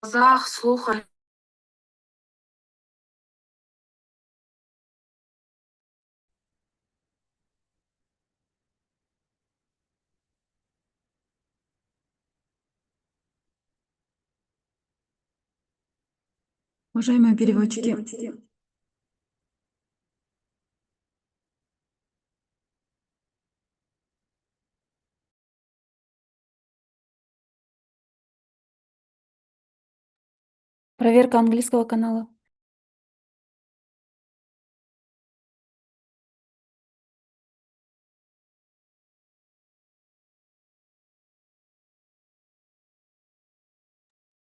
глазах, слуха. Уважаемые переводчики, Проверка английского канала.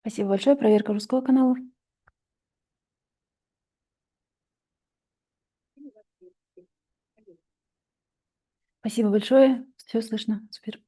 Спасибо большое. Проверка русского канала. Спасибо большое. Все слышно. Супер.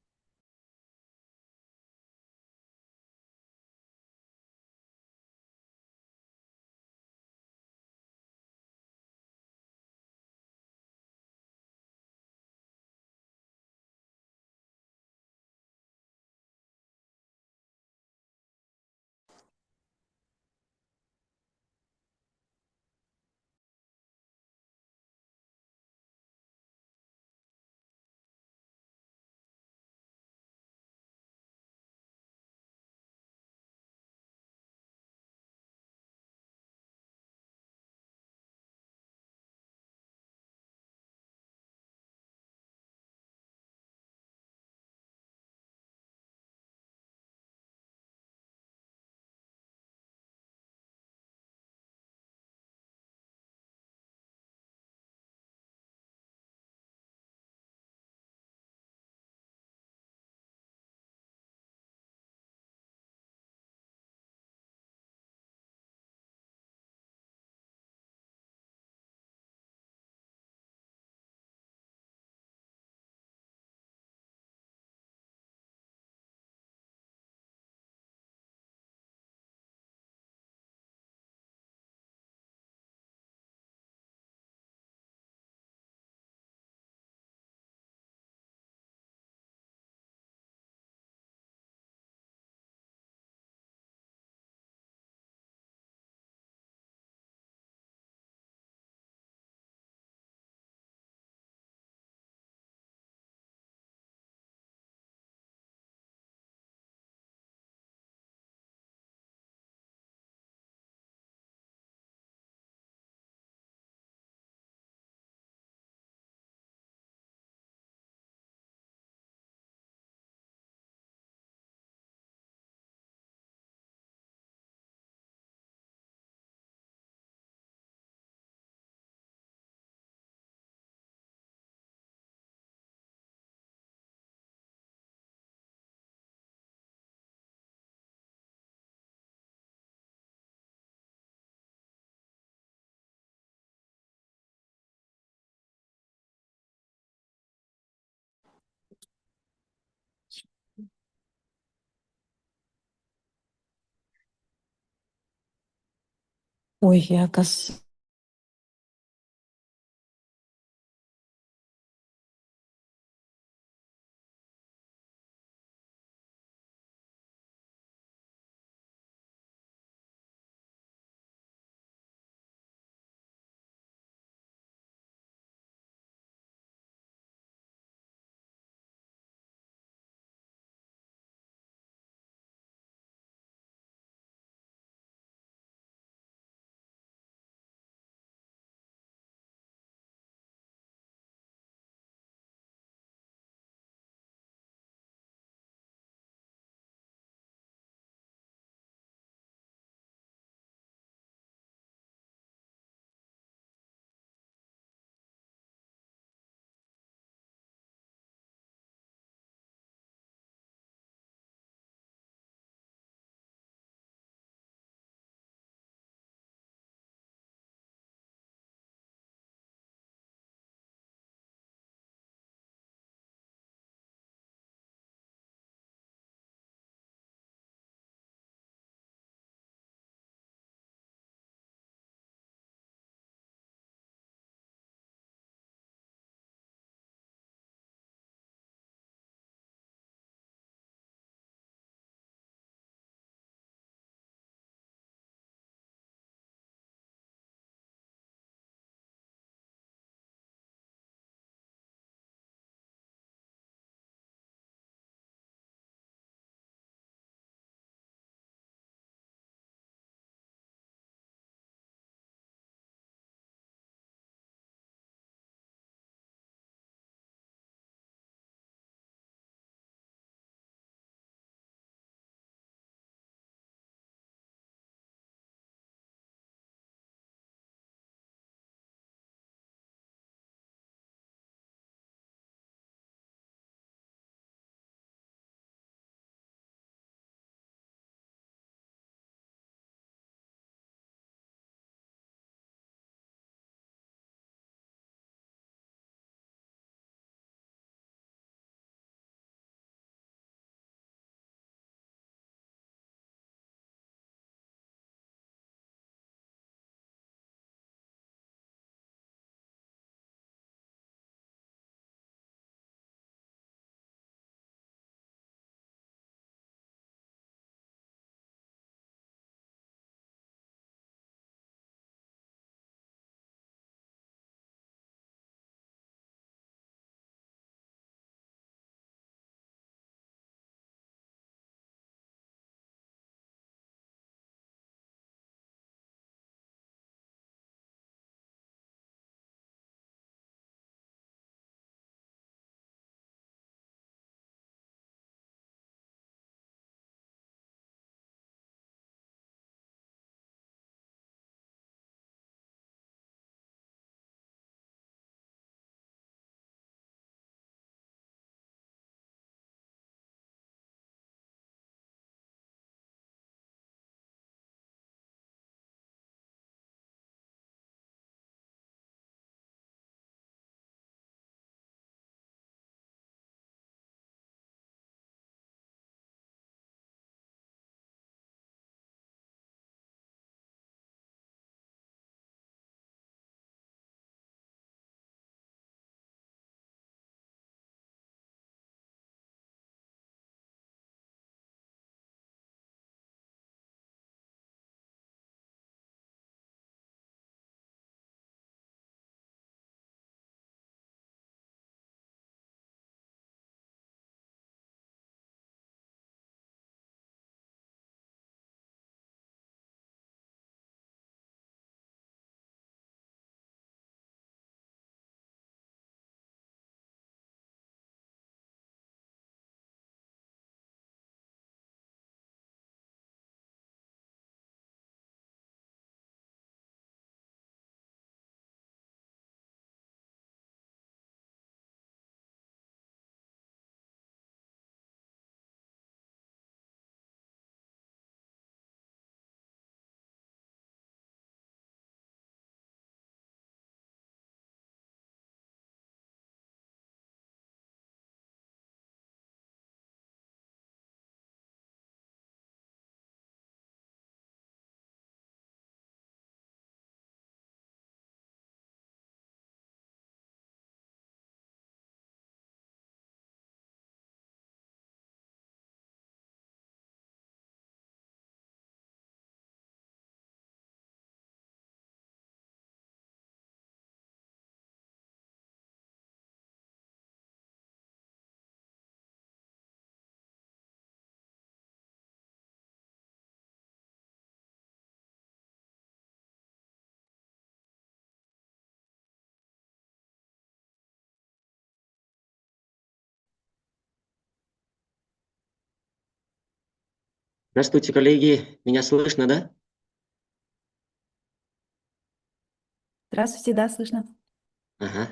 Ой, якось Здравствуйте, коллеги. Меня слышно, да? Здравствуйте, да, слышно. Ага.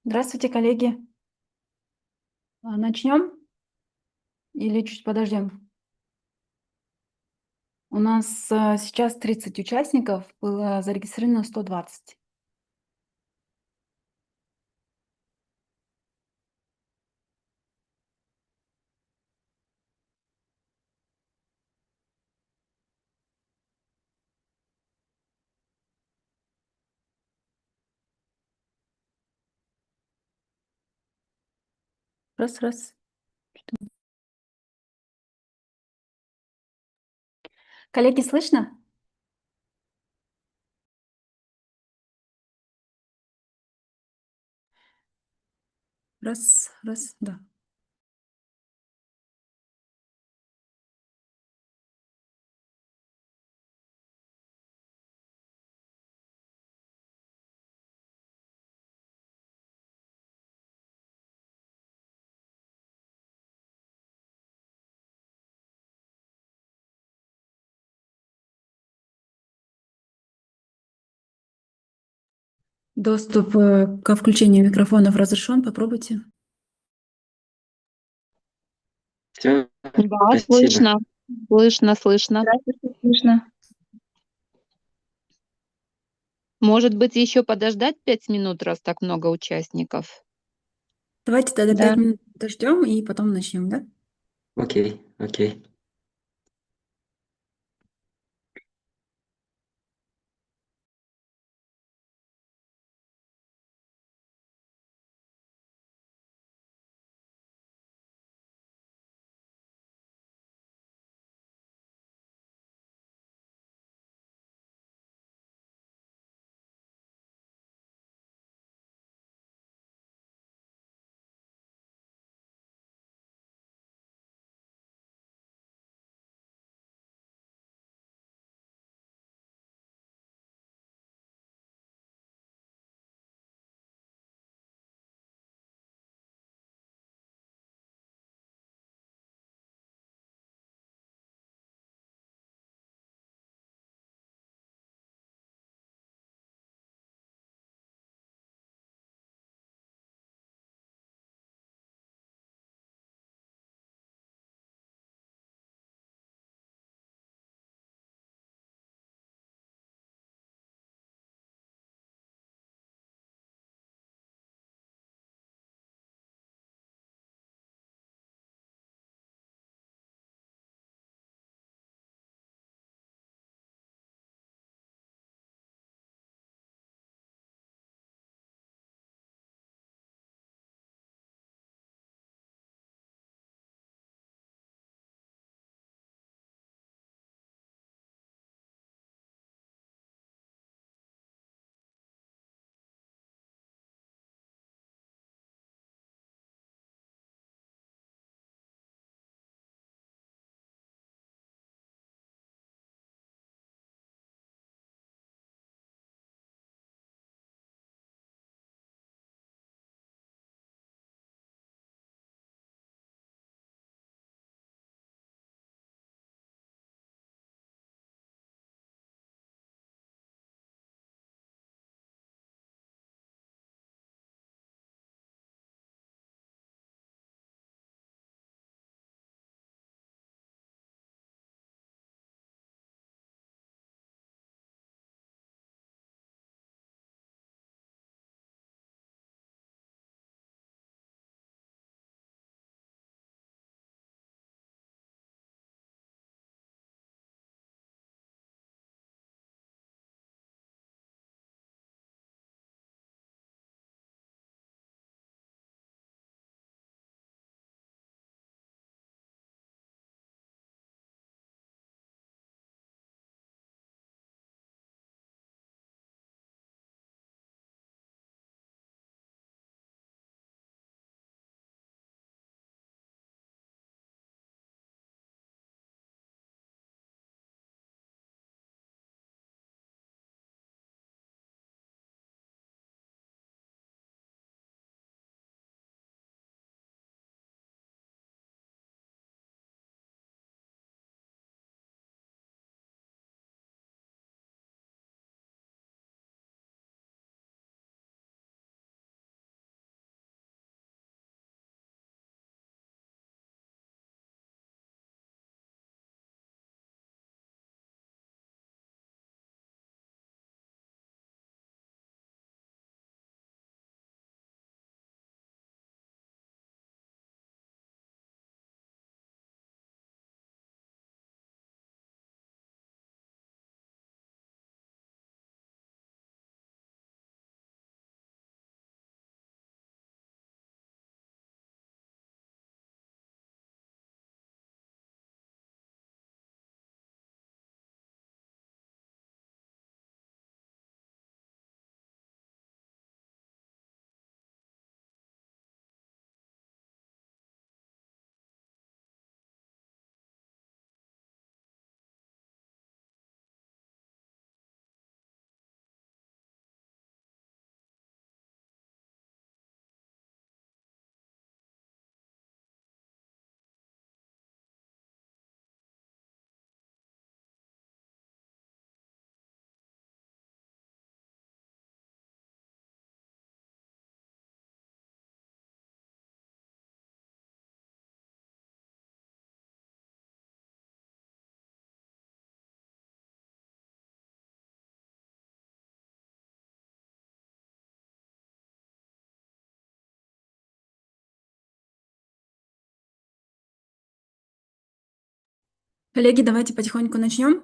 Здравствуйте, коллеги. Начнем или чуть подождем? У нас сейчас 30 участников, было зарегистрировано 120. Раз. Коллеги, слышно? Раз, да. Доступ ко включению микрофонов разрешен. Попробуйте. Все, Да, спасибо. слышно. Здравствуйте, слышно. Может быть, еще подождать 5 минут, раз так много участников? Давайте тогда Да. 5 минут подождем и потом начнем, да? Окей. Коллеги, давайте потихоньку начнем.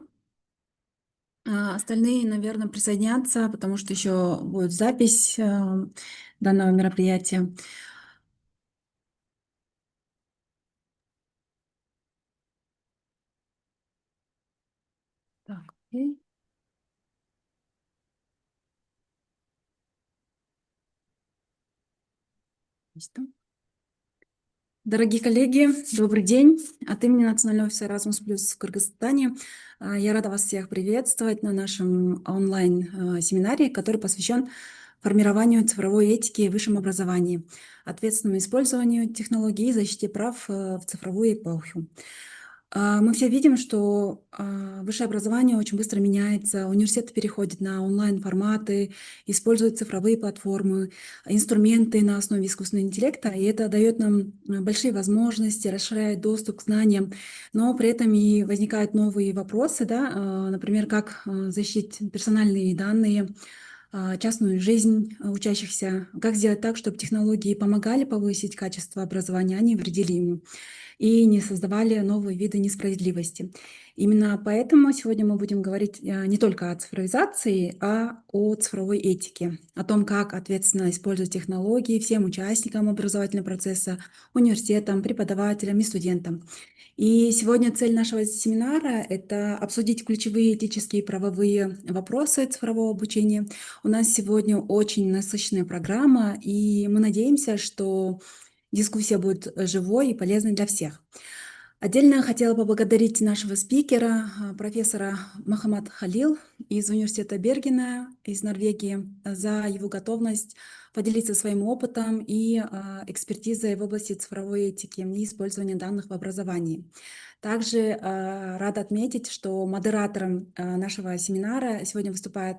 Остальные, наверное, присоединятся, потому что еще будет запись данного мероприятия. Так, окей. Есть там. Дорогие коллеги, добрый день. От имени Национального офиса Erasmus+ в Кыргызстане я рада вас всех приветствовать на нашем онлайн-семинаре, который посвящен формированию цифровой этики в высшем образовании, ответственному использованию технологий и защите прав в цифровую эпоху. Мы все видим, что высшее образование очень быстро меняется, университеты переходят на онлайн-форматы, используют цифровые платформы, инструменты на основе искусственного интеллекта, и это дает нам большие возможности, расширяет доступ к знаниям, но при этом и возникают новые вопросы, да, например, как защитить персональные данные, частную жизнь учащихся, как сделать так, чтобы технологии помогали повысить качество образования, а не вредили ему, и не создавали новые виды несправедливости. Именно поэтому сегодня мы будем говорить не только о цифровизации, а о цифровой этике, о том, как ответственно использовать технологии всем участникам образовательного процесса, университетам, преподавателям и студентам. И сегодня цель нашего семинара – это обсудить ключевые этические и правовые вопросы цифрового обучения. У нас сегодня очень насыщенная программа, и мы надеемся, что дискуссия будет живой и полезной для всех. Отдельно хотела поблагодарить нашего спикера, профессора Мохаммад Халил из университета Бергена из Норвегии за его готовность поделиться своим опытом и экспертизой в области цифровой этики и использования данных в образовании. Также рада отметить, что модератором нашего семинара сегодня выступает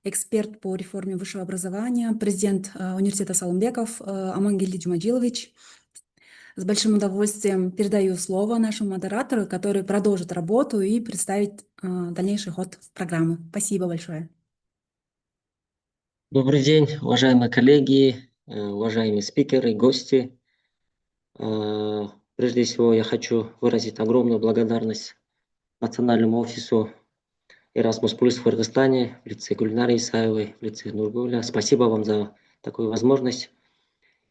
эксперт по реформе высшего образования, президент университета Салымбеков Амангелди Джумаджилович. С большим удовольствием передаю слово нашему модератору, который продолжит работу и представит дальнейший ход программы. Спасибо большое. Добрый день, уважаемые коллеги, уважаемые спикеры, гости. Прежде всего, я хочу выразить огромную благодарность Национальному офису Erasmus+ в Кыргызстане, в лице Гульнары Исаевой, в лице Нургуля. Спасибо вам за такую возможность.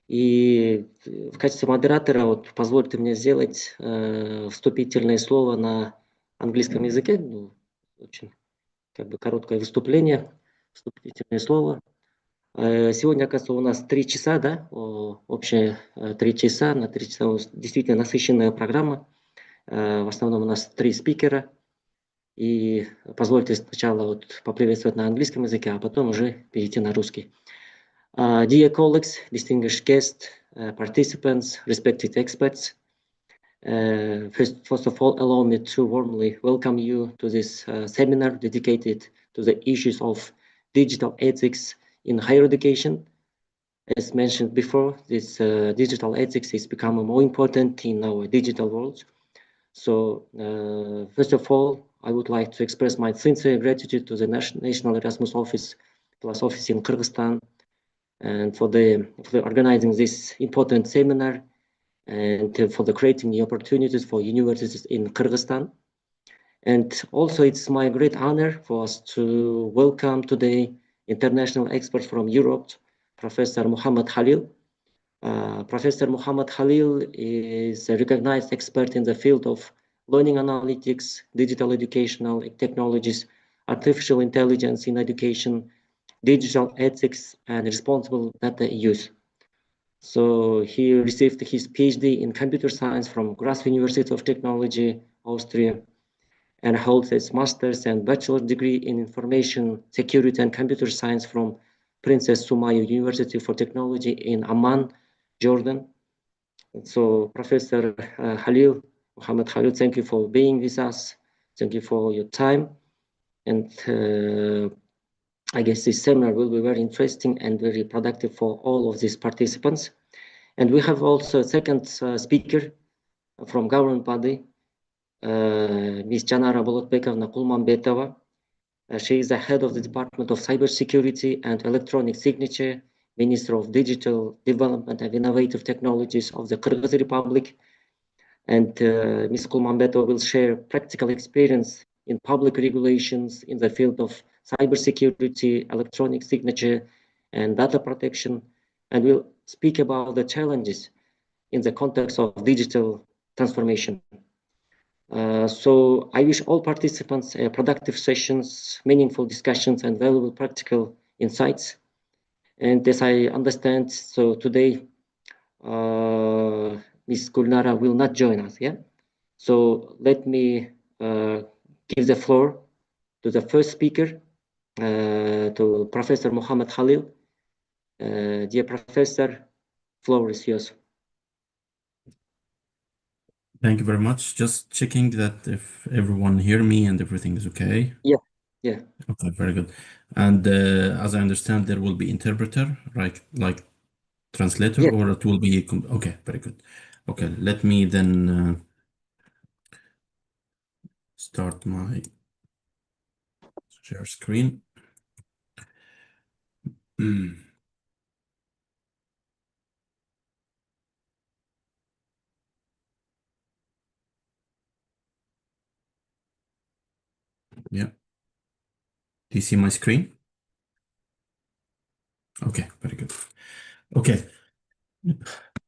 И в качестве модератора позвольте мне сделать вступительное слово на английском языке. Очень короткое выступление, вступительное слово. Сегодня, оказывается, у нас 3 часа, да, общее 3 часа, на 3 часа действительно насыщенная программа. В основном у нас 3 спикера. И позвольте сначала поприветствовать на английском языке, а потом уже перейти на русский. Dear colleagues, distinguished guests, participants, respected experts, first of all, allow me to warmly welcome you to this seminar dedicated to the issues of digital ethics in higher education. As mentioned before, this digital ethics is becoming more important in our digital world. So, first of all, I would like to express my sincere gratitude to the National Erasmus Office, class office in Kyrgyzstan, and for organizing this important seminar, and for creating the opportunities for universities in Kyrgyzstan. And also, it's my great honor for us to welcome today international experts from Europe, Professor Mohammed Khalil. Professor Mohammed Khalil is a recognized expert in the field of learning analytics, digital educational technologies, artificial intelligence in education, digital ethics, and responsible data use. So he received his PhD in computer science from Graz University of Technology, Austria, and holds his master's and bachelor's degree in information security and computer science from Princess Sumaya University for Technology in Amman, Jordan. So Professor Khalil, Mohammed Khalil, thank you for being with us. Thank you for your time. And I guess this seminar will be very interesting and very productive for all of these participants. And we have also a second speaker from government body, Ms. Janara Bolotbekovna Kulmanbetova. She is the head of the Department of Cybersecurity and Electronic Signature, Minister of Digital Development and Innovative Technologies of the Kyrgyz Republic. And Ms. Kulmanbeto will share practical experience in public regulations in the field of cybersecurity, electronic signature, and data protection, and will speak about the challenges in the context of digital transformation. So I wish all participants productive sessions, meaningful discussions, and valuable practical insights. And as I understand, so today, Ms. Gulnara will not join us, yeah? So let me give the floor to the first speaker, to Professor Mohammed Khalil. Dear Professor, floor is yours. Thank you very much. Just checking that if everyone hear me and everything is okay. Yeah. Okay, very good. And as I understand, there will be interpreter, right? Like translator, Yeah. or it will be okay, very good. Okay, let me then start my share screen. Yeah. Do you see my screen? Okay, very good. Okay.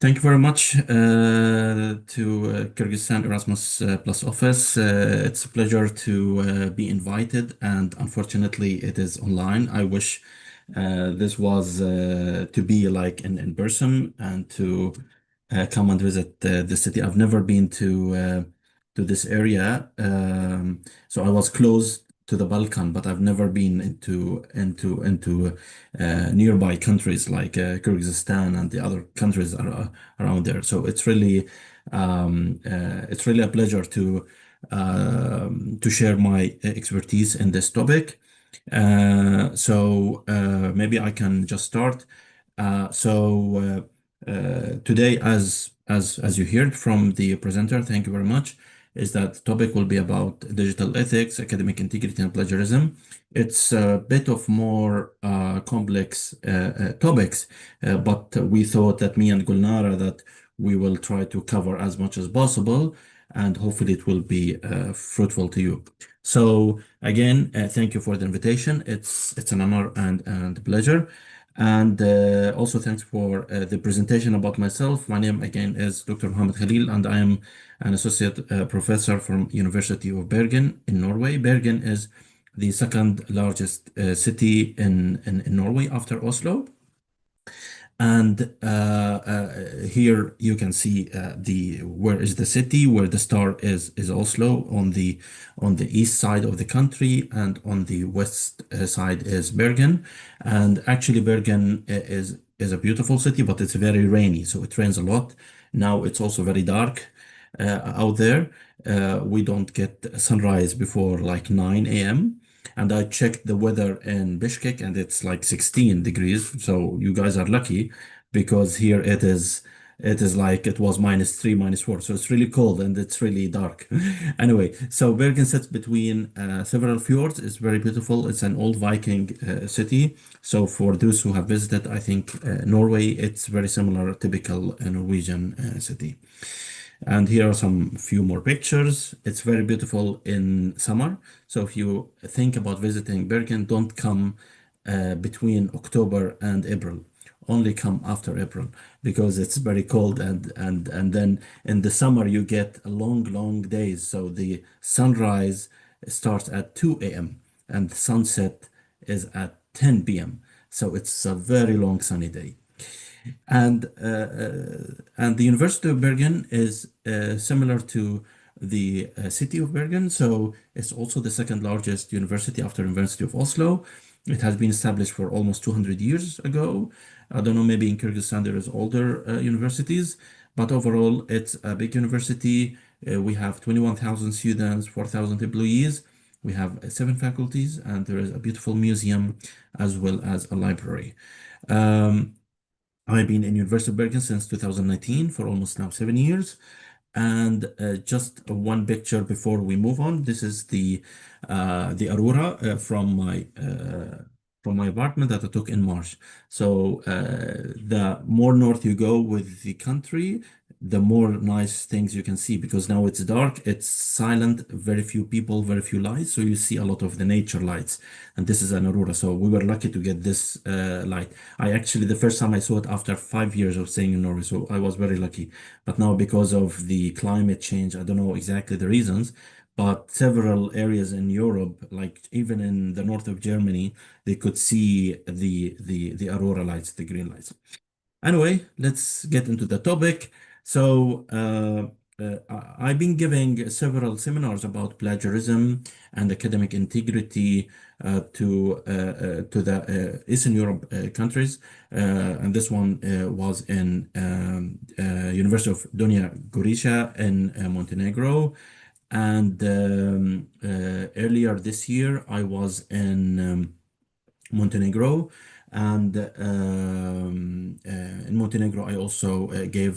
Thank you very much to Kyrgyzstan Erasmus Plus office. It's a pleasure to be invited, and unfortunately, it is online. I wish this was to be like in person and to come and visit the city. I've never been to this area, so I was close to the Balkan, but I've never been into nearby countries like Kyrgyzstan and the other countries are around there. So it's really a pleasure to share my expertise in this topic. So maybe I can just start. Today, as you heard from the presenter, thank you very much, is that the topic will be about digital ethics, academic integrity, and plagiarism. It's a bit of more complex topics, but we thought that me and Gulnara that we will try to cover as much as possible, and hopefully it will be fruitful to you. So again, thank you for the invitation. It's an honor and a pleasure. And also thanks for the presentation about myself. My name again is Dr. Mohammed Khalil, and I am an associate professor from University of Bergen in Norway. Bergen is the second largest city in Norway after Oslo. And here you can see where is the city, where the star is Oslo on the east side of the country, and on the west side is Bergen. And actually, Bergen is a beautiful city, but it's very rainy, so it rains a lot. Now it's also very dark out there. We don't get sunrise before like 9 a.m. And I checked the weather in Bishkek and it's like 16 degrees. So you guys are lucky because here it is like it was -3, -4. So it's really cold and it's really dark. Anyway, so Bergen sits between several fjords. It's very beautiful. It's an old Viking city. So for those who have visited, I think Norway, it's very similar, typical Norwegian city. And here are some few more pictures. It's very beautiful in summer. So if you think about visiting Bergen, don't come between October and April. Only come after April because it's very cold and then in the summer you get long days. So the sunrise starts at 2 a.m. and sunset is at 10 p.m. So it's a very long sunny day. And the University of Bergen is similar to the city of Bergen, so it's also the second largest university after University of Oslo. It has been established for almost 200 years ago. I don't know, maybe in Kyrgyzstan there is older universities, but overall it's a big university. We have 21,000 students, 4,000 employees. We have 7 faculties, and there is a beautiful museum as well as a library. I've been in University of Bergen since 2019 for almost now 7 years. And just one picture before we move on. This is the Aurora from my from my apartment that I took in March. So the more north you go with the country, the more nice things you can see, because now it's dark, it's silent, very few people, very few lights. So you see a lot of the nature lights. And this is an aurora. So we were lucky to get this light. I actually, the first time I saw it after 5 years of staying in Norway. So I was very lucky. But now because of the climate change, I don't know exactly the reasons, but several areas in Europe, like even in the north of Germany, they could see the aurora lights, the green lights. Anyway, let's get into the topic. So I've been giving several seminars about plagiarism and academic integrity to the Eastern Europe countries, and this one was in University of Donja Gorica in Montenegro. And earlier this year, I was in Montenegro, and in Montenegro, I also gave.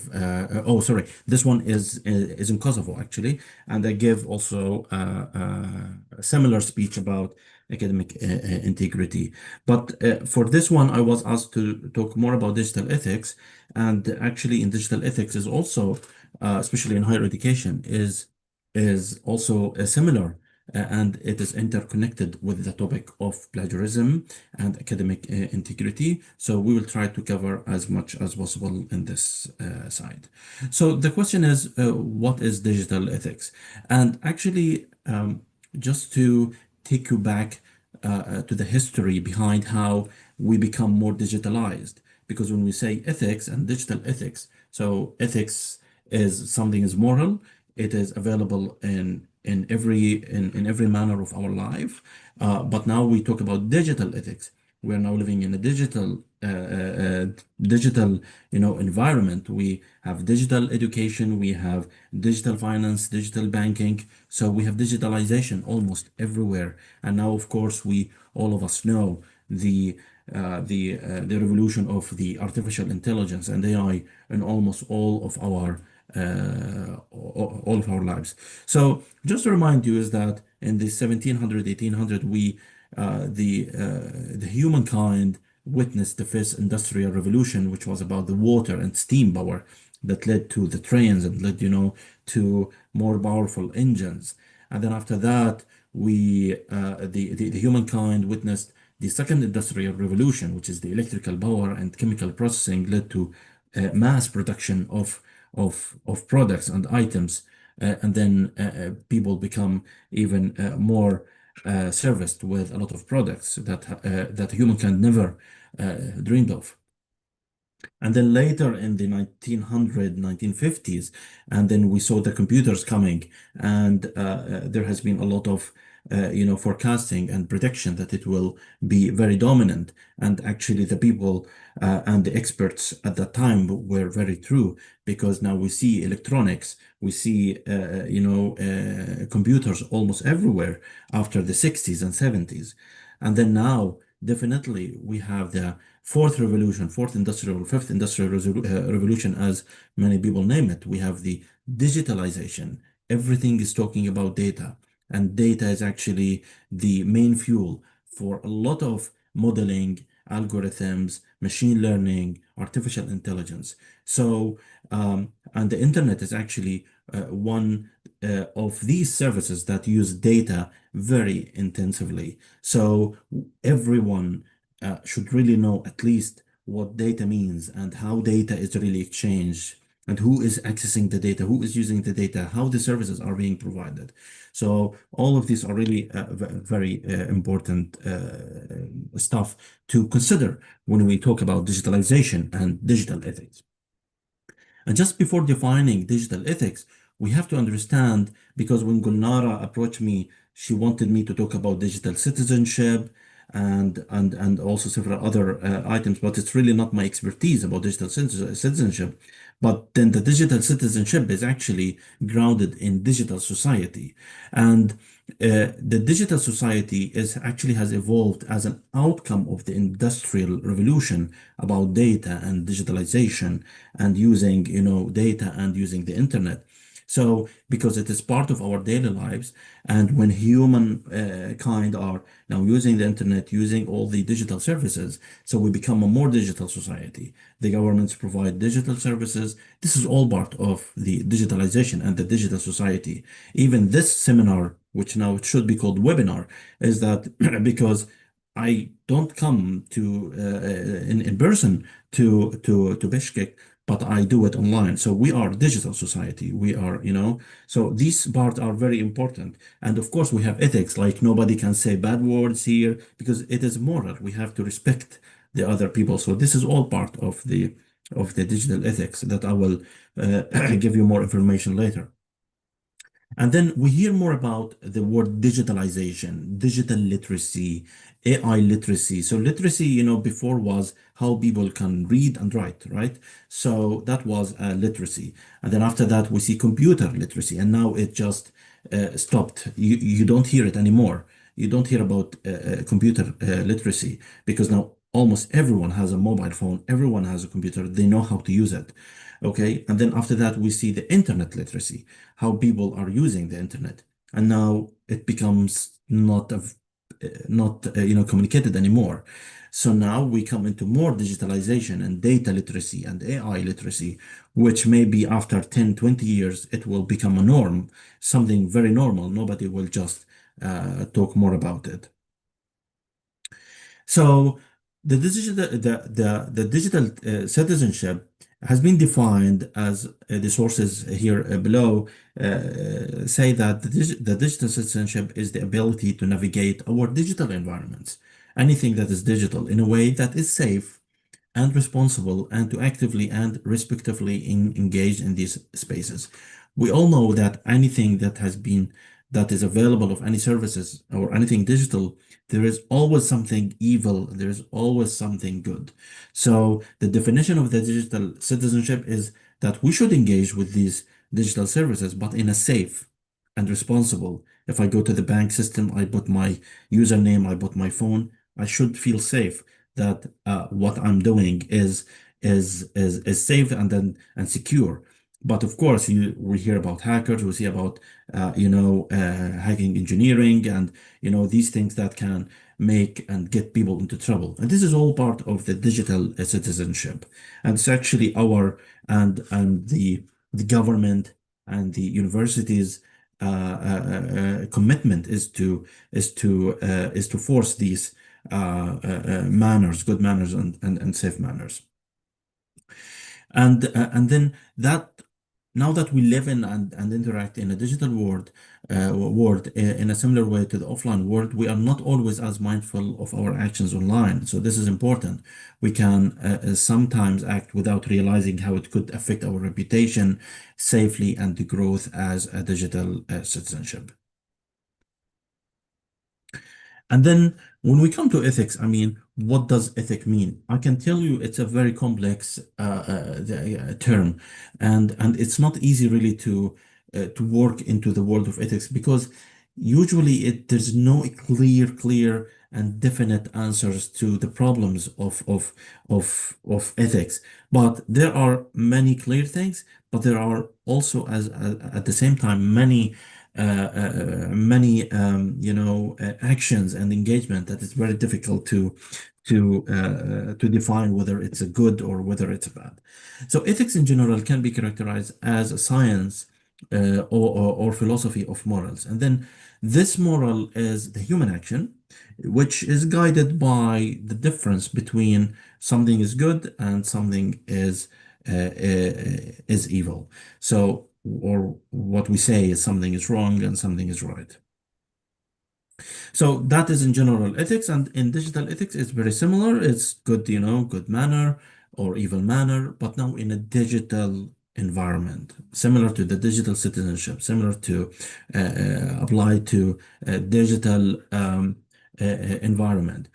Oh, sorry, this one is in Kosovo actually, and I gave also a similar speech about academic integrity. But for this one, I was asked to talk more about digital ethics, and actually, in digital ethics is also, especially in higher education, is also similar. And it is interconnected with the topic of plagiarism and academic integrity. So we will try to cover as much as possible in this side. So the question is, what is digital ethics? And actually, just to take you back to the history behind how we become more digitalized, because when we say ethics and digital ethics, so ethics is something is moral, it is available in every manner of our life. But now we talk about digital ethics. We are now living in a digital environment. We have digital education, we have digital finance, digital banking. So we have digitalization almost everywhere. And now, of course, all of us know the revolution of the artificial intelligence and AI in almost all of our lives. So just to remind you is that in the 1700, 1800, the humankind witnessed the first industrial revolution, which was about the water and steam power that led to the trains and led, to more powerful engines. And then after that, the humankind witnessed the second industrial revolution, which is the electrical power and chemical processing led to mass production of products and items, and then people become even more serviced with a lot of products that humankind never dreamed of. And then later in the 1950s, and then we saw the computers coming, and there has been a lot of forecasting and prediction that it will be very dominant. And actually the people and the experts at that time were very true, because now we see electronics, we see computers almost everywhere after the 60s and 70s. And then now definitely we have the fifth industrial revolution, as many people name it. We have the digitalization. Everything is talking about data, and data is actually the main fuel for a lot of modeling, algorithms, machine learning, artificial intelligence. So, and the internet is actually one of these services that use data very intensively. So everyone should really know at least what data means and how data is really exchanged, and who is accessing the data, who is using the data, how the services are being provided. So all of these are really very important stuff to consider when we talk about digitalization and digital ethics. And just before defining digital ethics, we have to understand, because when Gulnara approached me, she wanted me to talk about digital citizenship and also several other items, but it's really not my expertise about digital citizenship. But then the digital citizenship is actually grounded in digital society. And the digital society actually has evolved as an outcome of the industrial revolution about data and digitalization and using, data and using the internet. So, because it is part of our daily lives, and when humankind are now using the internet, using all the digital services, so we become a more digital society. The governments provide digital services. This is all part of the digitalization and the digital society. Even this seminar, which now it should be called webinar, is that because I don't come to in person to Bishkek, but I do it online. So we are digital society. We are, so these parts are very important. And of course, we have ethics, like nobody can say bad words here because it is moral. We have to respect the other people. So this is all part of the digital ethics that I will give you more information later. And then we hear more about the word digitalization, digital literacy, AI literacy. So literacy, before was how people can read and write, right? So that was literacy. And then after that, we see computer literacy, and now it just stopped. You don't hear it anymore. You don't hear about computer literacy because now almost everyone has a mobile phone. Everyone has a computer. They know how to use it. Okay. And then after that, we see the internet literacy, how people are using the internet. And now it becomes not communicated anymore. So now we come into more digitalization and data literacy and AI literacy, which maybe after 10, 20 years, it will become a norm, something very normal. Nobody will just talk more about it. So the digital citizenship has been defined as the sources here below say that the digital citizenship is the ability to navigate our digital environments, anything that is digital, in a way that is safe and responsible, and to actively and respectively engage in these spaces. We all know that anything that is available of any services or anything digital, there is always something evil, there is always something good. So the definition of the digital citizenship is that we should engage with these digital services, but in a safe and responsible. If I go to the bank system, I put my username, I put my phone, I should feel safe that what I'm doing is safe and secure. But of course, we hear about hackers, we see about hacking engineering, and these things that can make and get people into trouble. And this is all part of the digital citizenship. And it's actually our and the government and the universities commitment is to force these manners, good manners and safe manners. And then that now that we live in and interact in a digital world in a similar way to the offline world, we are not always as mindful of our actions online. So this is important. We can sometimes act without realizing how it could affect our reputation, safely, and the growth as a digital citizenship. And then when we come to ethics, I mean, what does ethic mean? I can tell you it's a very complex term, and it's not easy really to work into the world of ethics, because usually there's no clear and definite answers to the problems of ethics. But there are many clear things, but there are also at the same time many actions and engagement that is very difficult to define whether it's a good or whether it's a bad. So ethics in general can be characterized as a science or philosophy of morals. And then this moral is the human action, which is guided by the difference between something is good and something is evil. So, or what we say is something is wrong and something is right. So that is in general ethics, and in digital ethics it's very similar. It's good, good manner or evil manner, but now in a digital environment, similar to the digital citizenship, similar to apply to a digital environment.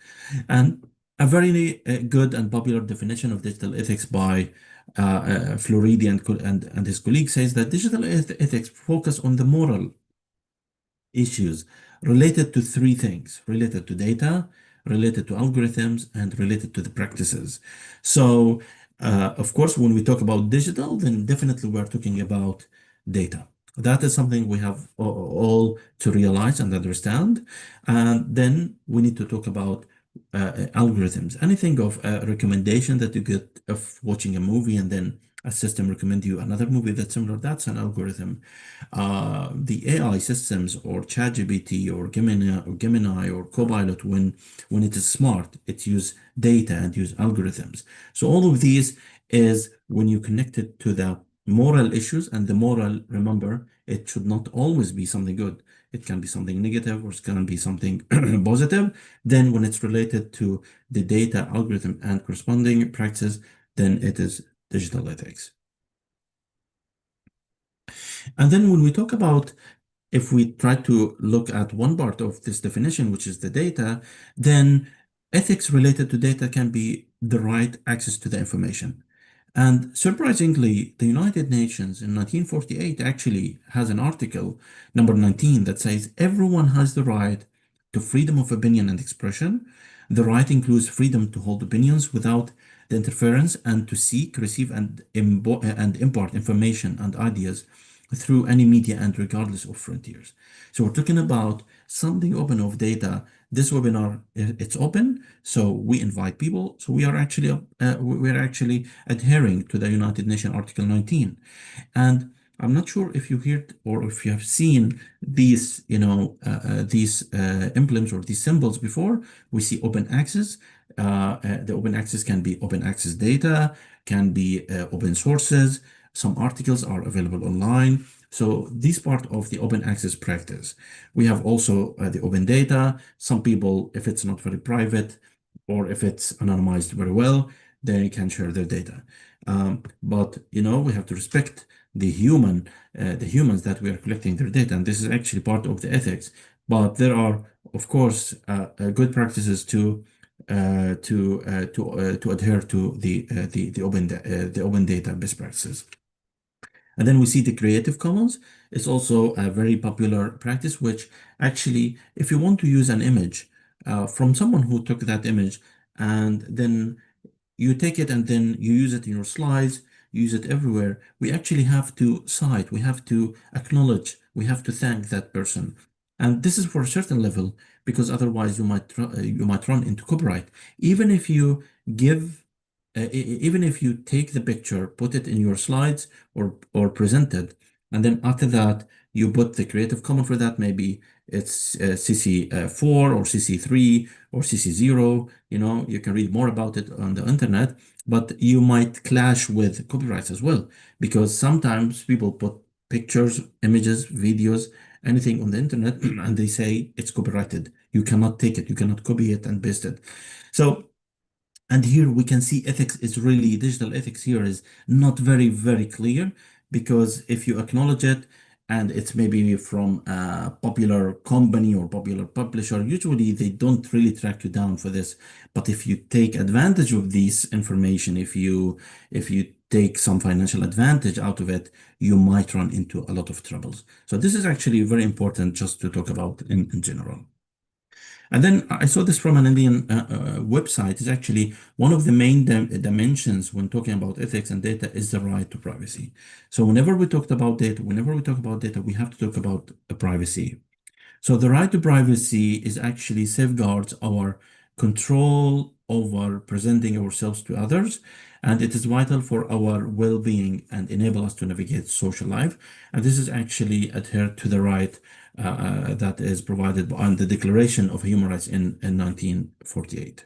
And a very good and popular definition of digital ethics by Floridi and his colleague says that digital ethics focus on the moral issues related to three things: related to data, related to algorithms, and related to the practices. So, of course, when we talk about digital, then definitely we're talking about data. That is something we have all to realize and understand. And then we need to talk about algorithms. Anything of a recommendation that you get of watching a movie and then a system recommend you another movie that's similar, that's an algorithm. The AI systems or ChatGPT or Gemini or Copilot, when it is smart, it use data and use algorithms. So all of these is when you connect it to the moral issues, and the moral, remember, it should not always be something good. It can be something negative or it can be something positive. Then when it's related to the data algorithm and corresponding practices, then it is digital ethics. And then when we talk about, if we try to look at one part of this definition, which is the data, then ethics related to data can be the right access to the information. And surprisingly, the United Nations in 1948 actually has an article, number 19, that says everyone has the right to freedom of opinion and expression. The right includes freedom to hold opinions without the interference and to seek, receive, and impart information and ideas through any media and regardless of frontiers. So we're talking about something open of data. This webinar, it's open, so we invite people. So we are actually adhering to the United Nations Article 19. And I'm not sure if you heard or if you have seen these, these emblems or these symbols before. We see open access. The open access can be open access data, can be open sources. Some articles are available online. So this part of the open access practice. We have also the open data. Some people, if it's not very private or if it's anonymized very well, they can share their data. But we have to respect the humans that we are collecting their data, and this is actually part of the ethics. But there are, of course, good practices to adhere to the open data best practices. And then we see the Creative Commons. It's also a very popular practice, which actually, if you want to use an image from someone who took that image, and then you take it and then you use it in your slides, use it everywhere, we actually have to cite, we have to acknowledge, we have to thank that person. And this is for a certain level, because otherwise you might run into copyright. Even if you take the picture, put it in your slides or present it, and then after that you put the Creative Commons for that, maybe it's CC4 or CC3 or CC0, you can read more about it on the internet, but you might clash with copyrights as well, because sometimes people put pictures, images, videos, anything on the internet, and they say it's copyrighted. You cannot take it, you cannot copy it and paste it. So, and here we can see ethics is really, digital ethics here is not very, very clear, because if you acknowledge it and it's maybe from a popular company or popular publisher, usually they don't really track you down for this. But if you take advantage of this information, if you take some financial advantage out of it, you might run into a lot of troubles. So this is actually very important just to talk about in general. And then I saw this from an Indian website. It's actually one of the main dimensions when talking about ethics and data is the right to privacy. So whenever we talk about data, we have to talk about privacy. So the right to privacy is actually safeguards our control over presenting ourselves to others, and it is vital for our well-being and enable us to navigate social life. And this is actually adhered to the right that is provided on the Declaration of Human Rights in 1948.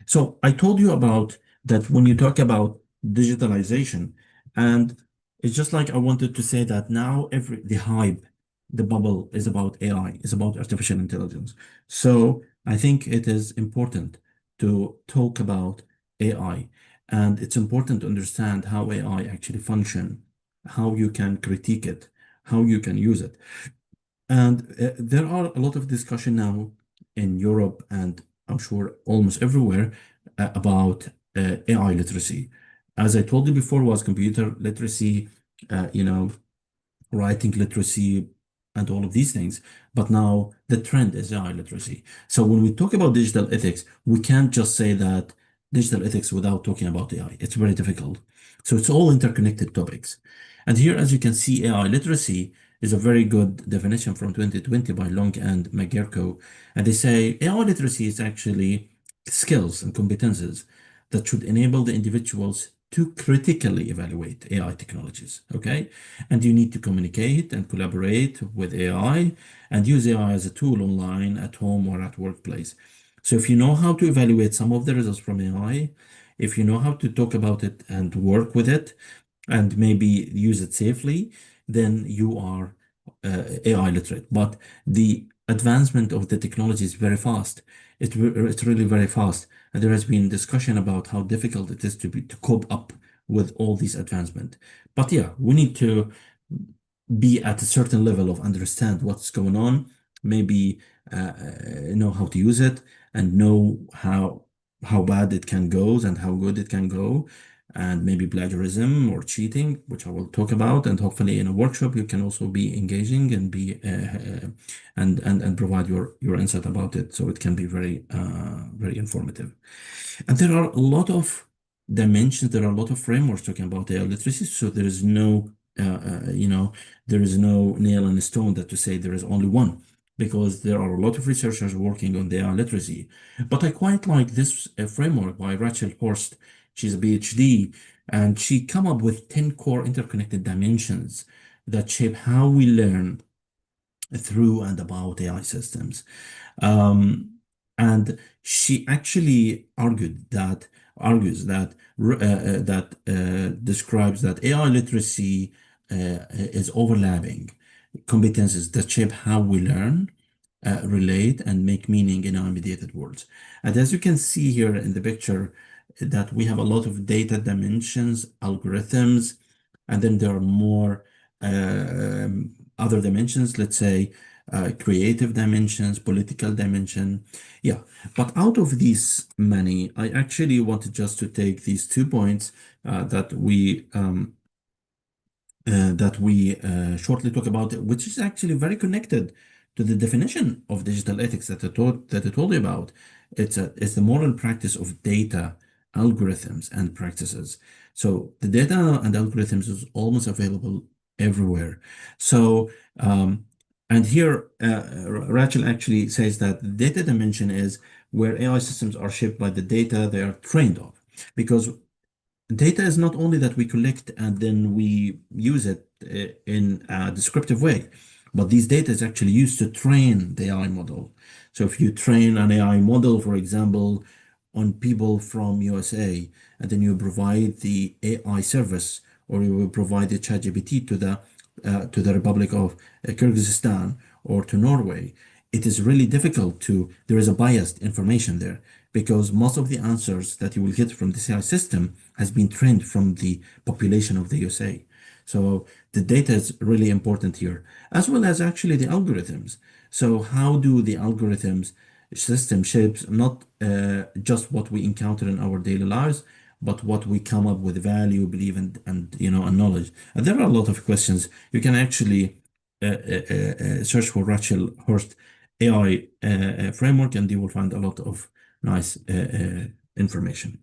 So I told you about that when you talk about digitalization, and it's just like I wanted to say that now the hype, the bubble is about AI, is about artificial intelligence. So I think it is important to talk about AI, and it's important to understand how AI actually function, how you can critique it, how you can use it. And there are a lot of discussion now in Europe, and I'm sure almost everywhere, about AI literacy. As I told you before, was computer literacy, writing literacy, and all of these things. But now the trend is AI literacy. So when we talk about digital ethics, we can't just say that digital ethics without talking about AI. It's very difficult. So it's all interconnected topics. And here, as you can see, AI literacy is a very good definition from 2020 by Long and McGurko. And they say AI literacy is actually skills and competences that should enable the individuals to critically evaluate AI technologies, okay? And you need to communicate and collaborate with AI and use AI as a tool online, at home, or at workplace. So if you know how to evaluate some of the results from AI, if you know how to talk about it and work with it, and maybe use it safely, then you are AI literate. But the advancement of the technology is very fast. It's really very fast. And there has been discussion about how difficult it is to cope up with all these advancement. But yeah, we need to be at a certain level of understand what's going on, maybe know how to use it and know how bad it can go and how good it can go, and maybe plagiarism or cheating, which I will talk about. And hopefully in a workshop you can also be engaging and be and provide your insight about it, so it can be very very informative. And there are a lot of dimensions, there are a lot of frameworks talking about AI literacy, so there is no there is no nail in a stone that to say there is only one, because there are a lot of researchers working on the AI literacy. But I quite like this framework by Rachel Horst. She's a PhD, and she come up with 10 core interconnected dimensions that shape how we learn through and about AI systems. And she actually argues that describes that AI literacy is overlapping competences that shape how we learn, relate, and make meaning in our mediated worlds. And as you can see here in the picture, that we have a lot of data dimensions, algorithms, and then there are more other dimensions, let's say creative dimensions, political dimension. Yeah, but out of these many, I actually wanted just to take these 2 points that we shortly talk about, which is actually very connected to the definition of digital ethics that I told you about. It's the moral practice of data, algorithms, and practices. So the data and algorithms is almost available everywhere. So and here Rachel actually says that the data dimension is where AI systems are shaped by the data they are trained on, because data is not only that we collect and then we use it in a descriptive way, but these data is actually used to train the AI model. So if you train an AI model, for example, on people from USA, and then you provide the AI service, or you will provide the ChatGPT to the Republic of Kyrgyzstan or to Norway, it is really difficult there is a biased information there, because most of the answers that you will get from the AI system has been trained from the population of the USA. So the data is really important here, as well as actually the algorithms. So how do the algorithms system shapes not just what we encounter in our daily lives, but what we come up with value, belief, and knowledge. And there are a lot of questions. You can actually search for Rachel Horst AI framework, and you will find a lot of nice information.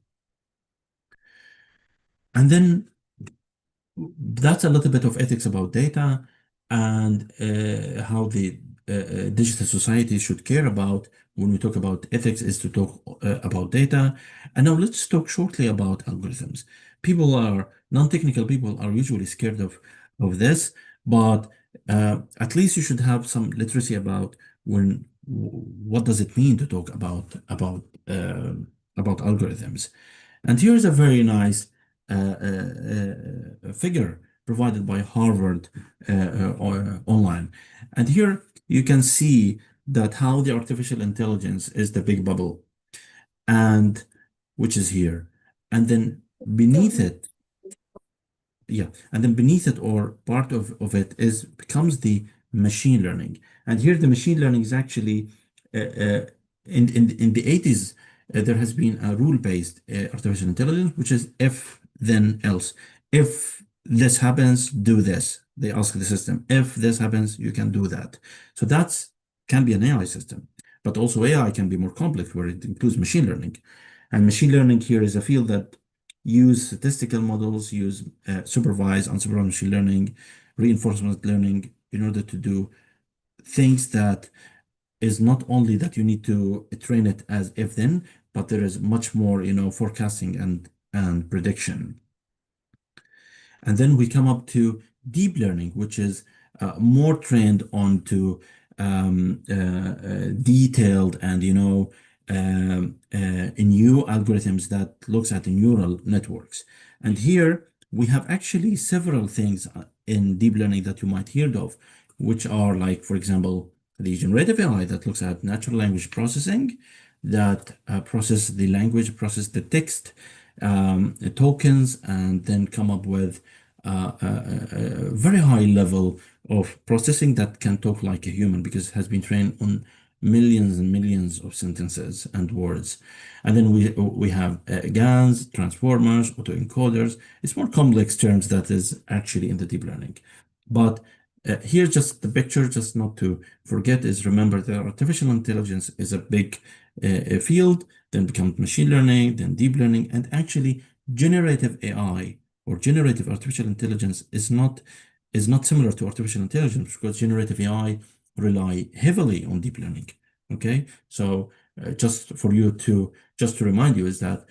And then that's a little bit of ethics about data and how the digital society should care about when we talk about ethics is to talk about data. And now let's talk shortly about algorithms. Non-technical people are usually scared of this, but at least you should have some literacy about what does it mean to talk about algorithms. And here's a very nice figure provided by Harvard online. And here you can see that how the artificial intelligence is the big bubble, and which is here. And then beneath it, or part of it becomes the machine learning. And here the machine learning is actually in the 80s, there has been a rule-based artificial intelligence, which is if then else. If this happens, do this. They ask the system, if this happens, you can do that. So that can be an AI system, but also AI can be more complex, where it includes machine learning. And machine learning here is a field that use statistical models, use supervised, unsupervised machine learning, reinforcement learning in order to do things that is not only that you need to train it as if then, but there is much more, forecasting and prediction. And then we come up to deep learning, which is more trained onto detailed and new algorithms that looks at the neural networks. And here we have actually several things in deep learning that you might hear of, which are like, for example, the generative AI that looks at natural language processing, that process the language, process the text, tokens, and then come up with a very high level of processing that can talk like a human because it has been trained on millions and millions of sentences and words. And then we have GANs, transformers, autoencoders. It's more complex terms that is actually in the deep learning. But here, just the picture, just not to forget, is remember that artificial intelligence is a big field, then becomes machine learning, then deep learning, and actually generative AI or generative artificial intelligence is not similar to artificial intelligence because generative AI rely heavily on deep learning. Okay, so just to remind you is that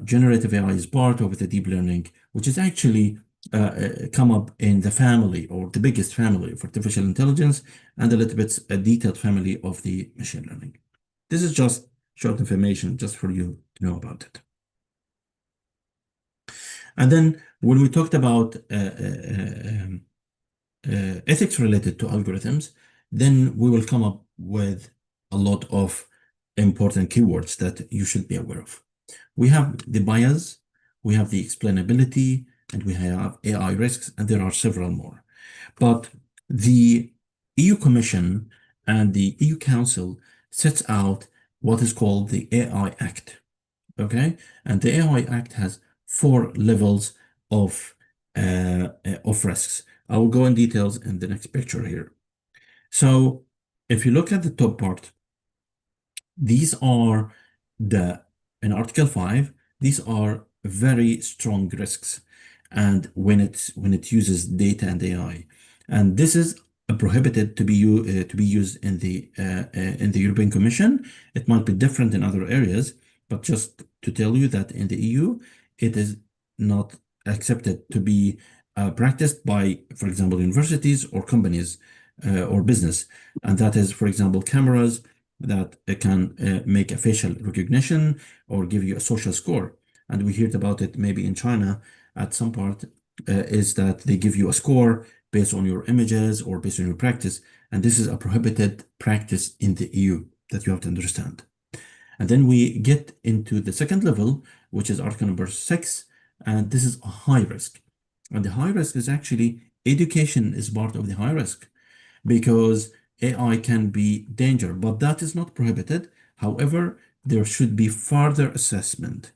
generative AI is part of the deep learning, which is actually come up in the family or the biggest family of artificial intelligence and a little bit a detailed family of the machine learning. This is just short information just for you to know about it. And then when we talked about ethics related to algorithms, then we will come up with a lot of important keywords that you should be aware of. We have the bias, we have the explainability, and we have AI risks, and there are several more. But the EU Commission and the EU Council sets out what is called the AI Act. Okay, and the AI Act has 4 levels of risks. I will go in details in the next picture here. So if you look at the top part, these are in Article 5, these are very strong risks. And when it uses data and AI, and this is prohibited to be used in the European Commission. It might be different in other areas, but just to tell you that in the EU, it is not accepted to be practiced by, for example, universities or companies or business. And that is, for example, cameras that can make a facial recognition or give you a social score. And we heard about it maybe in China at some part, is that they give you a score based on your images or based on your practice. And this is a prohibited practice in the EU that you have to understand. And then we get into the second level, which is article number 6. And this is a high risk. And the high risk is actually education is part of the high risk because AI can be danger, but that is not prohibited. However, there should be further assessment,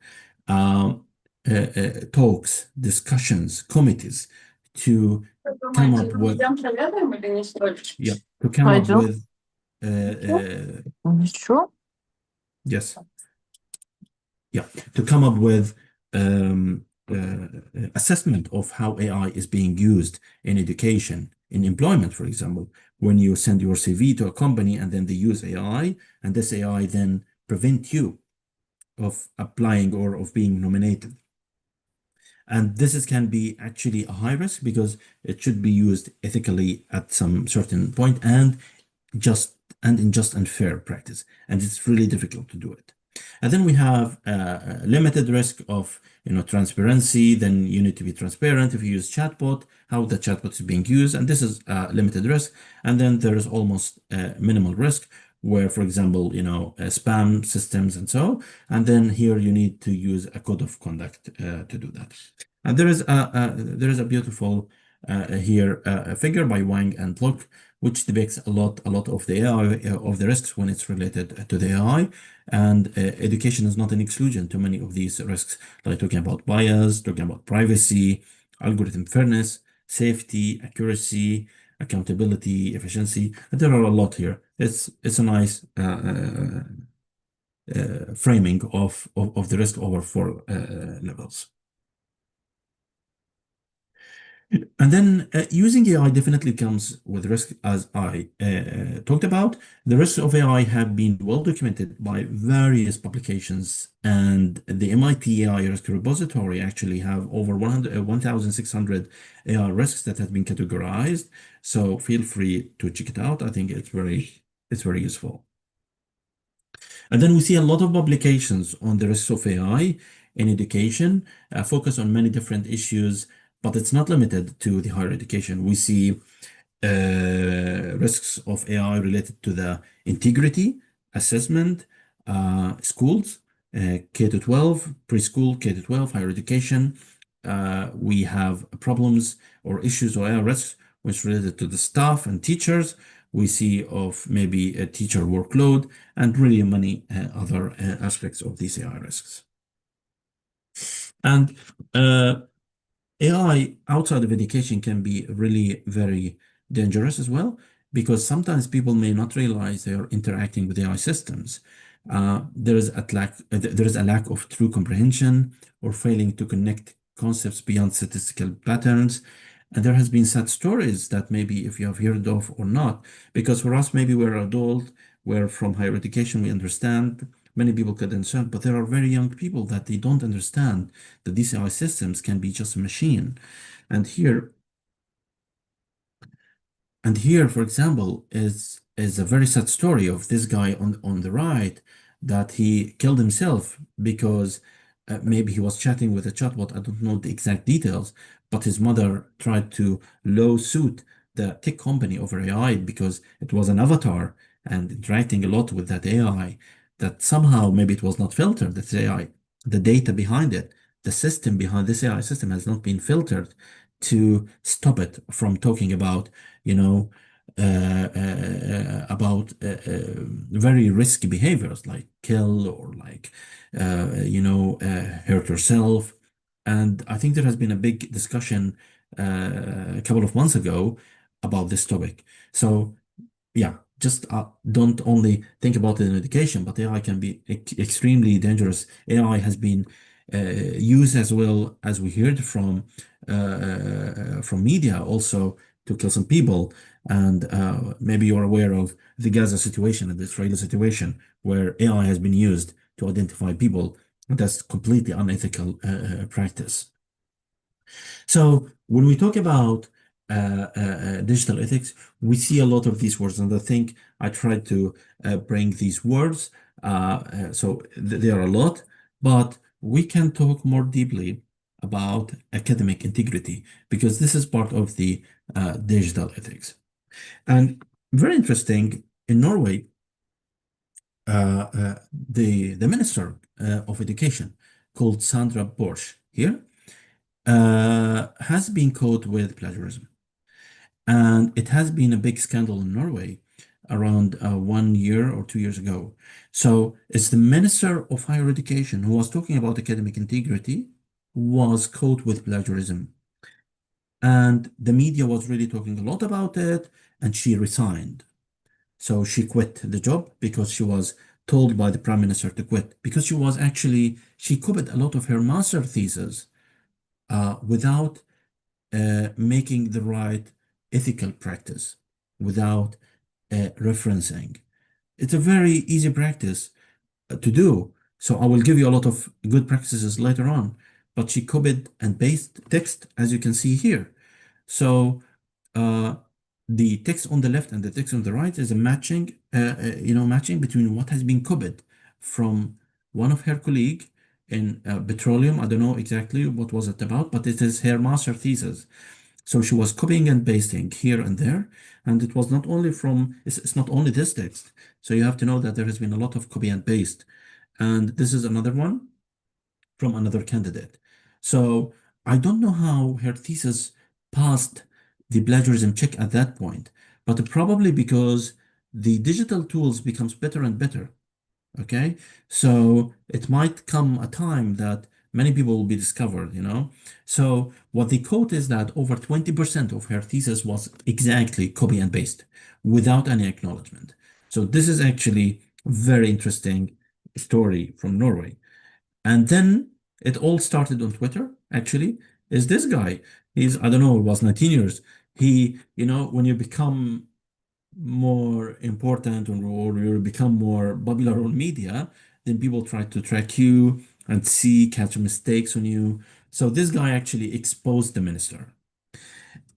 talks, discussions, committees to come up with yes, to come up with assessment of how AI is being used in education, in employment, for example, when you send your CV to a company and then they use AI, and this AI then prevent you of applying or of being nominated. And this can be actually a high risk because it should be used ethically at some certain point and in just and fair practice. And it's really difficult to do it. And then we have a limited risk of transparency. Then you need to be transparent if you use chatbot, how the chatbot is being used, and this is a limited risk. And then there is almost minimal risk, where, for example, spam systems and so. And then here you need to use a code of conduct to do that. And there is a beautiful here a figure by Wang and Locke, which depicts a lot of the AI of the risks when it's related to the AI. And education is not an exclusion to many of these risks, like talking about bias, talking about privacy, algorithm fairness, safety, accuracy, accountability, efficiency. And there are a lot here. It's a nice framing of the risk over 4 levels. And then using AI definitely comes with risk, as I talked about. The risks of AI have been well documented by various publications, and the MIT AI Risk Repository actually have over 1,600 AI risks that have been categorized. So feel free to check it out. I think it's very useful. And then we see a lot of publications on the risks of AI in education, focus on many different issues, but it's not limited to the higher education. We see risks of AI related to the integrity, assessment, schools, K-12, preschool, K-12, higher education. We have problems or issues or AI risks which related to the staff and teachers. We see of maybe a teacher workload and really many other aspects of these AI risks. And AI outside of education can be really very dangerous as well, because sometimes people may not realize they are interacting with AI systems. There is a lack of true comprehension or failing to connect concepts beyond statistical patterns. And there has been sad stories that maybe if you have heard of or not, because for us, maybe we're adult, we're from higher education, we understand, many people could understand, but there are very young people that they don't understand that these AI systems can be just a machine. And here, for example, is a very sad story of this guy on the right, that he killed himself because maybe he was chatting with a chatbot. I don't know the exact details, but his mother tried to lawsuit the tech company over AI because it was an avatar and interacting a lot with that AI, that somehow maybe it was not filtered, that AI, the data behind it, the system behind this AI system has not been filtered to stop it from talking about, very risky behaviors like kill or like, hurt yourself. And I think there has been a big discussion a couple of months ago about this topic. So yeah, just don't only think about it in education, but AI can be extremely dangerous. AI has been used as well, as we heard from media also, to kill some people. And maybe you're aware of the Gaza situation and the Israeli situation, where AI has been used to identify people. That's completely unethical practice. So when we talk about digital ethics, we see a lot of these words, and I think I tried to bring these words. So there are a lot, but we can talk more deeply about academic integrity, because this is part of the digital ethics. And very interesting, in Norway, the Minister of Education, called Sandra Borch here, has been caught with plagiarism. And it has been a big scandal in Norway around 1 year or 2 years ago. So it's the Minister of Higher Education who was talking about academic integrity was caught with plagiarism. And the media was really talking a lot about it, and she resigned. So she quit the job because she was told by the Prime Minister to quit, because she copied a lot of her master thesis without making the right ethical practice, without referencing. It's a very easy practice to do. So I will give you a lot of good practices later on, but she copied and pasted text, as you can see here. So the text on the left and the text on the right is a matching between what has been copied from one of her colleague in petroleum. I don't know exactly what was it about, but it is her master thesis. So she was copying and pasting here and there, and it was not only it's not only this text. So you have to know that there has been a lot of copy and paste. And this is another one from another candidate. So I don't know how her thesis passed the plagiarism check at that point, but probably because the digital tools becomes better and better. Okay, so it might come a time that many people will be discovered, So what they quote is that over 20% of her thesis was exactly copy and paste without any acknowledgement. So this is actually very interesting story from Norway. And then it all started on Twitter, actually. Is this guy, I don't know, it was 19 years. When you become more important or you become more popular on media, then people try to track you and catch mistakes on you. So this guy actually exposed the minister.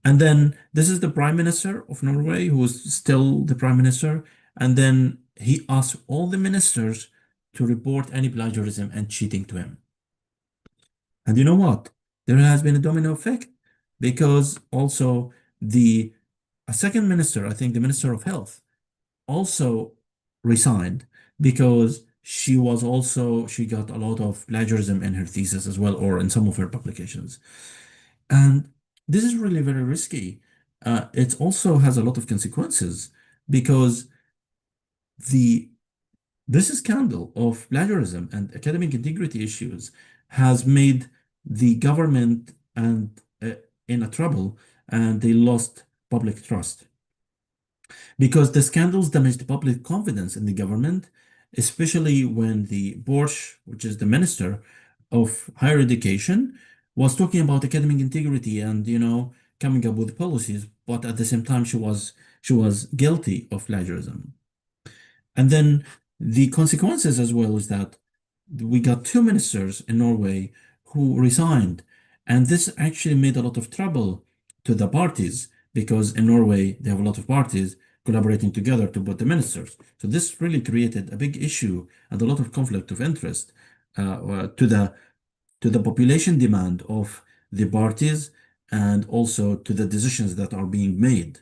And then this is the prime minister of Norway, who is still the prime minister. And then he asked all the ministers to report any plagiarism and cheating to him. And you know what? There has been a domino effect because also a second minister, I think the Minister of Health, also resigned because she got a lot of plagiarism in her thesis as well, or in some of her publications. And this is really very risky. It also has a lot of consequences because this scandal of plagiarism and academic integrity issues has made the government in a trouble, and they lost public trust because the scandals damaged public confidence in the government, especially when the Borsch, which is the Minister of Higher Education, was talking about academic integrity and coming up with policies, but at the same time she was guilty of plagiarism. And then the consequences as well is that we got two ministers in Norway who resigned, and this actually made a lot of trouble to the parties because in Norway they have a lot of parties collaborating together to put the ministers. So this really created a big issue and a lot of conflict of interest to the population demand of the parties and also to the decisions that are being made.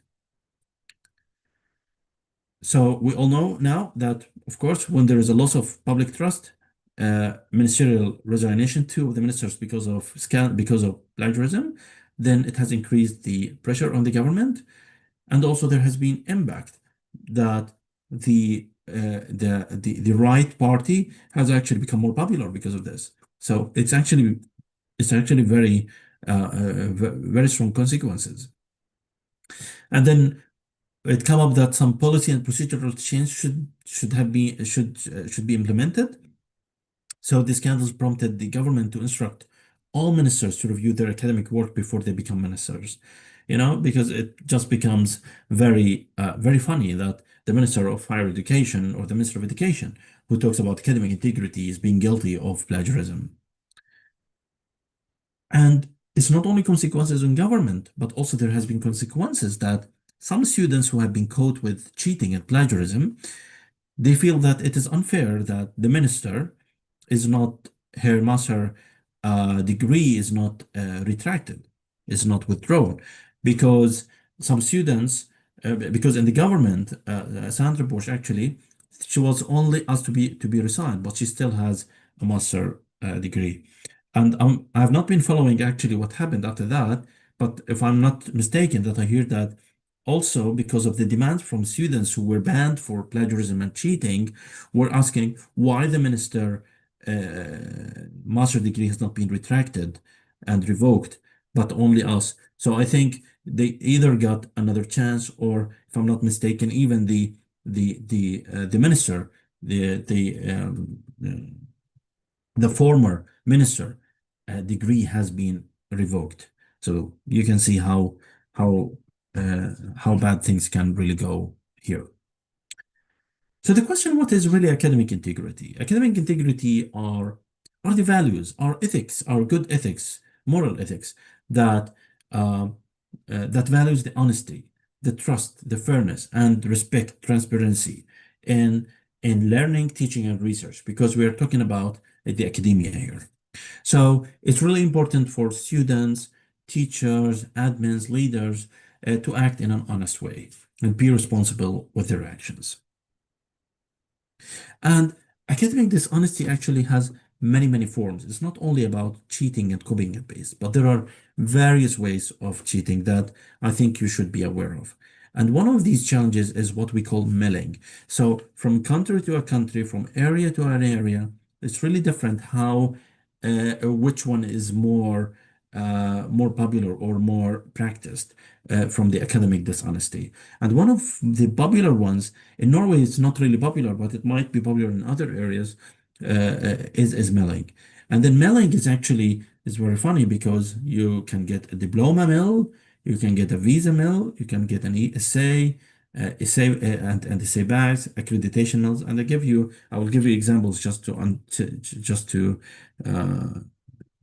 So we all know now that, of course, when there is a loss of public trust, ministerial resignation too of the ministers because of plagiarism, then it has increased the pressure on the government, and also there has been impact that the right party has actually become more popular because of this. So it's actually very very strong consequences. And then it came up that some policy and procedural change should be implemented. So the scandals prompted the government to instruct all ministers to review their academic work before they become ministers. Because it just becomes very very funny that the Minister of Higher Education or the Minister of Education who talks about academic integrity is being guilty of plagiarism. And it's not only consequences on government, but also there has been consequences that some students who have been caught with cheating and plagiarism, they feel that it is unfair that the minister is not, her master degree is not retracted, is not withdrawn, because some students, because in the government, Sandra Borsch actually, she was only asked to be resigned, but she still has a master degree. And I have not been following actually what happened after that, but if I'm not mistaken, that I hear that also because of the demands from students who were banned for plagiarism and cheating, were asking why the minister master degree has not been retracted and revoked, but only us. So I think they either got another chance, or if I'm not mistaken, even the minister, the former minister degree has been revoked. So you can see how bad things can really go here. So the question, what is really academic integrity? Academic integrity are the values, are ethics, are good ethics, moral ethics that values the honesty, the trust, the fairness, and respect, transparency in learning, teaching, and research, because we are talking about the academia here. So it's really important for students, teachers, admins, leaders to act in an honest way and be responsible with their actions. And academic dishonesty actually has many, many forms. It's not only about cheating and copying and paste, but there are various ways of cheating that I think you should be aware of. And one of these challenges is what we call milling. So from country to a country, from area to an area, it's really different how which one is more popular or more practiced from the academic dishonesty. And one of the popular ones in Norway, it's not really popular, but it might be popular in other areas, is milling. And then milling is very funny because you can get a diploma mill, you can get a visa mill, you can get an essay, and essay bags, accreditation mills, and I will give you examples just to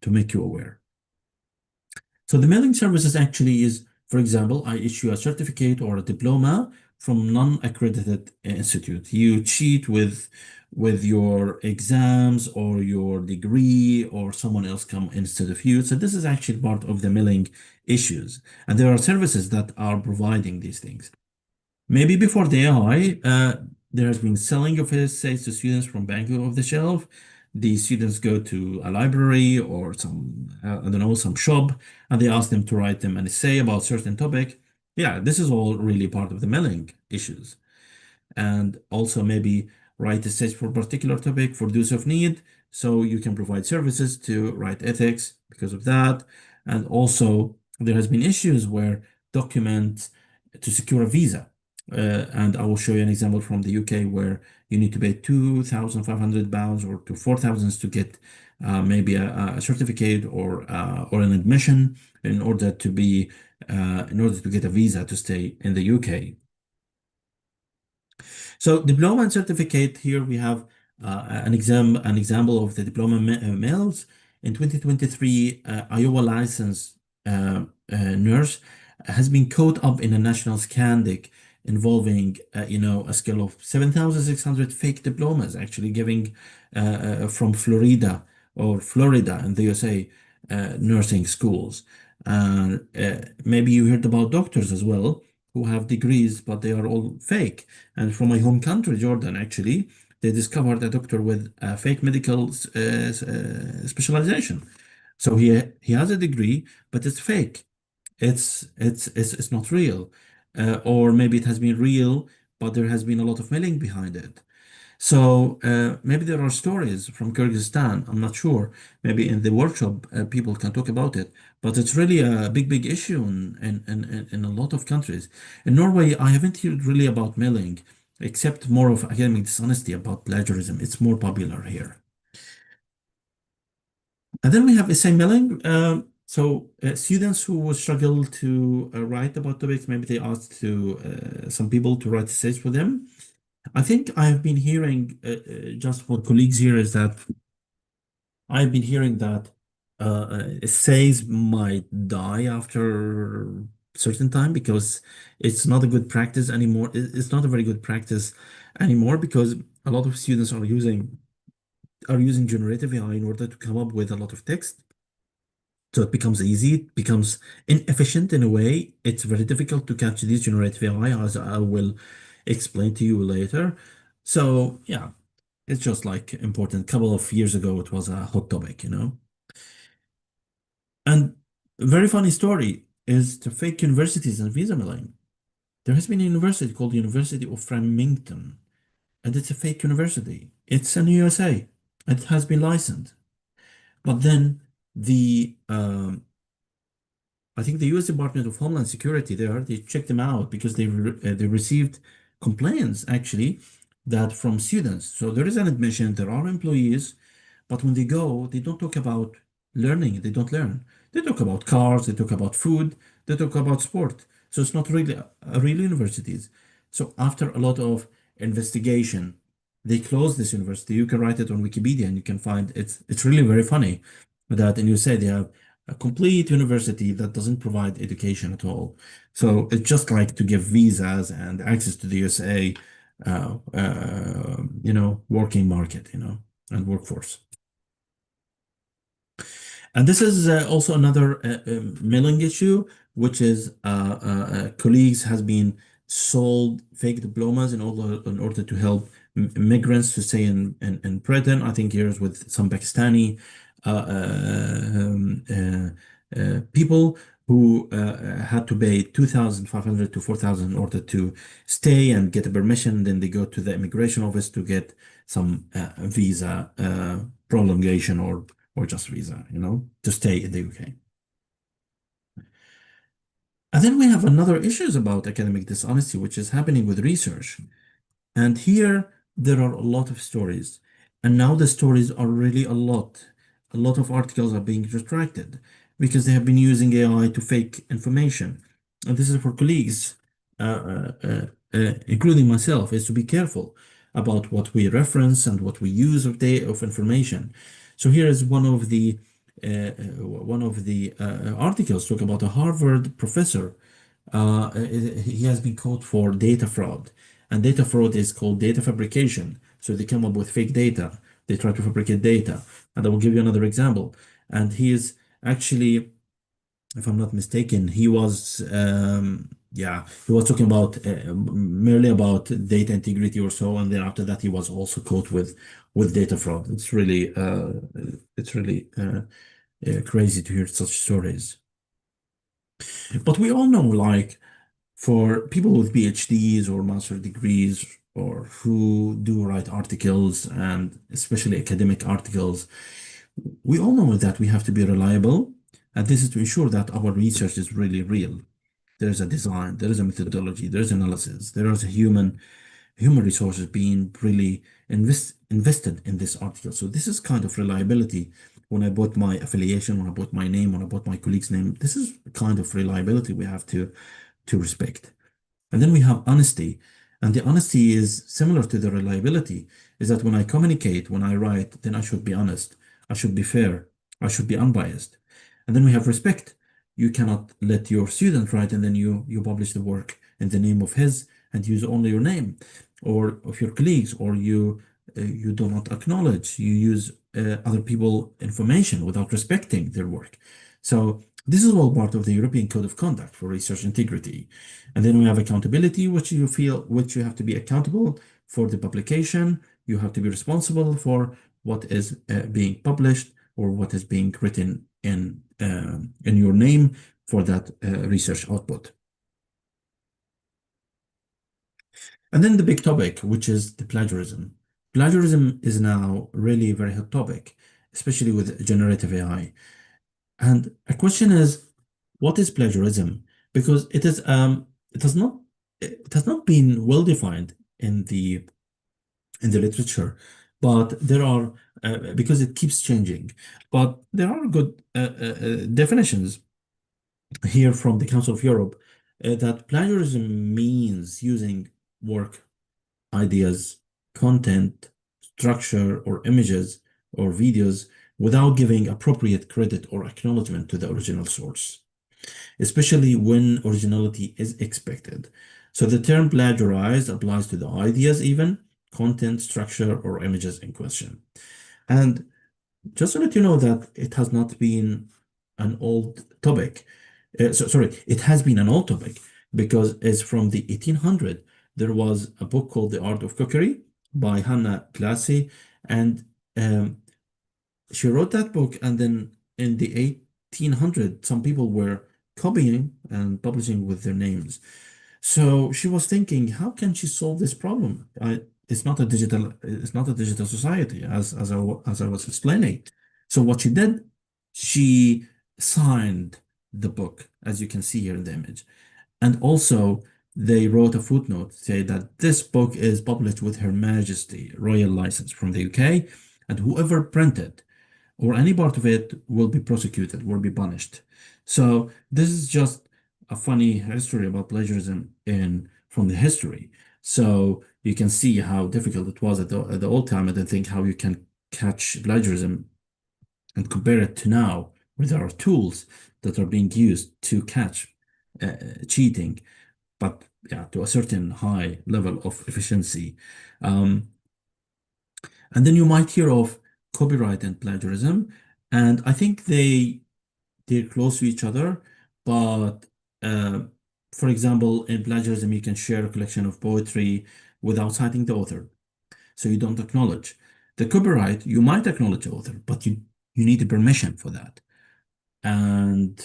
make you aware. So the mailing services actually is, for example, I issue a certificate or a diploma from non-accredited institute. You cheat with your exams or your degree, or someone else come instead of you. So this is actually part of the mailing issues. And there are services that are providing these things. Maybe before the AI, there has been selling of essays to students from bank off the shelf. The students go to a library or some, I don't know, some shop, and they ask them to write them an essay about certain topic. Yeah, this is all really part of the mailing issues. And also maybe write essays for a particular topic for those of need. So you can provide services to write ethics because of that. And also there has been issues where documents to secure a visa. And I will show you an example from the UK where you need to pay £2,500 or to £4,000 to get maybe a certificate or an admission in order to get a visa to stay in the UK. So diploma and certificate, here we have an example of the diploma mails. In 2023, Iowa licensed nurse has been caught up in a national scandal involving a scale of 7,600 fake diplomas, actually giving from Florida in the USA nursing schools. Maybe you heard about doctors as well who have degrees, but they are all fake. And from my home country, Jordan, actually, they discovered a doctor with a fake medical specialization. So he has a degree, but it's fake. It's not real. Or maybe it has been real, but there has been a lot of mailing behind it. So maybe there are stories from Kyrgyzstan. I'm not sure. Maybe in the workshop, people can talk about it. But it's really a big issue in a lot of countries. In Norway, I haven't heard really about mailing, except more of academic dishonesty about plagiarism. It's more popular here. And then we have essay mailing. So students who struggle to write about topics, maybe they ask some people to write essays for them. I think I've been hearing, just for colleagues here, is that I've been hearing that essays might die after a certain time because it's not a good practice anymore. It's not a very good practice anymore because a lot of students are using generative AI in order to come up with a lot of text. So it becomes easy, it becomes inefficient in a way. It's very difficult to catch these generative AI, as I will explain to you later. So yeah, it's just like important. A couple of years ago, it was a hot topic, And a very funny story is the fake universities and visa milling. There has been a university called University of Framingham, and it's a fake university. It's in the USA. It has been licensed. But then I think the U.S. Department of Homeland Security they checked them out because they received complaints actually that from students. So there is an admission, there are employees, but when they go, they don't talk about learning. They don't learn. They talk about cars, they talk about food, they talk about sport. So it's not really real universities. So after a lot of investigation, they closed this university. You can write it on Wikipedia and you can find it's really very funny that in USA they have a complete university that doesn't provide education at all. So it's just like to give visas and access to the USA, working market, and workforce. And this is also another mailing issue, which is colleagues has been sold fake diplomas in order to help migrants to stay in Britain. I think here's with some Pakistani people who had to pay 2,500 to 4,000 in order to stay and get a permission. Then they go to the immigration office to get some visa prolongation or just visa, to stay in the UK. And then we have another issues about academic dishonesty, which is happening with research. And here there are a lot of stories. And now the stories are really a lot. A lot of articles are being retracted because they have been using AI to fake information. And this is for colleagues, including myself, is to be careful about what we reference and what we use of information. So here is one of the articles talk about a Harvard professor. He has been caught for data fraud, and data fraud is called data fabrication. So they come up with fake data. They try to fabricate data. And I will give you another example. And he is actually, if I'm not mistaken, he was talking about merely about data integrity or so, and then after that he was also caught with data fraud. It's really crazy to hear such stories. But we all know, like, for people with PhDs or master degrees or who do write articles, and especially academic articles, we all know that we have to be reliable, and this is to ensure that our research is really real. There's a design, there is a methodology, there's analysis, there is a human resources being really invested in this article. So this is kind of reliability. When I bought my affiliation, when I bought my name, when I bought my colleague's name, this is the kind of reliability we have to respect. And then we have honesty. And the honesty is similar to the reliability, is that when I communicate, when I write, then I should be honest. I should be fair. I should be unbiased. And then we have respect. You cannot let your student write and then you publish the work in the name of his and use only your name or of your colleagues, or you do not acknowledge, you use other people information without respecting their work. So this is all part of the European Code of Conduct for Research Integrity. And then we have accountability, which you have to be accountable for the publication. You have to be responsible for what is being published or what is being written in your name for that research output. And then the big topic, which is the plagiarism. Plagiarism is now really a very hot topic, especially with generative AI. And a question is, what is plagiarism? Because it has not been well defined in the literature, but there are because it keeps changing. But there are good definitions here from the Council of Europe that plagiarism means using work, ideas, content, structure, or images or videos without giving appropriate credit or acknowledgement to the original source, especially when originality is expected. So the term plagiarized applies to the ideas, even content, structure, or images in question. And just to let you know that it has not been an old topic. It has been an old topic because it's from the 1800s. There was a book called The Art of Cookery by Hannah Classy, and she wrote that book, and then in the 1800s, some people were copying and publishing with their names. So she was thinking, how can she solve this problem? It's not a digital society, as I was explaining. So what she did, she signed the book, as you can see here in the image, and also they wrote a footnote say that this book is published with Her Majesty Royal License from the UK, and whoever printed or any part of it will be prosecuted, will be punished. So this is just a funny history about plagiarism from the history. So you can see how difficult it was at the old time, and then think how you can catch plagiarism and compare it to now, where there are tools that are being used to catch cheating, but yeah, to a certain high level of efficiency. And then you might hear of copyright and plagiarism, and I think they're close to each other. But for example, in plagiarism, you can share a collection of poetry without citing the author, so you don't acknowledge. The copyright, you might acknowledge the author, but you need a permission for that. And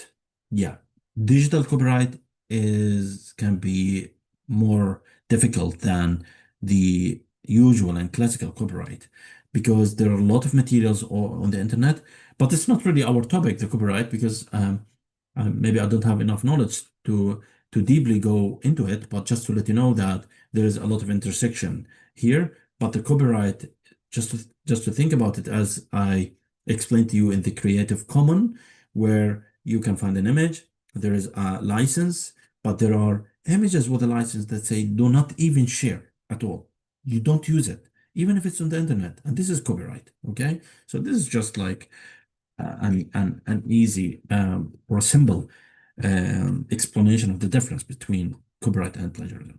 yeah, digital copyright can be more difficult than the usual and classical copyright, because there are a lot of materials on the internet, but it's not really our topic, the copyright, because maybe I don't have enough knowledge to deeply go into it, but just to let you know that there is a lot of intersection here. But the copyright, just just to think about it as I explained to you in the Creative Commons, where you can find an image, there is a license, but there are images with a license that say do not even share at all. You don't use it, even if it's on the internet, and this is copyright. Okay, so this is just like an easy or a simple explanation of the difference between copyright and plagiarism.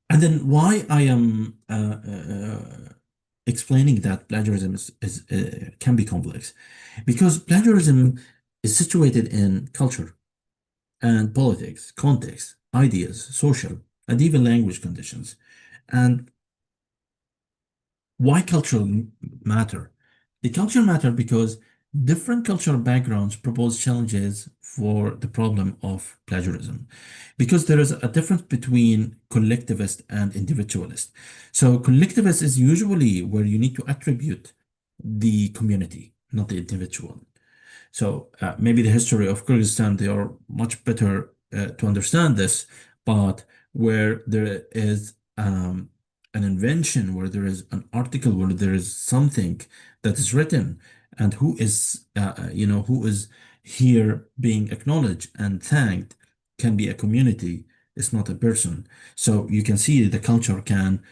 And then why I am explaining that plagiarism can be complex, because plagiarism is situated in culture and politics, context, ideas, social, and even language conditions. And why cultural matter? The culture matter because different cultural backgrounds propose challenges for the problem of plagiarism, because there is a difference between collectivist and individualist. So collectivist is usually where you need to attribute the community, not the individual. So maybe the history of Kyrgyzstan, they are much better to understand this, but where there is an invention, where there is an article, where there is something that is written, and who is, who is here being acknowledged and thanked, can be a community. It's not a person. So you can see the culture can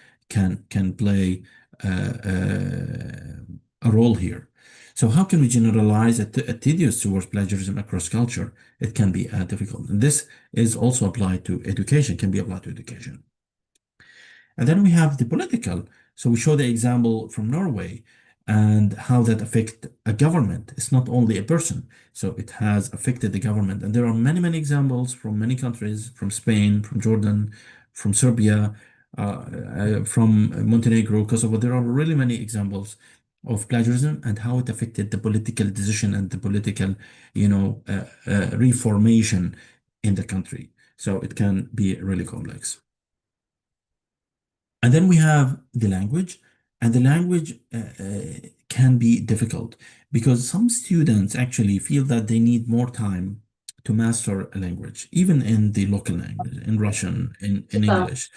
play a role here. So how can we generalize a tedious towards plagiarism across culture? It can be difficult. And this is also applied to education, can be applied to education. And then we have the political. So we show the example from Norway and how that affect a government. It's not only a person. So it has affected the government. And there are many, many examples from many countries, from Spain, from Jordan, from Serbia, from Montenegro, Kosovo. There are really many examples of plagiarism and how it affected the political decision and the political, reformation in the country. So it can be really complex. And then we have the language, and the language can be difficult because some students actually feel that they need more time to master a language, even in the local language, in Russian, in English,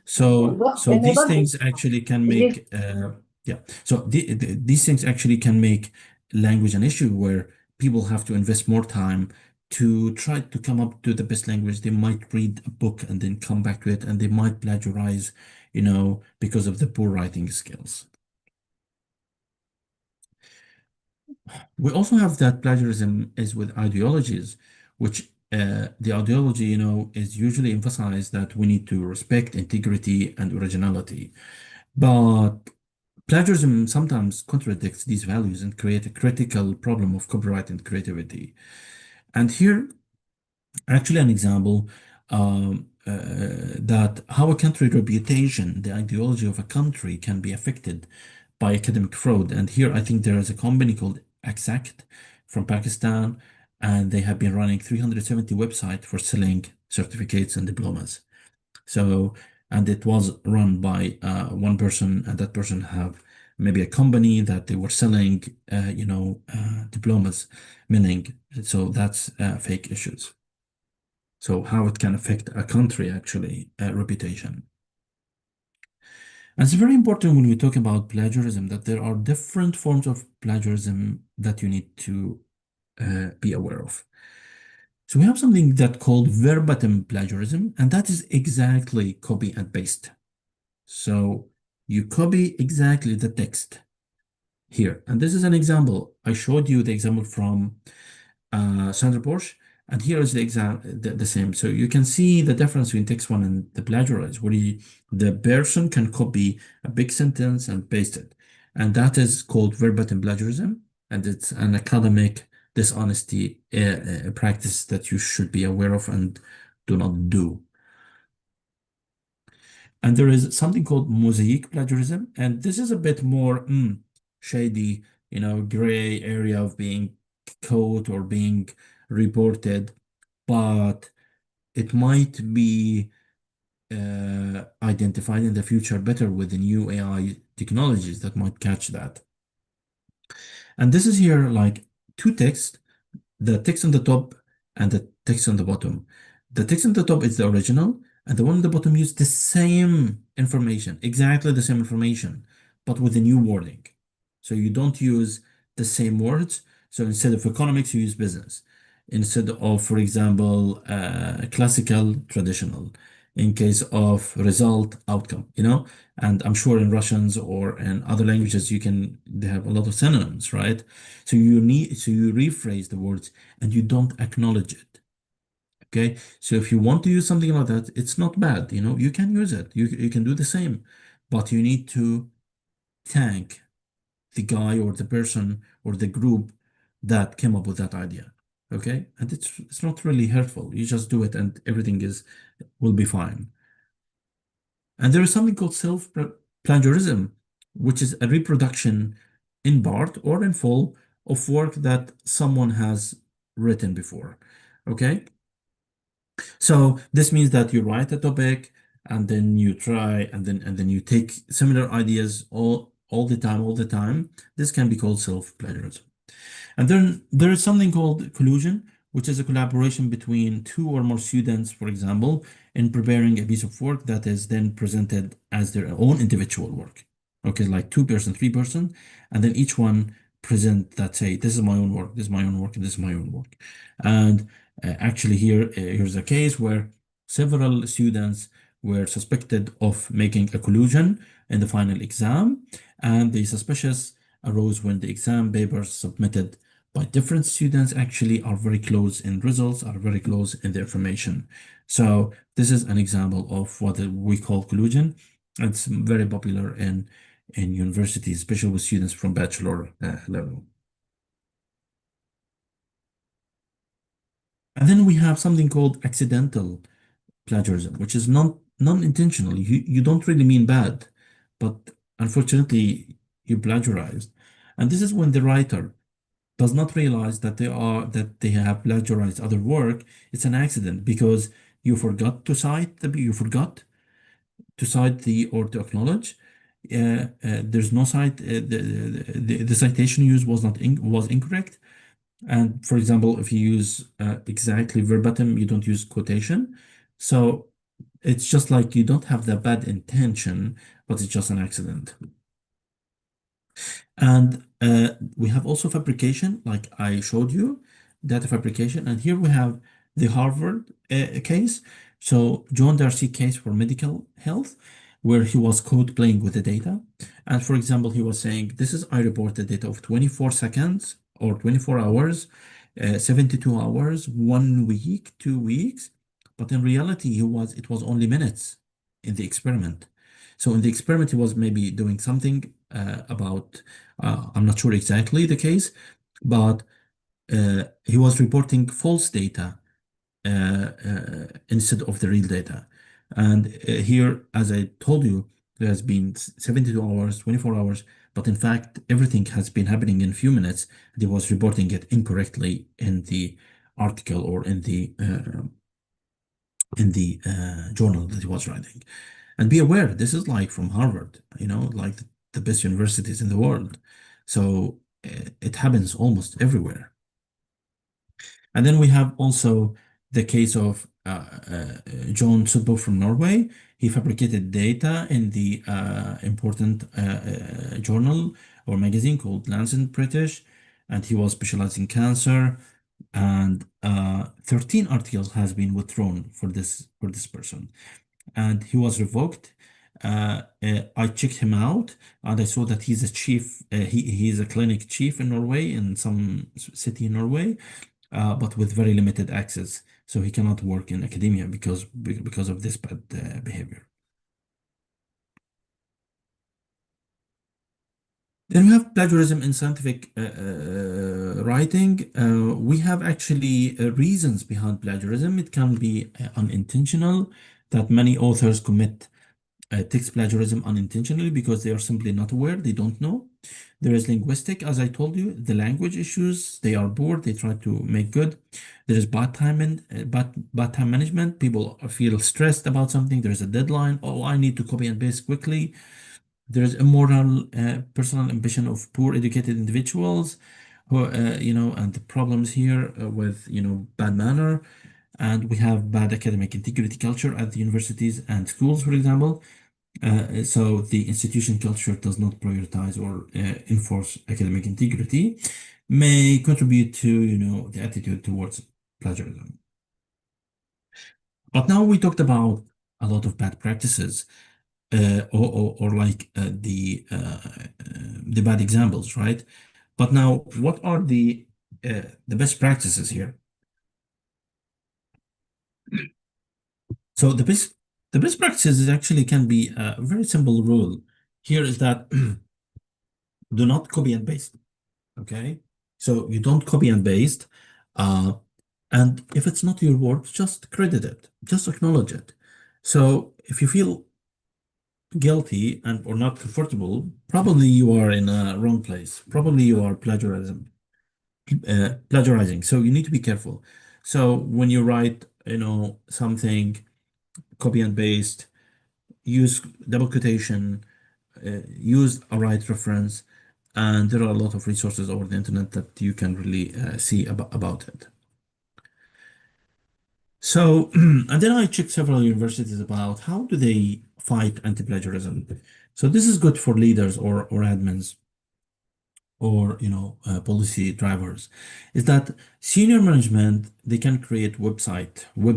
So these things actually can make, these things actually can make language an issue where people have to invest more time to try to come up to the best language. They might read a book and then come back to it, and they might plagiarize, because of the poor writing skills. We also have that plagiarism is with ideologies, which the ideology, is usually emphasized that we need to respect integrity and originality. But plagiarism sometimes contradicts these values and create a critical problem of copyright and creativity. And here, actually, an example that how a country reputation, the ideology of a country, can be affected by academic fraud. And here, I think there is a company called Exact from Pakistan, and they have been running 370 websites for selling certificates and diplomas. So, and it was run by one person, and that person have maybe a company that they were selling, diplomas, meaning, so that's fake issues. So how it can affect a country, actually, reputation. And it's very important when we talk about plagiarism that there are different forms of plagiarism that you need to be aware of. So we have something that called verbatim plagiarism, and that is exactly copy and paste. So you copy exactly the text here. And this is an example. I showed you the example from Sandra Porsche, and here is the same. So you can see the difference between text one and the plagiarize, where the person can copy a big sentence and paste it. And that is called verbatim plagiarism. And it's an academic dishonesty practice that you should be aware of and do not do. And there is something called mosaic plagiarism. And this is a bit more shady, gray area of being caught or being reported, but it might be identified in the future better with the new AI technologies that might catch that. And this is here like two texts, the text on the top and the text on the bottom. The text on the top is the original, and the one on the bottom used the same information, exactly the same information, but with a new wording. So you don't use the same words. So instead of economics, you use business. Instead of, for example, classical, traditional. In case of result, outcome, and I'm sure in Russians or in other languages, they have a lot of synonyms, right? So you rephrase the words and you don't acknowledge it. Okay, so if you want to use something like that, it's not bad, you can use it. You can do the same, but you need to thank the guy or the person or the group that came up with that idea. Okay, and it's not really hurtful. You just do it and everything will be fine. And there is something called self-plagiarism, which is a reproduction in part or in full of work that someone has written before. Okay, so this means that you write a topic and then you try and then you take similar ideas all the time. This can be called self-plagiarism. And then there is something called collusion, which is a collaboration between two or more students, for example, in preparing a piece of work that is then presented as their own individual work. Okay, like 2-person, 3-person, and then each one present that, say, this is my own work, this is my own work, and this is my own work. And actually here's a case where several students were suspected of making a collusion in the final exam, and the suspicious arose when the exam papers submitted by different students actually are very close in results, are very close in the information. So this is an example of what we call collusion. It's very popular in universities, especially with students from bachelor level. And then we have something called accidental plagiarism, which is non-intentional. You don't really mean bad, but unfortunately you plagiarized. And this is when the writer does not realize that they have plagiarized other work. It's an accident because you forgot to cite or to acknowledge. There's no cite. The citation used was incorrect. And for example, if you use exactly verbatim, you don't use quotation. So it's just like you don't have the bad intention, but it's just an accident. And we have also fabrication, like I showed you, data fabrication. And here we have the Harvard case. So John Darcy case for medical health, where he was caught playing with the data. And for example, he was saying, I reported data of 24 seconds or 24 hours, 72 hours, 1 week, 2 weeks. But in reality, it was only minutes in the experiment. So in the experiment, he was maybe doing something about, I'm not sure exactly the case, but he was reporting false data instead of the real data. And here, as I told you, there has been 72 hours, 24 hours, but in fact, everything has been happening in a few minutes. And he was reporting it incorrectly in the article or in the journal that he was writing. And be aware, this is like from Harvard, like the best universities in the world. So it happens almost everywhere. And then we have also the case of John Sudbo from Norway. He fabricated data in the important journal or magazine called Lancet British, and he was specialized in cancer. And 13 articles has been withdrawn for this person, and he was revoked. I checked him out, and I saw that he's a chief. He's a clinic chief in Norway, in some city in Norway, but with very limited access. So he cannot work in academia because of this bad behavior. Then we have plagiarism in scientific writing. We have actually reasons behind plagiarism. It can be unintentional, that many authors commit text plagiarism unintentionally because they are simply not aware, they don't know. There is linguistic, as I told you, the language issues, they are bored, they try to make good. There is bad time management. People feel stressed about something. There is a deadline. Oh, I need to copy and paste quickly. There is immoral personal ambition of poor educated individuals who, and the problems here with, bad manner. and we have bad academic integrity culture at the universities and schools, for example. So the institution culture does not prioritize or enforce academic integrity, may contribute to, the attitude towards plagiarism. But now we talked about a lot of bad practices, or like the bad examples, right? But now, what are the best practices here? So the best practices actually can be a very simple rule. Here is that do not copy and paste. Okay, so you don't copy and paste, and if it's not your work, just credit it, just acknowledge it. So if you feel guilty and or not comfortable, probably you are in a wrong place. Probably you are plagiarizing. So you need to be careful. So when you write, something, copy and paste, use double quotation, use a right reference, and there are a lot of resources over the internet that you can really see about it. So, and then I checked several universities about how do they fight anti-plagiarism. So this is good for leaders or admins or policy drivers, is that senior management, they can create web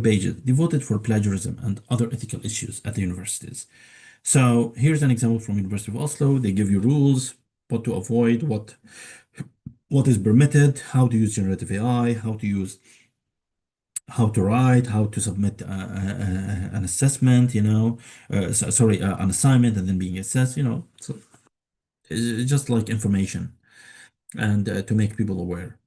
pages devoted for plagiarism and other ethical issues at the universities. So here's an example from University of Oslo. They give you rules, what to avoid, what is permitted, how to use generative AI, how to write, how to submit an assessment, an assignment and then being assessed, so it's just like information and to make people aware.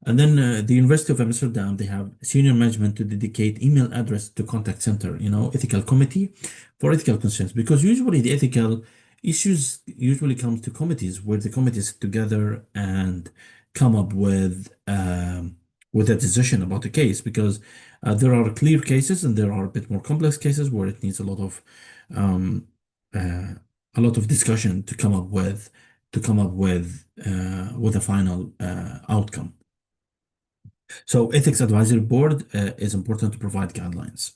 And then the University of Amsterdam, they have senior management to dedicate email address to contact center, ethical committee for ethical concerns, because usually the ethical issues usually comes to committees where the committees sit together and come up with a decision about the case, because there are clear cases and there are a bit more complex cases where it needs a lot of discussion to come up with a final outcome. So Ethics Advisory Board is important to provide guidelines.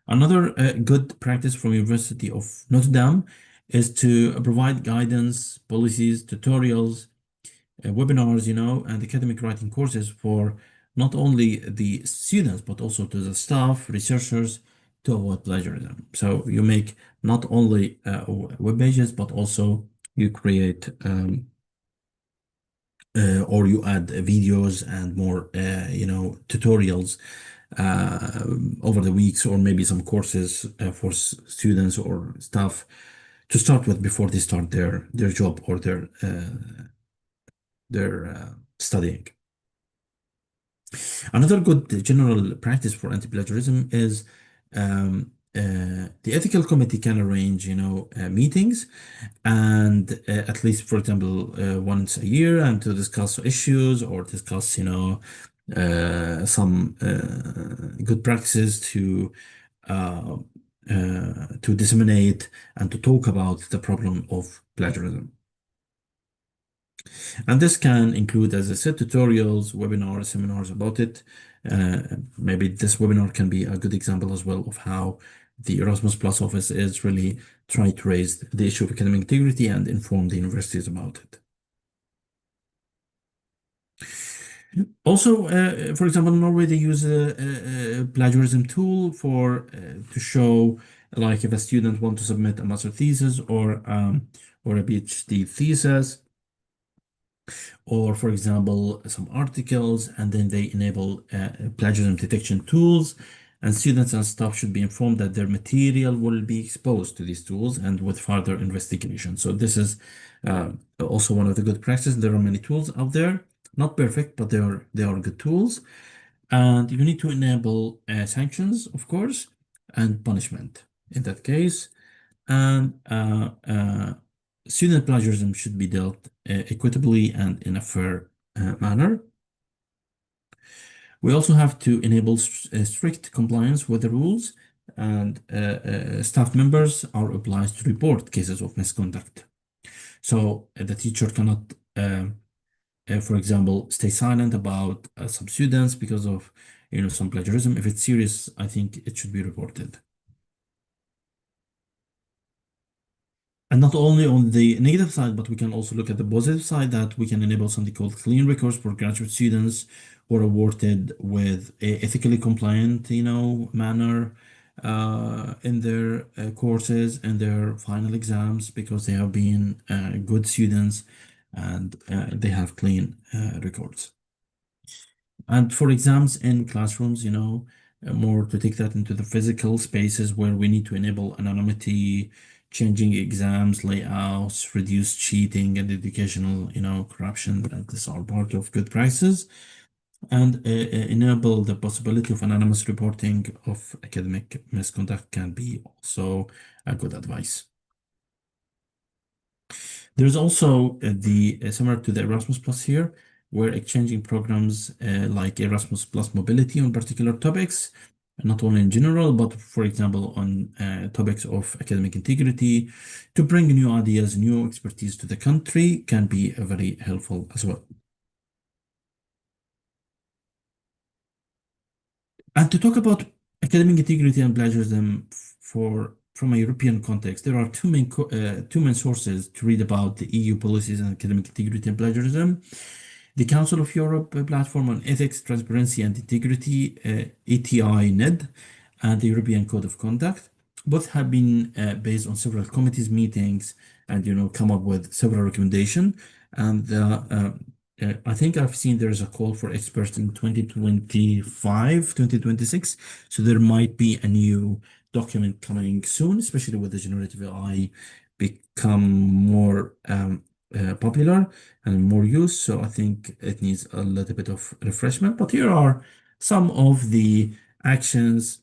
Another good practice from University of Notre Dame is to provide guidance, policies, tutorials, webinars, and academic writing courses for not only the students, but also to the staff, researchers, to avoid plagiarism. So you make not only web pages, but also you create or you add videos and more, tutorials over the weeks, or maybe some courses for students or staff to start with before they start their job or their studying. Another good general practice for anti-plagiarism is the ethical committee can arrange, meetings, and at least, for example, once a year, and to discuss issues or discuss, some good practices to disseminate and to talk about the problem of plagiarism. And this can include, as I said, tutorials, webinars, seminars about it. Maybe this webinar can be a good example as well of how the Erasmus Plus office is really trying to raise the issue of academic integrity and inform the universities about it. Also, for example, in Norway, they use a plagiarism tool to show, like, if a student wants to submit a master thesis or a PhD thesis, or, for example, some articles, and then they enable plagiarism detection tools, and students and staff should be informed that their material will be exposed to these tools and with further investigation. So this is also one of the good practices. There are many tools out there, not perfect, but they are good tools. And you need to enable sanctions, of course, and punishment in that case. And student plagiarism should be dealt equitably and in a fair manner. We also have to enable strict compliance with the rules, and staff members are obliged to report cases of misconduct. So the teacher cannot for example, stay silent about some students because of some plagiarism. If it's serious, I think it should be reported. And not only on the negative side, but we can also look at the positive side, that we can enable something called clean records for graduate students who are awarded with a ethically compliant, manner in their courses and their final exams, because they have been good students and they have clean records. And for exams in classrooms, more to take that into the physical spaces where we need to enable anonymity, changing exams, layouts, reduce cheating and educational, corruption. That is all part of good practices. And enable the possibility of anonymous reporting of academic misconduct can be also a good advice. There's also the similar to the Erasmus Plus here, where exchanging programs like Erasmus Plus Mobility on particular topics, not only in general, but for example, on topics of academic integrity, to bring new ideas, new expertise to the country can be very helpful as well. And to talk about academic integrity and plagiarism from a European context, there are two main sources to read about the EU policies on academic integrity and plagiarism. The Council of Europe Platform on Ethics, Transparency and Integrity, ETI-NED, and the European Code of Conduct. Both have been based on several committees meetings and come up with several recommendations. And I think I've seen there's a call for experts in 2025, 2026. So there might be a new document coming soon, especially with the generative AI become more popular and more used. So I think it needs a little bit of refreshment. But here are some of the actions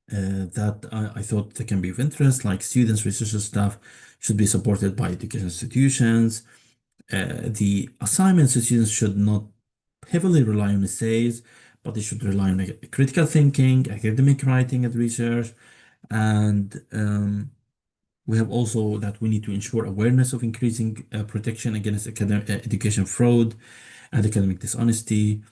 that I thought that can be of interest, like students, researchers, staff should be supported by education institutions. The assignments to students should not heavily rely on essays, but they should rely on critical thinking, academic writing and research. And we have also that we need to ensure awareness of increasing protection against education fraud and academic dishonesty.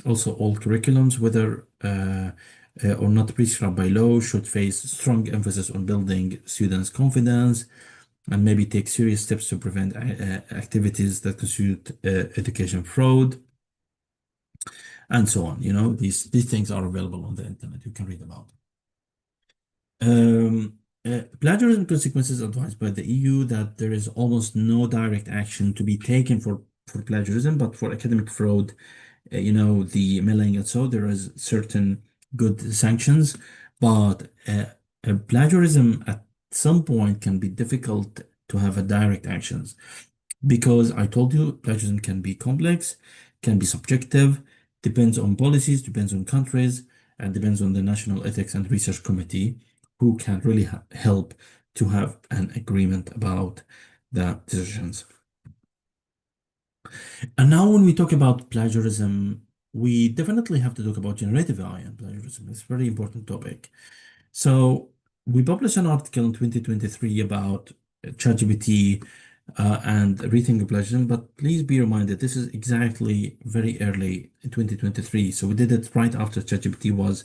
Also, all curriculums, whether or not prescribed by law, should face strong emphasis on building students' confidence and maybe take serious steps to prevent activities that constitute education fraud, and so on. These things are available on the internet. You can read about. Plagiarism consequences advised by the EU that there is almost no direct action to be taken for plagiarism, but for academic fraud, the mailing and so there is certain good sanctions, but plagiarism at some point can be difficult to have a direct actions, because I told you plagiarism can be complex, can be subjective, depends on policies, depends on countries, and depends on the National Ethics and Research Committee, who can really help to have an agreement about the decisions. And now when we talk about plagiarism, we definitely have to talk about generative AI and plagiarism. It's a very important topic. So we published an article in 2023 about ChatGPT and rethink of plagiarism, but please be reminded this is exactly very early in 2023. So we did it right after ChatGPT was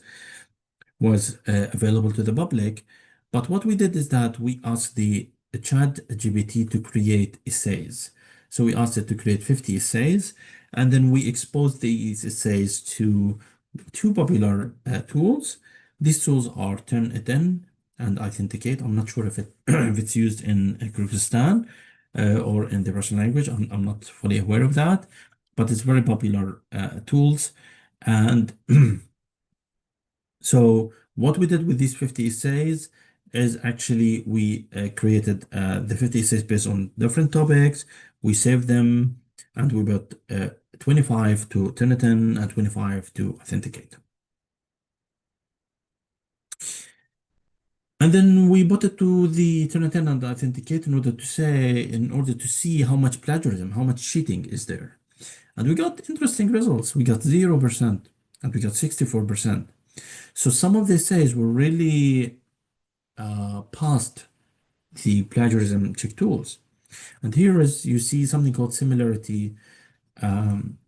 available to the public. But what we did is that we asked the ChatGPT to create essays. So we asked it to create 50 essays, and then we exposed these essays to two popular tools. These tools are Turnitin and Authenticate. I'm not sure if it's used in Kyrgyzstan or in the Russian language. I'm not fully aware of that, but it's very popular tools. And so what we did with these 50 essays is actually we created the 50 essays based on different topics. We saved them and we got 25 to Turnitin and 25 to Authenticate. And then we put it to the Turnitin and Authenticate in order to see how much plagiarism, how much cheating is there. And we got interesting results. We got 0% and we got 64%. So some of the essays were really past the plagiarism check tools. And here is you see something called similarity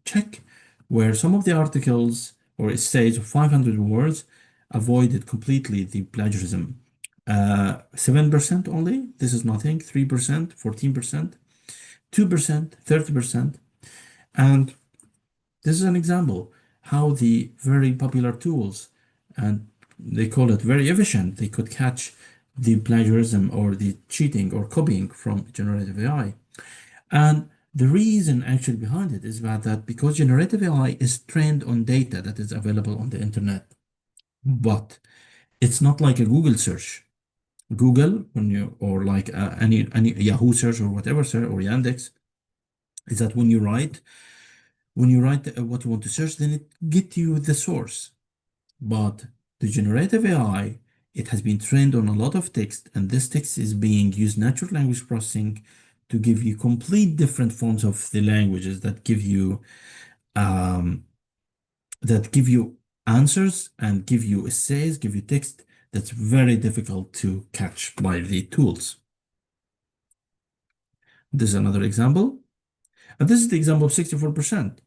check where some of the articles or essays of 500 words avoided completely the plagiarism. 7% only, this is nothing, 3%, 14%, 2%, 30%. And this is an example how the very popular tools, and they call it very efficient, they could catch the plagiarism or the cheating or copying from generative AI. And the reason actually behind it is that because generative AI is trained on data that is available on the internet, but it's not like a Google search. Google, or like any Yahoo search or whatever search or Yandex, is that when you write what you want to search, then it get you the source. But the generative AI, it has been trained on a lot of text, and this text is being used natural language processing to give you complete different forms of the languages that give you answers and give you essays, give you text that's very difficult to catch by the tools. This is another example. And this is the example of 64%.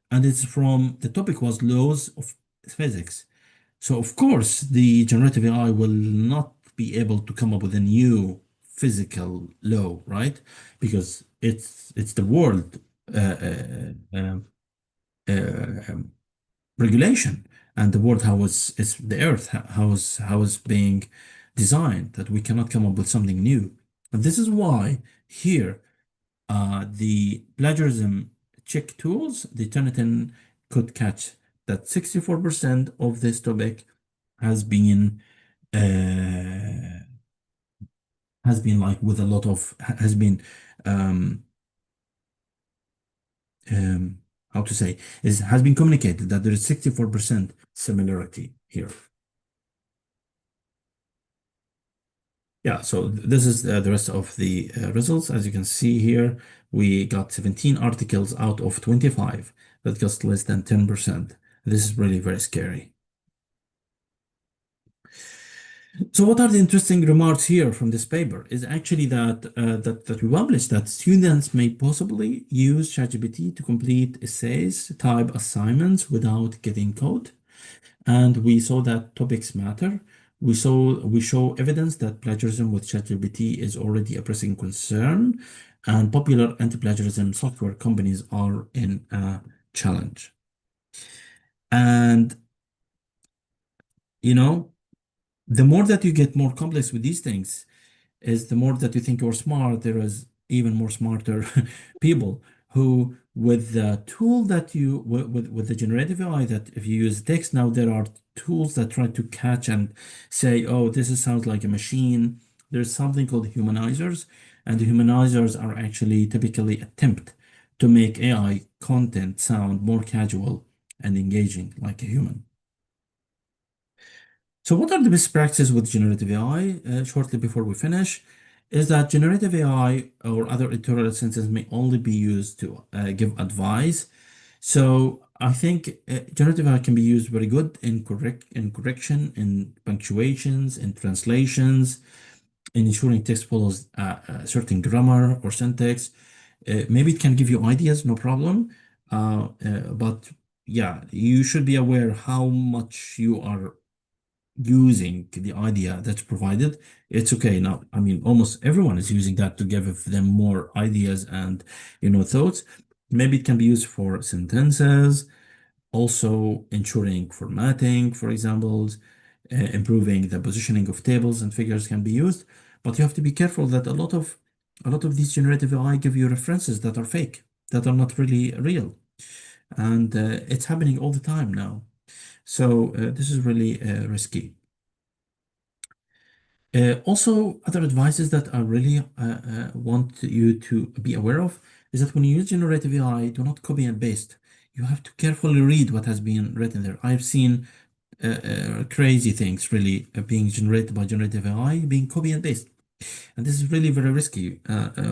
And it's from the topic was laws of physics. So of course, the generative AI will not be able to come up with a new physical law, right? Because it's the world regulation, and the world how is the earth how is being designed, that we cannot come up with something new. And this is why here the plagiarism check tools, the Turnitin could catch that 64% of this topic has been like with a lot of how to say has been communicated that there is 64% similarity here. Yeah, so this is the rest of the results. As you can see here, we got 17 articles out of 25. That's just less than 10%. This is really very scary. So what are the interesting remarks here from this paper is actually that that we published that students may possibly use ChatGPT to complete essays, type assignments without getting caught. And we saw that topics matter. We show evidence that plagiarism with ChatGPT is already a pressing concern, and popular anti-plagiarism software companies are in a challenge. And the more that you get more complex with these things, is the more that you think you're smart, there is even more smarter people who, with the tool that with the generative AI, that if you use text now, there are tools that try to catch and say, oh, sounds like a machine. There's something called humanizers, and the humanizers are actually typically attempt to make AI content sound more casual and engaging like a human. So what are the best practices with generative AI? Shortly before we finish, is that generative AI or other editorial assistants may only be used to give advice. So I think generative AI can be used very good in correction, in punctuations, in translations, in ensuring text follows a certain grammar or syntax. Maybe it can give you ideas, no problem. But yeah, you should be aware how much you are using the idea that's provided. It's okay now. I mean, almost everyone is using that to give them more ideas and thoughts. Maybe it can be used for sentences, also ensuring formatting, for example, improving the positioning of tables and figures can be used. But you have to be careful that a lot of these generative AI give you references that are fake, that are not really real, and it's happening all the time now. So this is really risky. Also, other advices that I really want you to be aware of is that when you use generative AI, do not copy and paste. You have to carefully read what has been written there. I've seen crazy things really being generated by generative AI, being copy and paste. And this is really very risky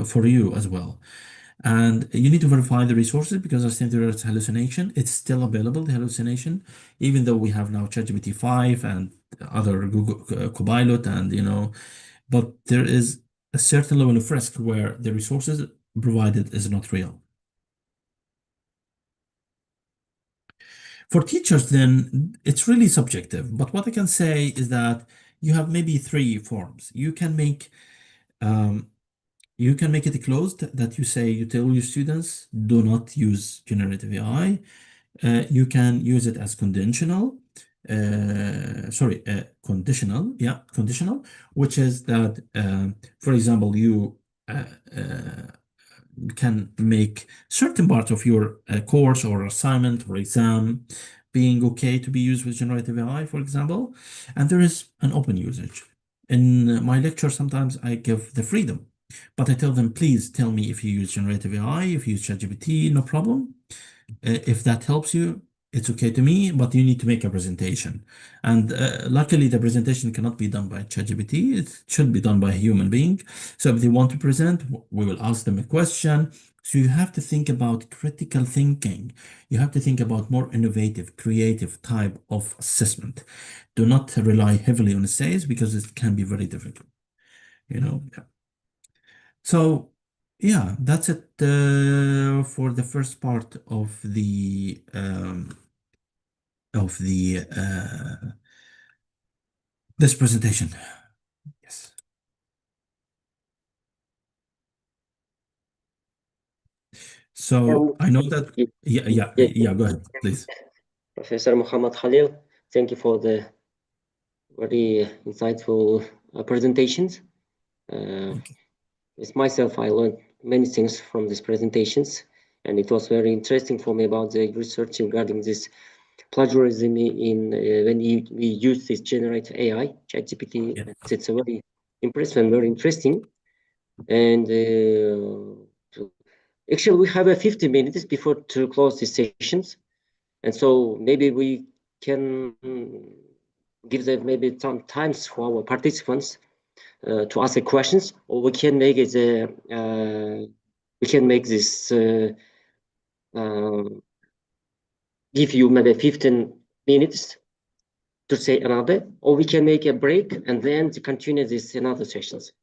for you as well. And you need to verify the resources, because I think there is hallucination. It's still available, the hallucination, even though we have now ChatGPT 5 and other Google Copilot, and but there is a certain level of risk where the resources provided is not real. For teachers, then it's really subjective. But what I can say is that you have maybe three forms. Um, you can make it closed that you say you tell your students do not use generative AI. You can use it as conditional, which is that, for example, you can make certain parts of your course or assignment or exam being okay to be used with generative AI, for example, and there is an open usage. In my lecture, sometimes I give the freedom, but I tell them, please tell me if you use generative AI, if you use ChatGPT, no problem. If that helps you, it's okay to me, but you need to make a presentation. And luckily, the presentation cannot be done by ChatGPT. It should be done by a human being. So if they want to present, we will ask them a question. So you have to think about critical thinking. You have to think about more innovative, creative type of assessment. Do not rely heavily on essays because it can be very difficult. Yeah. So yeah, that's it for the first part of the this presentation. Yes. So I know that. Yeah. Go ahead, please. Professor Muhammad Khalil, thank you for the very insightful presentations. Okay. As myself, I learned many things from these presentations, and it was very interesting for me about the research regarding this plagiarism in when we use this generative AI, ChatGPT. Yeah. It's a very impressive and very interesting. And actually, we have 50 minutes before to close these sessions, and so maybe we can give them maybe some times for our participants to ask the questions, or we can make it we can make this give you maybe 15 minutes to say another, or we can make a break and then to continue this in other sessions.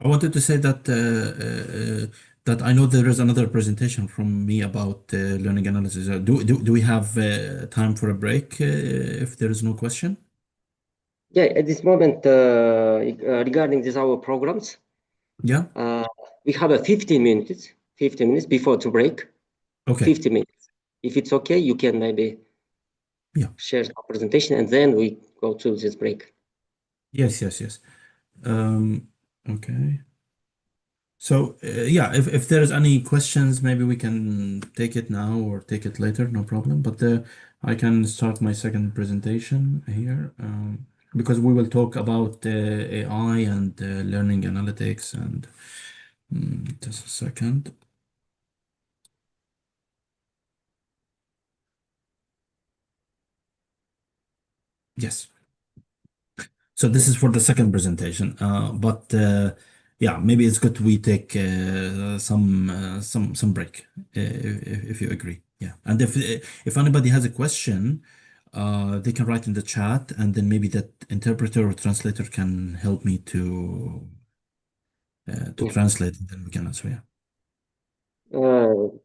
I wanted to say that that I know there is another presentation from me about learning analysis. Do we have time for a break if there is no question? Yeah, at this moment, regarding this our programs, Yeah. we have a 15 minutes before to break. Okay. 50 minutes. If it's okay, you can maybe share the presentation and then we go to this break. Yes. Okay. So yeah, if there is any questions, maybe we can take it now or take it later, no problem. But I can start my second presentation here because we will talk about AI and learning analytics and just a second. Yes. So this is for the second presentation, but yeah, maybe it's good we take some break if you agree. Yeah, and if anybody has a question, they can write in the chat, and then maybe that interpreter or translator can help me to translate, and then we can answer. Yeah.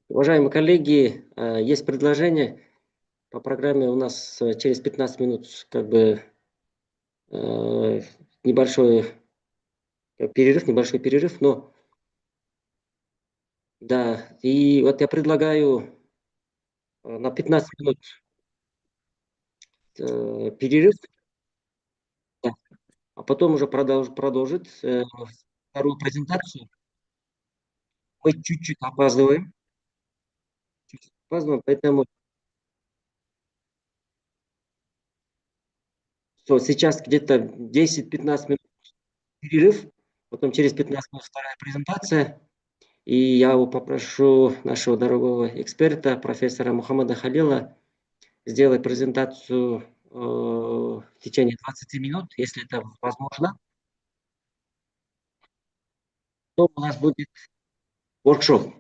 Уважаемые коллеги, есть предложение по программе. У нас через 15 минут как бы небольшой перерыв, но да, и вот я предлагаю на 15 минут перерыв, да, а потом уже продолжить вторую презентацию. Мы чуть-чуть опаздываем, поэтому сейчас где-то 10-15 минут перерыв, потом через 15 минут вторая презентация. И я попрошу нашего дорогого эксперта, профессора Мухаммада Халила, сделать презентацию в течение 20 минут, если это возможно. То у нас будет воркшоп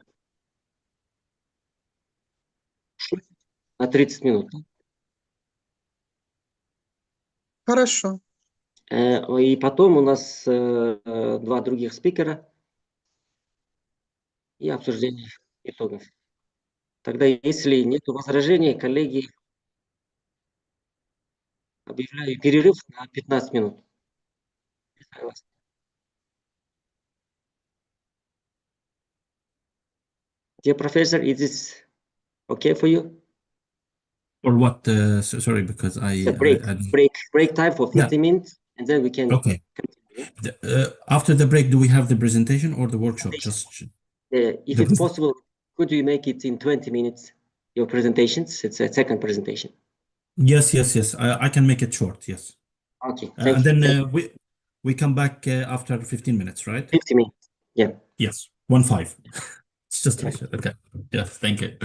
на 30 минут. Хорошо. И потом у нас два других спикера и обсуждение итогов. Тогда, если нет возражений, коллеги, объявляю перерыв на 15 минут. Согласны? Dear professor, is this okay for you? Or what? Sorry, because It's a break time for Yeah. 50 minutes, and then we can Okay. continue. After the break, do we have the presentation or the workshop? If it's possible, could we make it in 20 minutes? Your presentations, it's a second presentation. Yes. I can make it short. Yes. Okay, And thank you. then we come back after 15 minutes, right? 50 minutes. Yeah. Yes. 15. It's just okay. Yes. Thank you.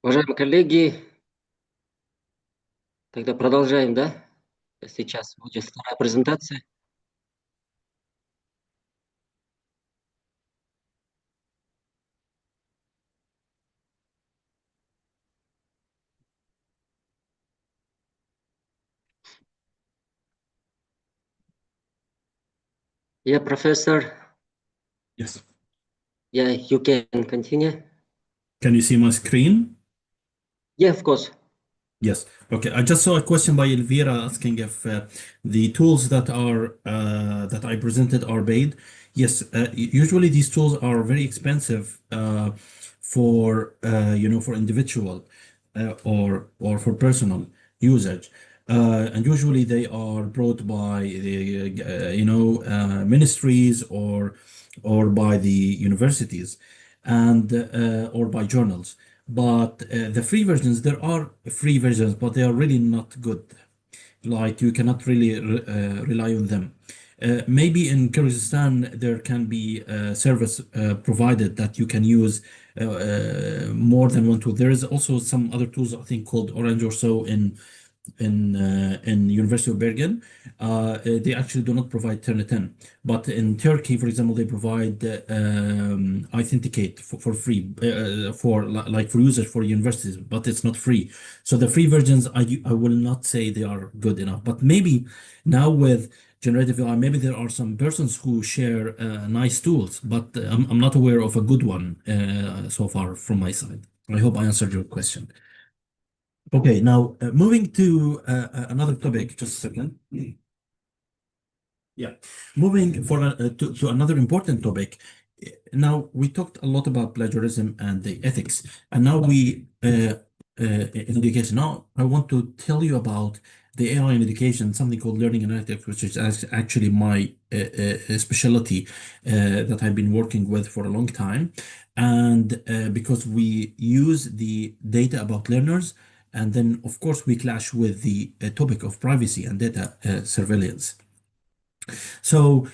Уважаемые коллеги, тогда продолжаем, да? Сейчас будет вторая презентация. Yeah, Professor. Yes. Yeah, you can continue. Can you see my screen? Yeah, of course. Yes. Okay. I just saw a question by Elvira asking if the tools that I presented are paid. Yes. Usually these tools are very expensive for for individual or for personal usage. And usually they are brought by the ministries or by the universities and or by journals. But the free versions, there are free versions, but they are really not good. Like you cannot really rely on them. Maybe in Kyrgyzstan there can be a service provided that you can use more than one tool. There is also some other tools I think called Orange or so in University of Bergen. They actually do not provide Turnitin, but in Turkey, for example, they provide Authenticate for free like for users for universities, but it's not free. So the free versions, I will not say they are good enough, but maybe now with generative AI, maybe there are some persons who share nice tools, but I'm not aware of a good one so far from my side. I hope I answered your question. Okay, now moving to another topic, just a second. Yeah, moving to another important topic. Now we talked a lot about plagiarism and the ethics, and now in education. Now I want to tell you about the AI in education, something called learning analytics, which is actually my specialty that I've been working with for a long time, and because we use the data about learners. And then, of course, we clash with the topic of privacy and data surveillance. So,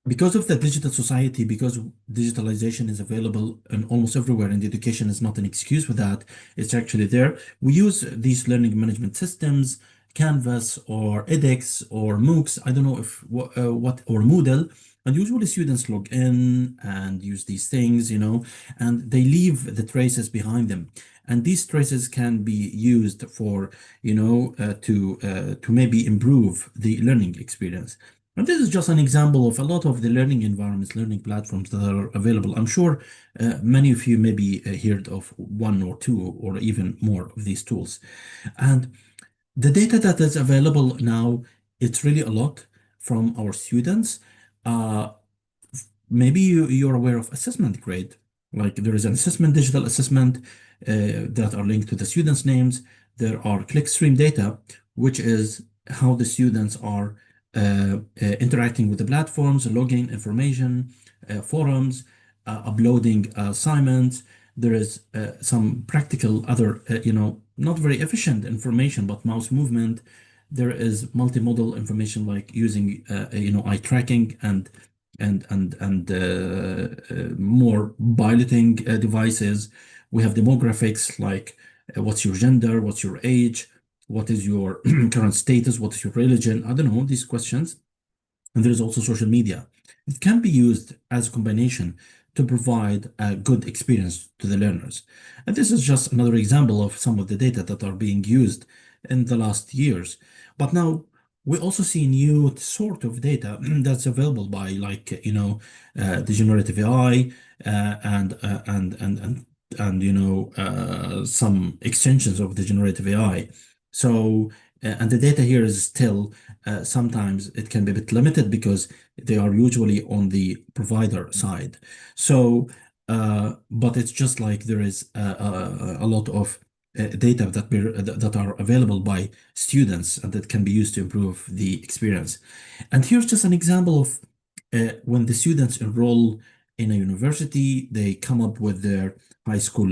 because of the digital society, because digitalization is available and almost everywhere, and education is not an excuse for that, it's actually there. We use these learning management systems, Canvas or edX or MOOCs, I don't know if what or Moodle. And usually students log in and use these things, and they leave the traces behind them. And these traces can be used for, to maybe improve the learning experience. And this is just an example of a lot of the learning environments, learning platforms that are available. I'm sure many of you maybe heard of one or two or even more of these tools. And the data that is available now, it's really a lot from our students. Maybe you're aware of assessment grade. Like there is an assessment, digital assessment that are linked to the students' names. There are clickstream data, which is how the students are interacting with the platforms, logging information, forums, uploading assignments. There is some practical other, not very efficient information, but mouse movement. There is multimodal information like using, eye tracking and more piloting devices. We have demographics like what's your gender, what's your age, what is your current status, what is your religion, I don't know, these questions. And there is also social media. It can be used as a combination to provide a good experience to the learners. And this is just another example of some of the data that are being used in the last years. But now we also see new sort of data that's available by like, the generative AI and some extensions of the generative AI. So, and the data here is still sometimes it can be a bit limited because they are usually on the provider side. So, but it's just like there is a lot of data that are available by students and that can be used to improve the experience. And here's just an example of when the students enroll in a university, they come up with their high school,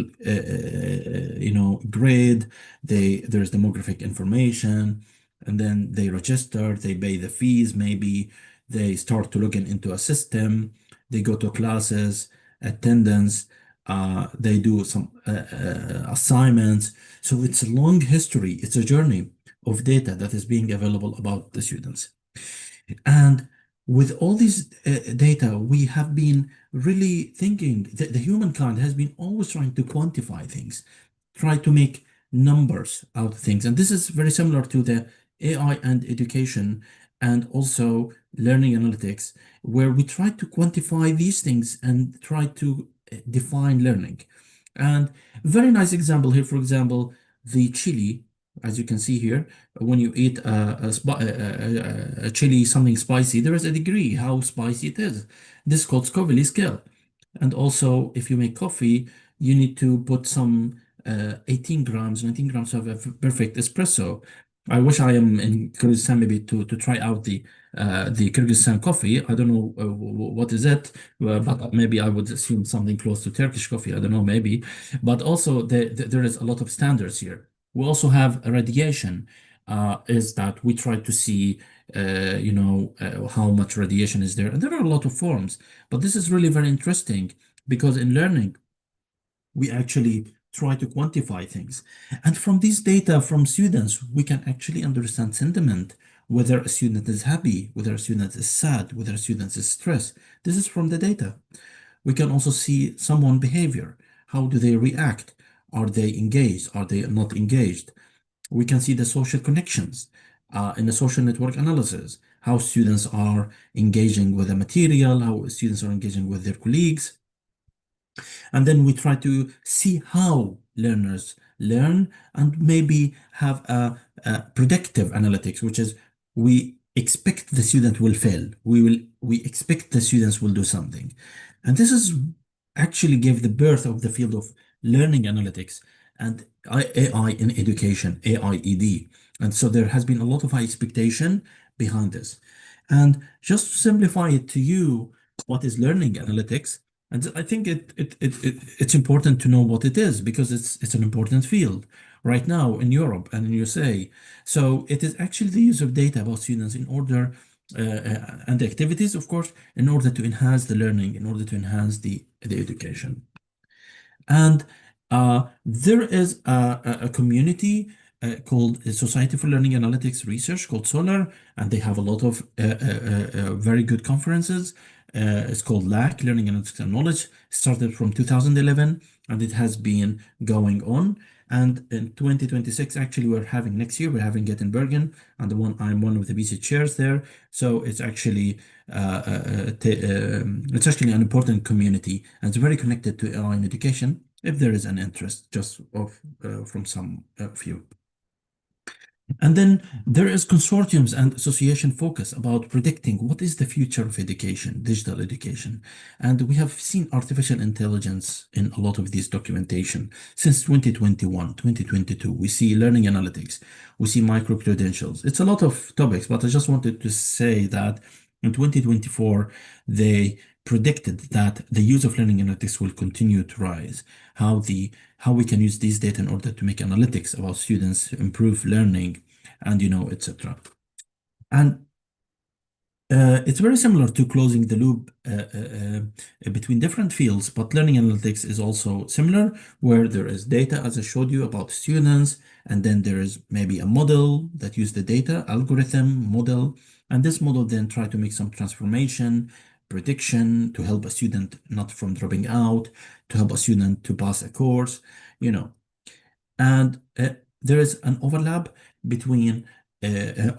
grade. There's demographic information, and then they register, they pay the fees, maybe they start to look into a system, they go to classes, attendance, they do some assignments. So it's a long history, it's a journey of data that is being available about the students. And with all these data, we have been really thinking that the humankind has been always trying to quantify things, try to make numbers out of things. And this is very similar to the AI and education and also learning analytics, where we try to quantify these things and try to define learning. And very nice example here, for example, the chili, as you can see here, when you eat a chili, something spicy, there is a degree how spicy it is. This is called Scoville scale. And also, if you make coffee, you need to put some 18 grams, 19 grams of a perfect espresso. I wish I am in Kyrgyzstan maybe to try out the Kyrgyzstan coffee. I don't know what is it, but maybe I would assume something close to Turkish coffee. I don't know, maybe. But also there is a lot of standards here. We also have radiation, is that we try to see, how much radiation is there. And there are a lot of forms, but this is really very interesting because in learning, we actually try to quantify things. And from these data from students, we can actually understand sentiment, whether a student is happy, whether a student is sad, whether a student is stressed. This is from the data. We can also see someone's behavior. How do they react? Are they engaged? Are they not engaged? We can see the social connections in the social network analysis, how students are engaging with the material, how students are engaging with their colleagues. And then we try to see how learners learn and maybe have a predictive analytics, which is we expect the student will fail. We expect the students will do something. And this is actually gave the birth of the field of learning analytics and AI in education, AIED. And so there has been a lot of high expectation behind this. And just to simplify it to you, what is learning analytics? And I think it's important to know what it is because it's an important field right now in Europe and in USA. So it is actually the use of data about students in order and the activities, of course, in order to enhance the learning, in order to enhance the education. And there is a community called Society for Learning Analytics Research called SOLAR, and they have a lot of very good conferences. It's called LAK, Learning Analytics and Knowledge. Started from 2011, and it has been going on. And in 2026, actually, next year, we're having it in Bergen, and I'm one of the BC chairs there. So it's actually an important community, and it's very connected to AI in education. If there is an interest, just from some of you. And then there is consortiums and association focus about predicting what is the future of education, digital education. And we have seen artificial intelligence in a lot of these documentation since 2021, 2022. We see learning analytics, we see micro-credentials. It's a lot of topics, but I just wanted to say that in 2024, they predicted that the use of learning analytics will continue to rise. How we can use these data in order to make analytics about students, improve learning, and etc. And it's very similar to closing the loop between different fields, but learning analytics is also similar, where there is data, as I showed you, about students, and then there is maybe a model that use the data, algorithm, model, and this model then try to make some transformation, prediction to help a student not from dropping out, to help a student to pass a course, and there is an overlap between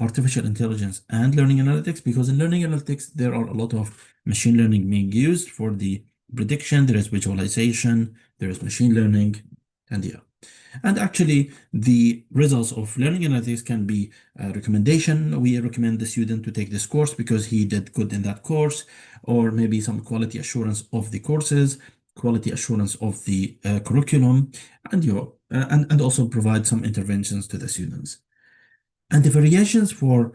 artificial intelligence and learning analytics, because in learning analytics, there are a lot of machine learning being used for the prediction. There is visualization, there is machine learning, and and actually the results of learning analytics can be a recommendation. We recommend the student to take this course because he did good in that course, or maybe some quality assurance of the courses, quality assurance of the curriculum, and also provide some interventions to the students. And the variations for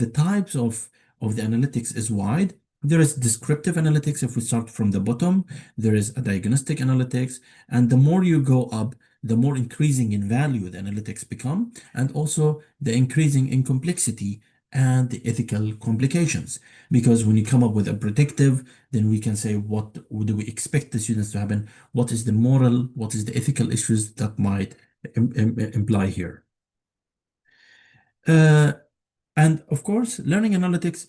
the types of the analytics is wide. There is descriptive analytics. If we start from the bottom, there is a diagnostic analytics. And the more you go up, the more increasing in value the analytics become, and also the increasing in complexity and the ethical complications. Because when you come up with a predictive, then we can say, what do we expect the students to happen? What is the moral? What is the ethical issues that might imply here? And of course, learning analytics,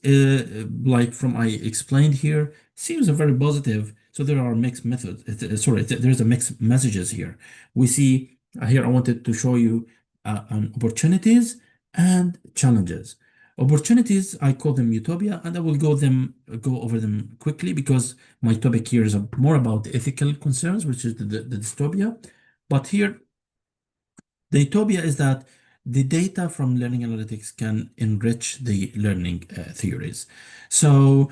like from I explained here, seems a very positive. So there are mixed methods. There's a mixed messages here. We see here, I wanted to show you on opportunities and challenges. Opportunities, I call them utopia, and I will go over them quickly because my topic here is more about the ethical concerns, which is the dystopia. But here, the utopia is that the data from learning analytics can enrich the learning theories. So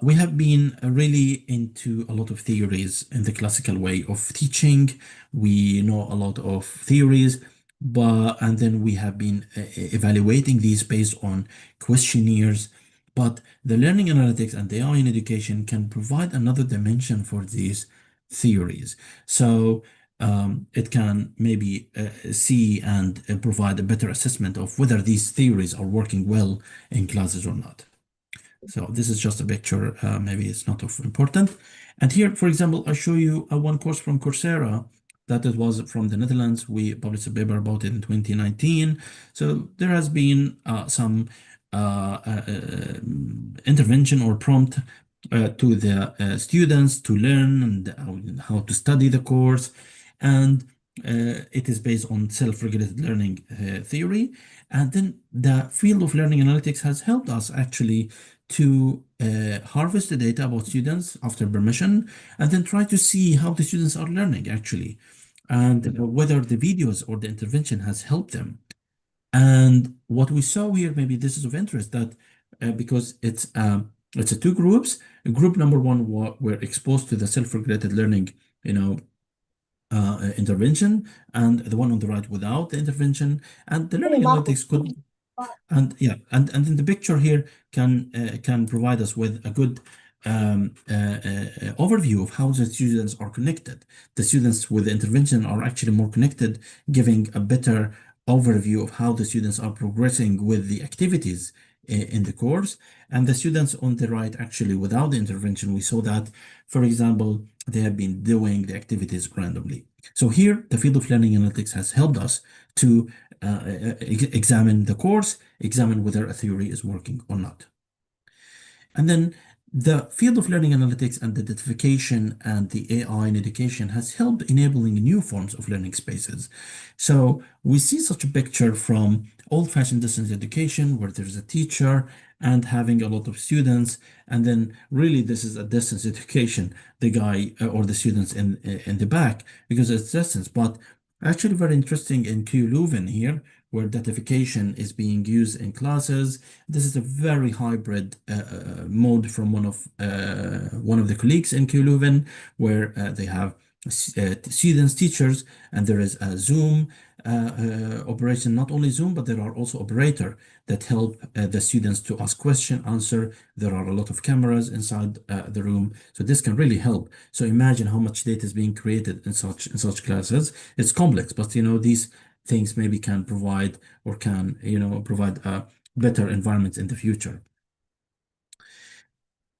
we have been really into a lot of theories in the classical way of teaching. We know a lot of theories, and then we have been evaluating these based on questionnaires. But the learning analytics and AI in education can provide another dimension for these theories. So it can maybe see and provide a better assessment of whether these theories are working well in classes or not. So this is just a picture, maybe it's not of important. And here, for example, I show you one course from Coursera that it was from the Netherlands. We published a paper about it in 2019. So there has been some intervention or prompt to the students to learn and how to study the course. And it is based on self-regulated learning theory. And then the field of learning analytics has helped us actually to harvest the data about students after permission, and then try to see how the students are learning actually, and whether the videos or the intervention has helped them. And what we saw here, maybe this is of interest, that because it's two groups. Group number one were exposed to the self-regulated learning, intervention, and the one on the right without the intervention, and the learning analytics could, and then the picture here can provide us with a good overview of how the students are connected. The students with the intervention are actually more connected, giving a better overview of how the students are progressing with the activities in the course. And the students on the right, actually without the intervention, we saw that, for example, they have been doing the activities randomly. So here, the field of learning analytics has helped us to examine the course, examine whether a theory is working or not. And then the field of learning analytics and the identification and the AI in education has helped enabling new forms of learning spaces. So we see such a picture from old-fashioned distance education where there's a teacher and having a lot of students, and then really this is a distance education, the guy or the students in the back, because it's distance. But actually very interesting in KU Leuven here, where datification is being used in classes. This is a very hybrid mode from one of the colleagues in KU Leuven, where they have students, teachers, and there is a Zoom operation, not only Zoom, but there are also operator that help the students to ask question, answer. There are a lot of cameras inside the room, so this can really help. So imagine how much data is being created in such classes. It's complex, but these things maybe can provide or can provide a better environment in the future.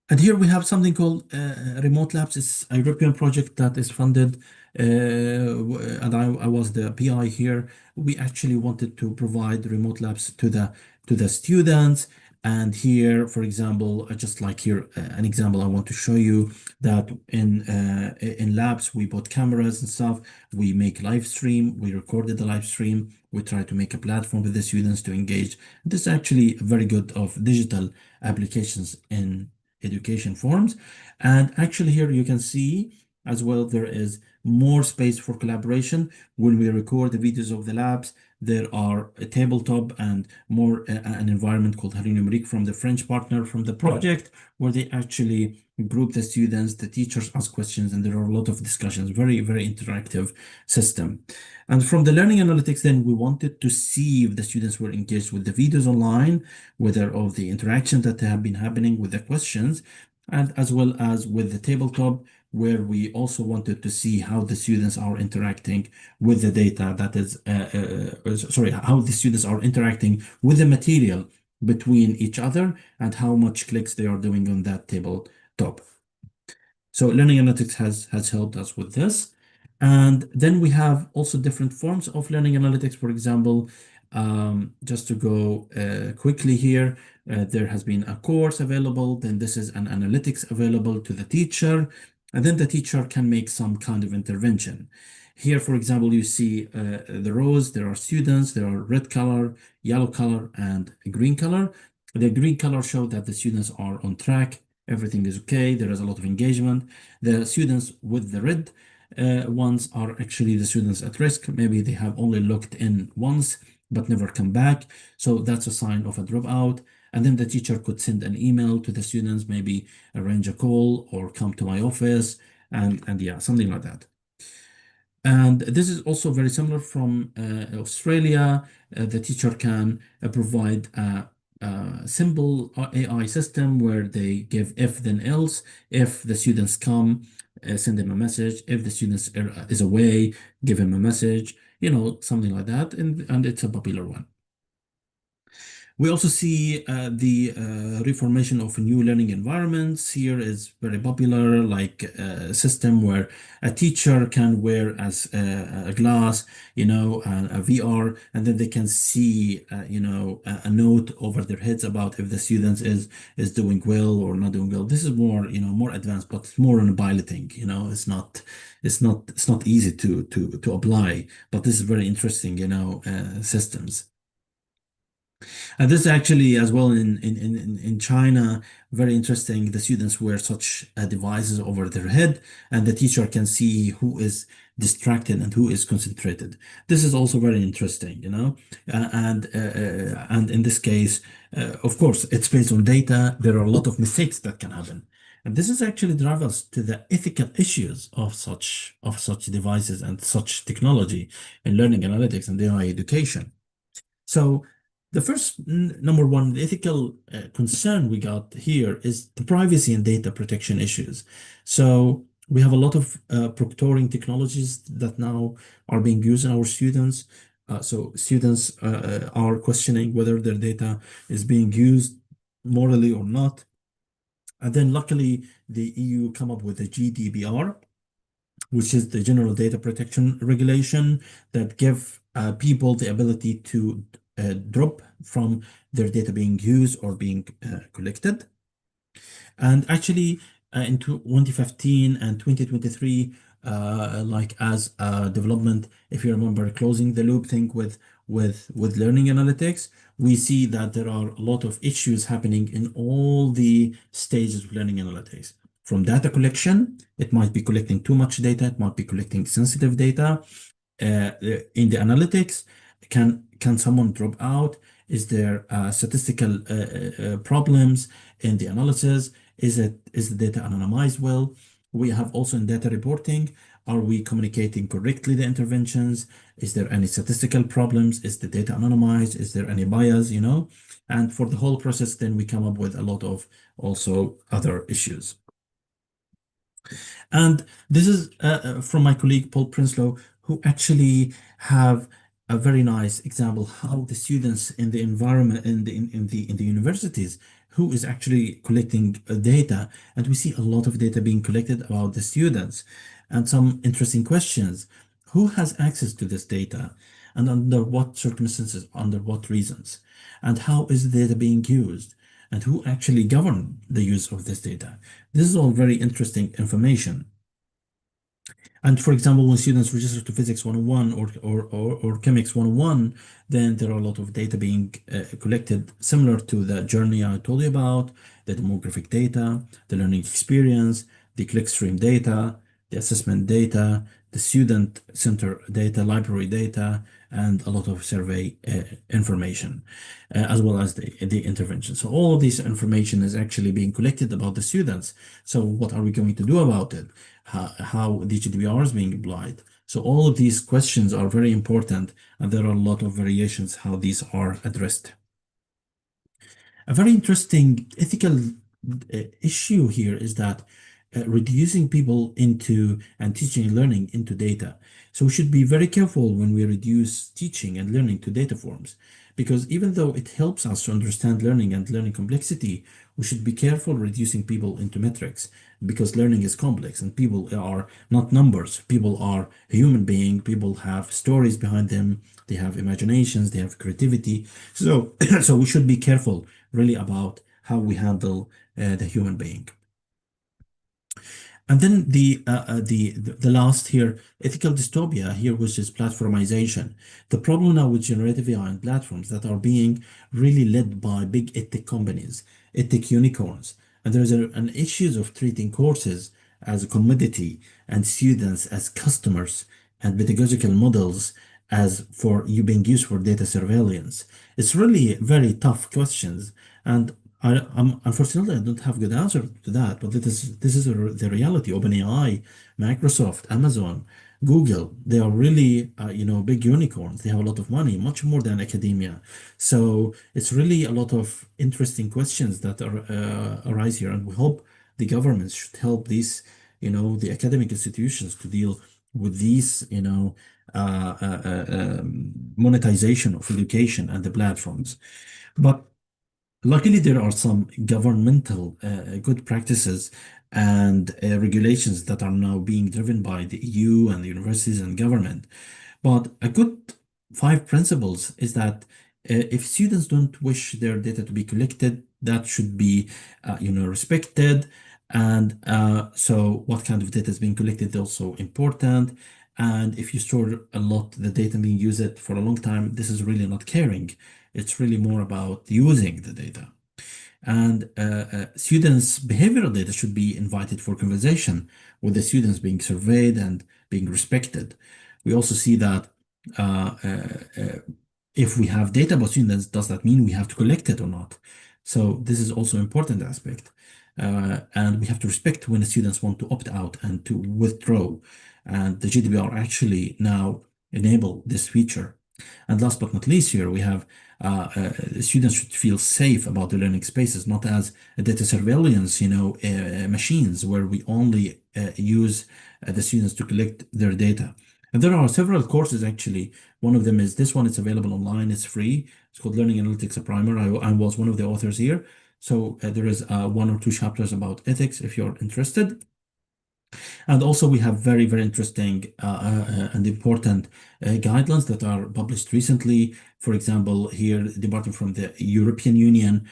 And here we have something called Remote Labs. It's a European project that is funded, and I was the PI here. We actually wanted to provide remote labs to the students. And here, for example, just like here, an example I want to show you that in labs we bought cameras and stuff. We make live stream. We recorded the live stream. We try to make a platform with the students to engage. This is actually very good of digital applications in education forms. And actually here you can see as well there is more space for collaboration. When we record the videos of the labs, there are a tabletop and more an environment called Harry Numerique from the French partner from the project, where they actually group the students, the teachers ask questions, and there are a lot of discussions. Very, very interactive system. And from the learning analytics, then we wanted to see if the students were engaged with the videos online, whether of the interaction that have been happening with the questions, and as well as with the tabletop, where we also wanted to see how the students are interacting with the data that is, sorry, how the students are interacting with the material between each other and how much clicks they are doing on that tabletop. So learning analytics has helped us with this. And then we have also different forms of learning analytics. For example, just to go quickly here, there has been a course available, then this is an analytics available to the teacher, and then the teacher can make some kind of intervention. Here, for example, you see the rows, there are students, there are red color, yellow color, and green color. The green color show that the students are on track, everything is okay, there is a lot of engagement. The students with the red ones are actually the students at risk. Maybe they have only looked in once, but never come back. So that's a sign of a dropout. And then the teacher could send an email to the students, maybe arrange a call or come to my office, and yeah, something like that. And this is also very similar from Australia. The teacher can provide a simple AI system where they give if then else. If the students come, send them a message. If the students is away, give him a message, something like that. And it's a popular one. We also see the reformation of new learning environments. Here is very popular, like a system where a teacher can wear as a glass, a VR, and then they can see, a note over their heads about if the student is doing well or not doing well. This is more, more advanced, but more on a piloting. It's not easy to apply, but this is very interesting, systems. And this is actually as well in China, very interesting. The students wear such devices over their head, and the teacher can see who is distracted and who is concentrated. This is also very interesting, and in this case, of course, it's based on data. There are a lot of mistakes that can happen. And this is actually drive us to the ethical issues of such devices and such technology in learning analytics and AI education. So the first, number one, the ethical concern we got here is the privacy and data protection issues. So we have a lot of proctoring technologies that now are being used in our students. So students are questioning whether their data is being used morally or not. And then luckily, the EU come up with the GDPR, which is the General Data Protection Regulation that give people the ability to drop from their data being used or being collected. And actually, in 2015 and 2023, like as a development, if you remember, closing the loop thing with learning analytics, we see that there are a lot of issues happening in all the stages of learning analytics. From data collection, it might be collecting too much data, it might be collecting sensitive data. In the analytics, can someone drop out? Is there statistical problems in the analysis? Is the data anonymized well? We have also in data reporting, are we communicating correctly the interventions? Is there any statistical problems? Is the data anonymized? Is there any bias, And for the whole process, then we come up with a lot of also other issues. And this is from my colleague, Paul Prinsloo, who actually have a very nice example how the students in the environment in the universities who is actually collecting data, and we see a lot of data being collected about the students and some interesting questions. Who has access to this data and under what circumstances, under what reasons, and how is the data being used, and who actually govern the use of this data? This is all very interesting information. And for example, when students register to Physics 101 or Chemics 101, then there are a lot of data being collected similar to the journey I told you about, the demographic data, the learning experience, the clickstream data, the assessment data, the student center data, library data, and a lot of survey information, as well as the intervention. So all of this information is actually being collected about the students. So what are we going to do about it? How the GDPR is being applied? So all of these questions are very important, and there are a lot of variations how these are addressed. A very interesting ethical issue here is that reducing people into and teaching and learning into data. So we should be very careful when we reduce teaching and learning to data forms, because even though it helps us to understand learning and learning complexity, we should be careful reducing people into metrics, because learning is complex and people are not numbers. People are a human being. People have stories behind them. They have imaginations. They have creativity. So, so we should be careful really about how we handle the human being. And then the last here, ethical dystopia here, which is platformization. The problem now with generative AI and platforms that are being really led by big tech companies, tech unicorns. And there's an issues of treating courses as a commodity and students as customers and pedagogical models as for you being used for data surveillance. It's really very tough questions, and unfortunately, I don't have a good answer to that, but this is the reality. OpenAI, Microsoft, Amazon, Google, they are really, big unicorns. They have a lot of money, much more than academia. So it's really a lot of interesting questions that arise here, and we hope the governments should help these, the academic institutions to deal with these, monetization of education and the platforms. But luckily, there are some governmental good practices and regulations that are now being driven by the EU and the universities and government. But a good 5 principles is that if students don't wish their data to be collected, that should be, respected. And so what kind of data is being collected is also important. And if you store a lot, the data being used for a long time, this is really not caring. It's really more about using the data. And students' behavioral data should be invited for conversation with the students being surveyed and being respected. We also see that if we have data about students, does that mean we have to collect it or not? So this is also an important aspect. And we have to respect when the students want to opt out and to withdraw. And the GDPR actually now enable this feature. And last but not least here, we have students should feel safe about the learning spaces, not as a data surveillance, machines where we only use the students to collect their data. And there are several courses actually. One of them is this one. It's available online. It's free. It's called Learning Analytics, a Primer. I was one of the authors here. So there is 1 or 2 chapters about ethics if you're interested. And also we have very, very interesting and important guidelines that are published recently. For example, here, departing from the European Union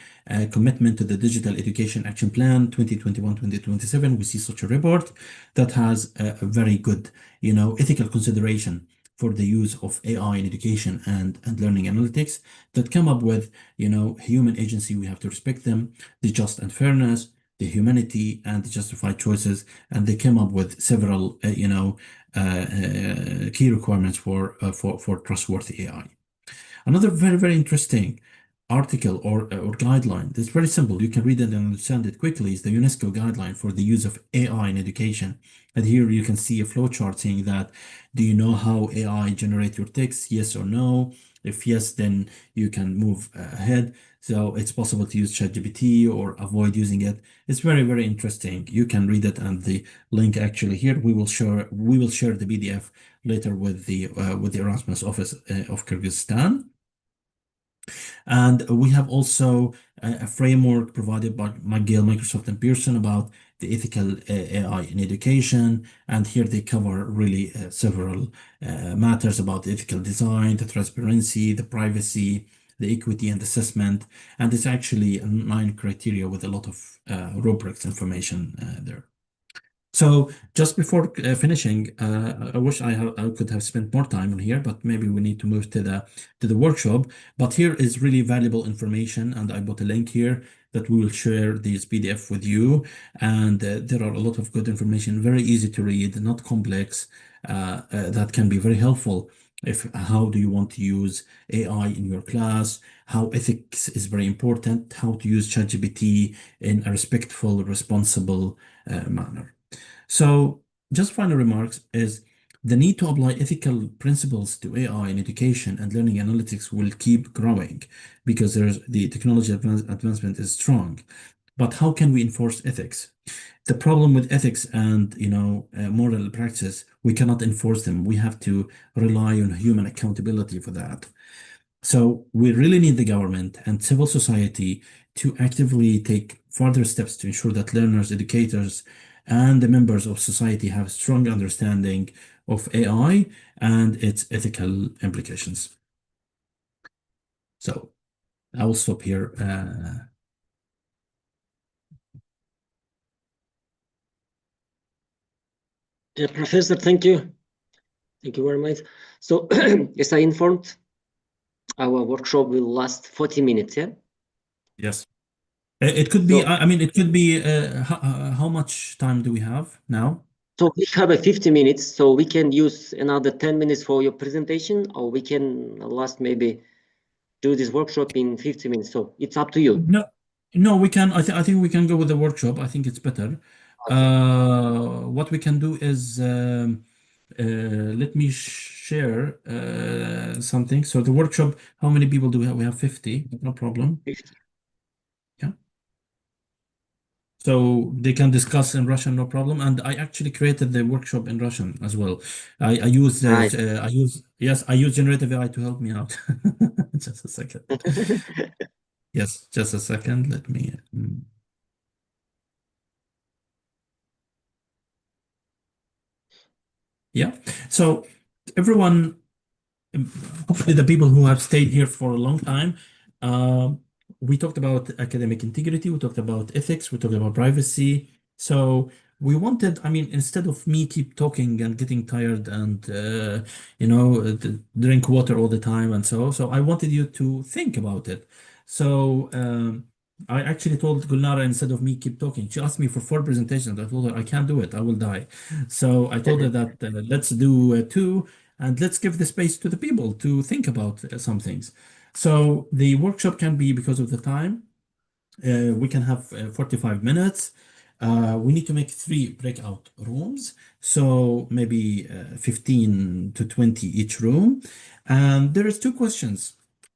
commitment to the Digital Education Action Plan 2021-2027, we see such a report that has a very good, ethical consideration for the use of AI in education and learning analytics that come up with, human agency. We have to respect them, the just and fairness, the humanity, and the justified choices, and they came up with several, key requirements for trustworthy AI. Another very, very interesting article or guideline that's very simple, you can read it and understand it quickly, is the UNESCO guideline for the use of AI in education. And here you can see a flowchart saying that, do you know how AI generate your text? Yes or no? If yes, then you can move ahead. So it's possible to use ChatGPT or avoid using it. It's very, very interesting. You can read it, and the link actually here, we will share the PDF later with the Erasmus office of Kyrgyzstan. And we have also a framework provided by McGill, Microsoft, and Pearson about the ethical AI in education. And here they cover really several matters about the ethical design, the transparency, the privacy, the equity and assessment. And it's actually 9 criteria with a lot of rubrics information there. So just before finishing, I wish I could have spent more time on here, but maybe we need to move to the workshop. But here is really valuable information, and I put a link here that we will share this PDF with you. And there are a lot of good information, very easy to read, not complex, that can be very helpful If how do you want to use AI in your class, how ethics is very important, how to use ChatGPT in a respectful, responsible manner. So, just final remarks is the need to apply ethical principles to AI in education and learning analytics will keep growing because the technology advancement is strong. But how can we enforce ethics? The problem with ethics and moral practice, we cannot enforce them. We have to rely on human accountability for that. So we really need the government and civil society to actively take further steps to ensure that learners, educators, and the members of society have strong understanding of AI and its ethical implications. So I will stop here. Yeah, Professor, thank you. Thank you very much. So, as I informed, our workshop will last 40 minutes, yeah? Yes. It could be, So, I mean, it could be, how much time do we have now? so we have a 50 minutes, so we can use another 10 minutes for your presentation, or we can last maybe do this workshop in 50 minutes. So it's up to you. No, we can. I think we can go with the workshop. I think it's better. What we can do is let me share something. So the workshop, how many people do we have? We have 50. No problem. 50. Yeah. So they can discuss in Russian, no problem. And I actually created the workshop in Russian as well. I use Nice. I use generative AI to help me out. Just a second. Yes, just a second. Let me. Yeah. So everyone, hopefully the people who have stayed here for a long time, we talked about academic integrity, we talked about ethics, we talked about privacy. So we wanted, I mean, instead of me keep talking and getting tired and drink water all the time and so I wanted you to think about it. So I actually told Gulnara, instead of me keep talking, she asked me for 4 presentations. I told her I can't do it, I will die. So I told her that let's do 2 and let's give the space to the people to think about some things. So the workshop can be, because of the time, we can have 45 minutes. We need to make 3 breakout rooms, so maybe 15 to 20 each room. And there is 2 questions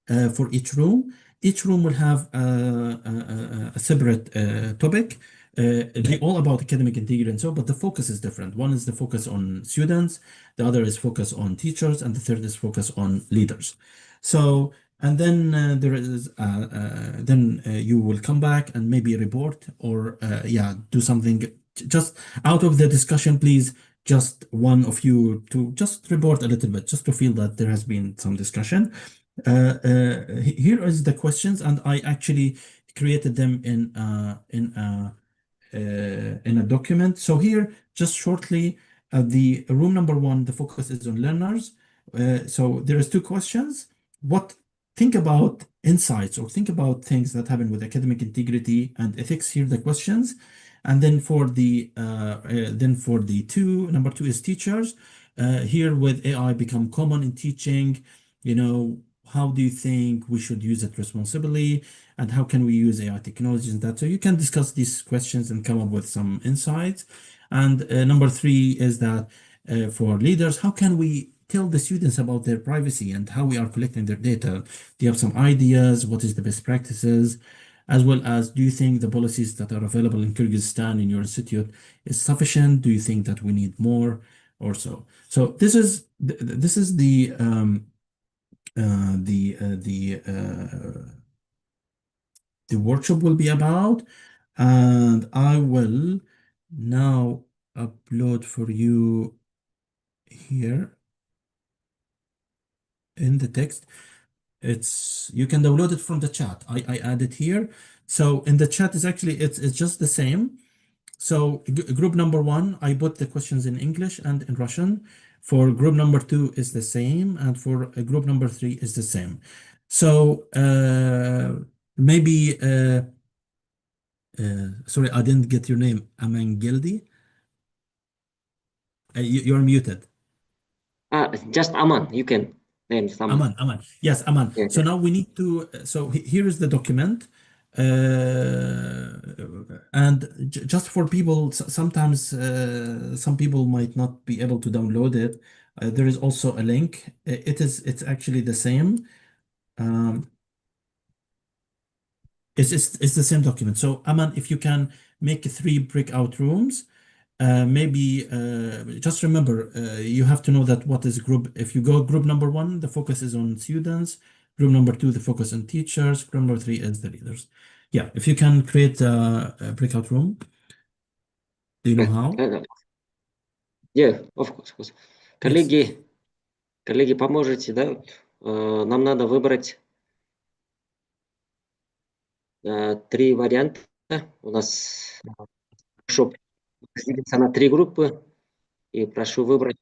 for each room. Each room will have a separate topic. They all about academic integrity and so, but the focus is different. One is the focus on students, the other is focus on teachers, and the third is focus on leaders. So, and then there is you will come back and maybe report or do something just out of the discussion. Please, just one of you to just report a little bit, just to feel that there has been some discussion. Here is the questions, and I actually created them in a document. So here, just shortly, the room number 1, the focus is on learners. So there is 2 questions. Think about insights or think about things that happen with academic integrity and ethics. Here, the questions. And then for the number 2 is teachers. Here, with AI become common in teaching, how do you think we should use it responsibly, and how can we use AI technologies and that? So you can discuss these questions and come up with some insights. And number 3 is that for leaders, how can we tell the students about their privacy and how we are collecting their data? Do you have some ideas? What is the best practices? As well as, do you think the policies that are available in Kyrgyzstan in your institute is sufficient? Do you think that we need more or so? So this is the workshop will be about, and I will now upload for you here in the text. You can download it from the chat. I added here. So in the chat is actually it's just the same. So group number 1, I put the questions in English and in Russian. For group number 2 is the same, and for group number 3 is the same. So maybe sorry, I didn't get your name. Amangildi. You're muted. Just Aman. You can name Aman. Aman, Aman. Yes, Aman. Yeah, So yeah. now we need to, here is the document. And just for people, sometimes some people might not be able to download it. There is also a link. It's actually the same. Um, it's the same document. So Aman, if you can make 3 breakout rooms, maybe just remember, you have to know that what is group. If you go group number 1, the focus is on students. Group number 2, the focus on teachers. Group number 3 is the leaders. Yeah, if you can create a breakout room, do you know how? Yeah, of course. Yes. Коллеги, поможете, да? Нам надо выбрать 3 варианта. У нас workshop разделится на 3 группы, и прошу выбрать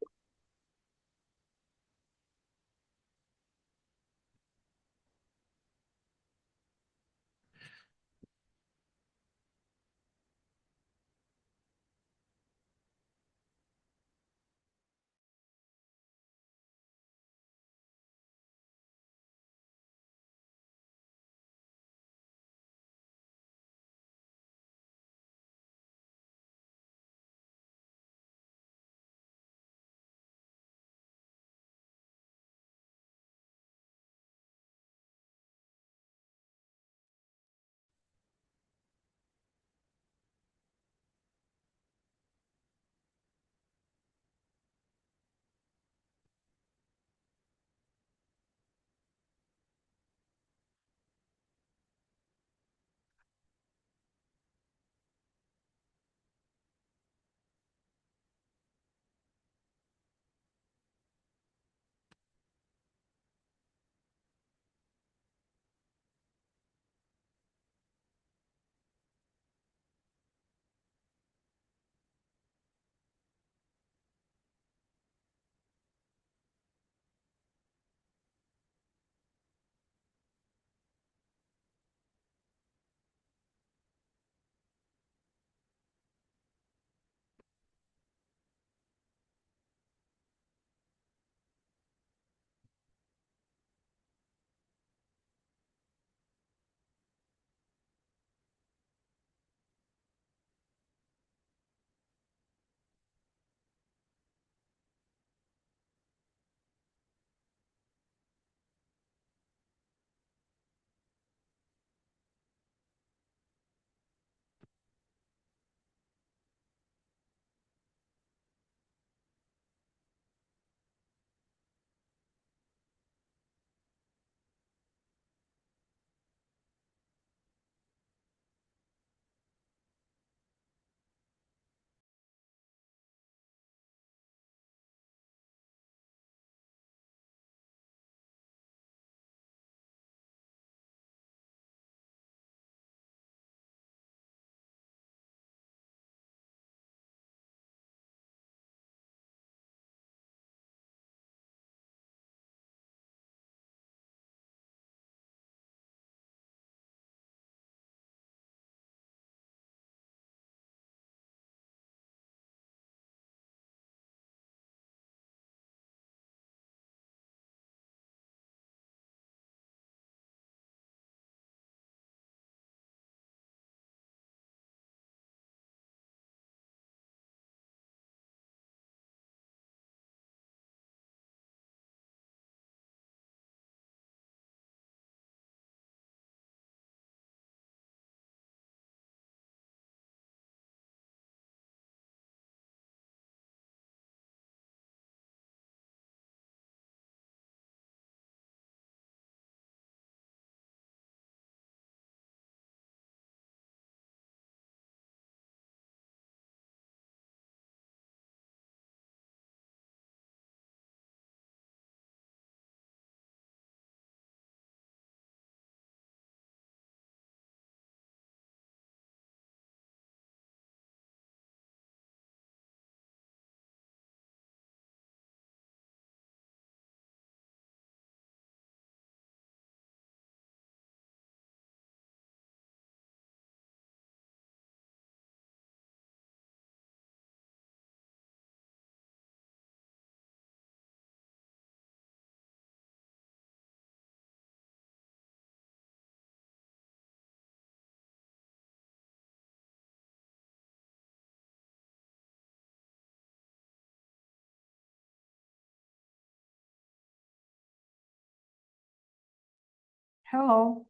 Hello.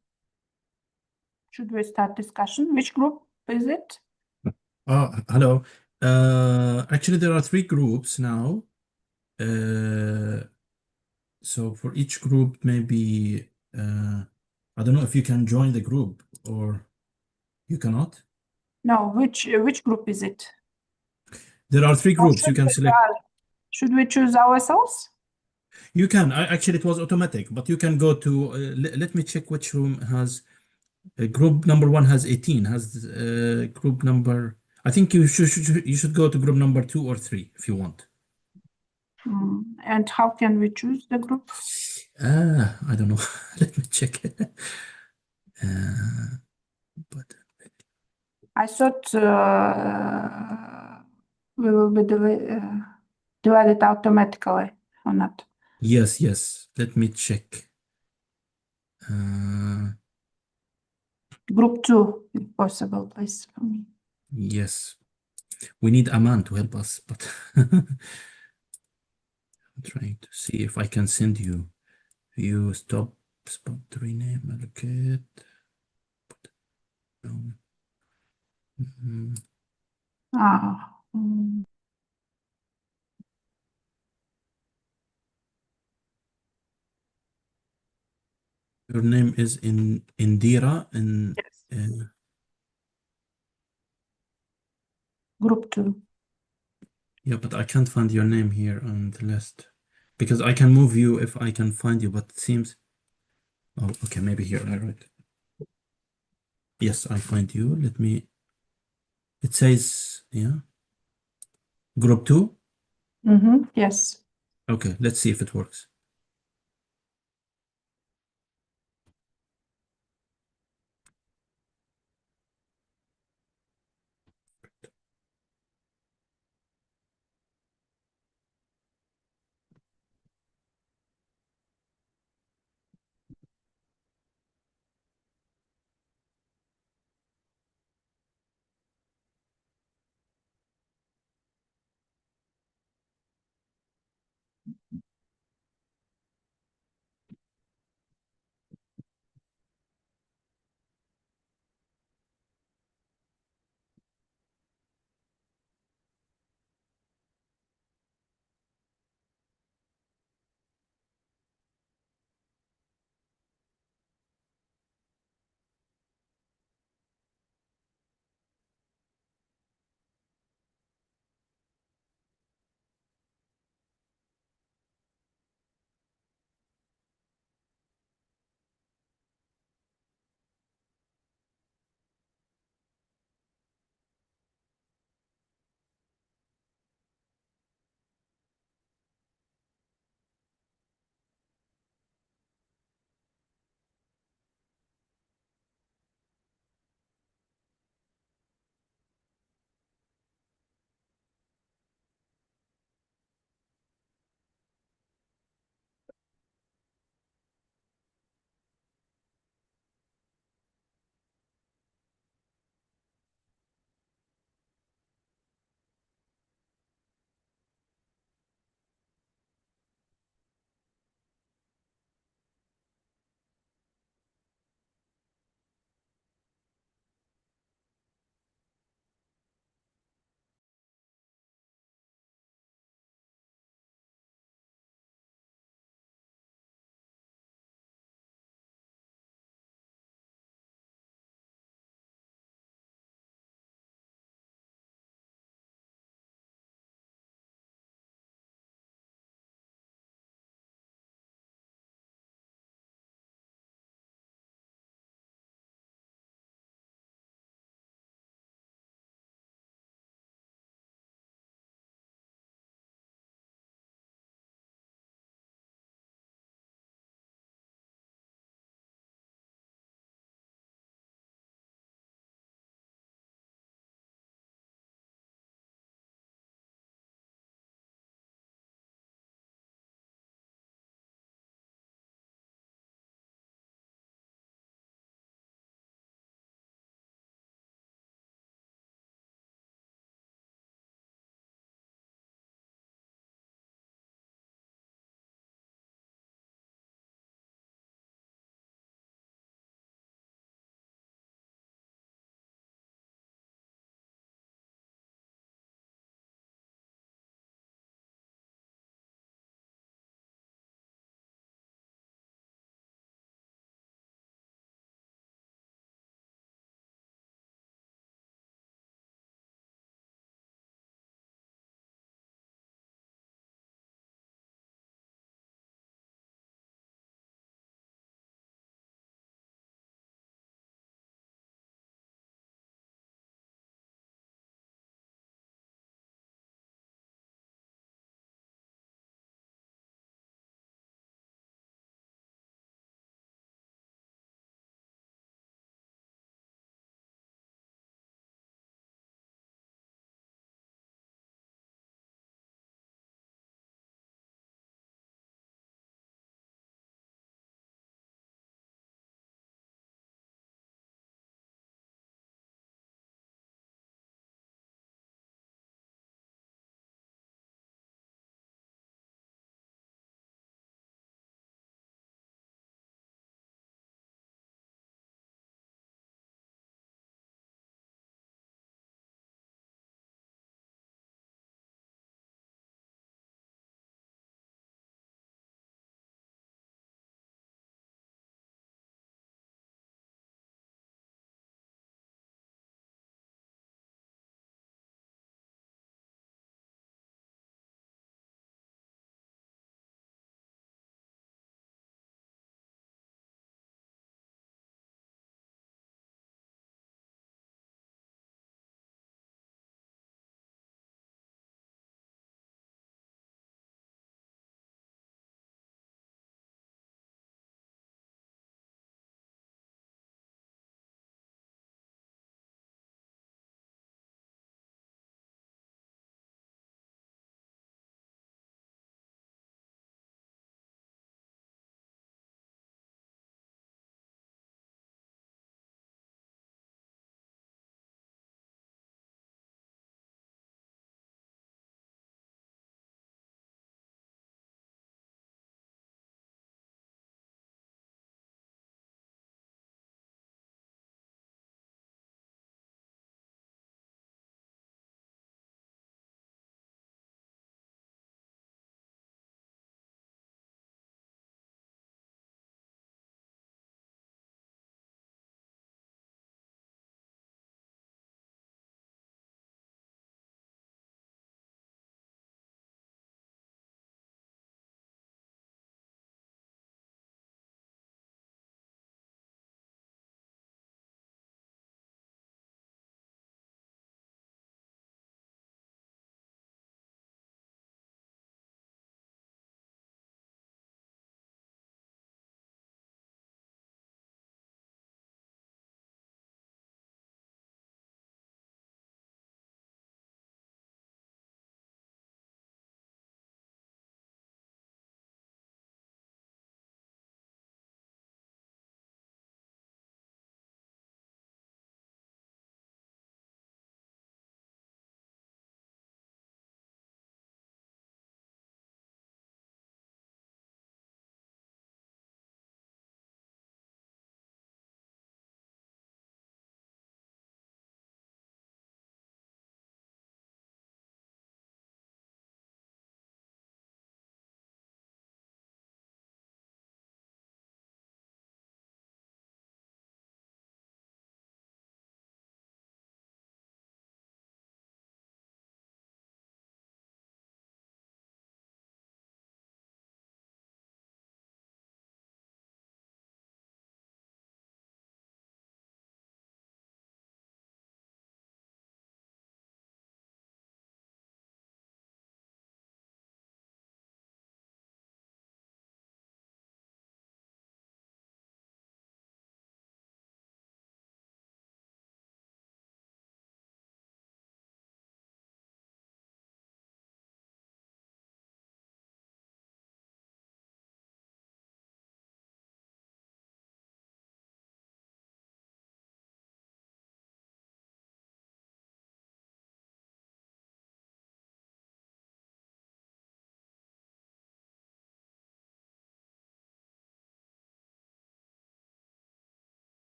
Should we start discussion? Which group is it? Hello. Actually, there are three groups now. So for each group, maybe I don't know if you can join the group or you cannot. No, which group is it? There are three Or groups. You can select. should we choose ourselves? You can. Actually, it was automatic, but you can go to. Let me check which room has. Group number one has 18. Has group number. I think you should go to group number 2 or 3 if you want. And how can we choose the group? I don't know. Let me check. But I thought we will be divided automatically or not. yes, yes. Let me check. Uh, Group 2, if possible, please, for me. yes. We need Aman to help us, but I'm trying to see if I can send you. You stop spot rename allocate. No. Mhm. Ah, mm, Your name is in Indira and yes. Group 2. yeah, but I can't find your name here on the list because I can move you if I can find you, but it seems. Oh, okay, maybe here I write. Yes, I find you. Let me. It says, yeah, group 2. Yes. Okay, let's see if it works.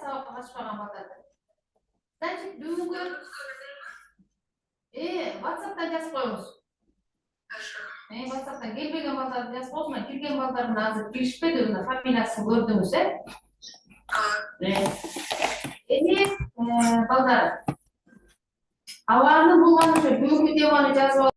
сабакка катышпаган балдарды. Значит, бүгүнкү WhatsApp'tan жазып коюңуз. WhatsApp'tan келбеген балдарды жазып коюңуз. Мына кирген балдардын азыр киришпеди, мына фамилиясын көрдүңүз, балдар. Аларны булганыча бүгүнкү теманы жазып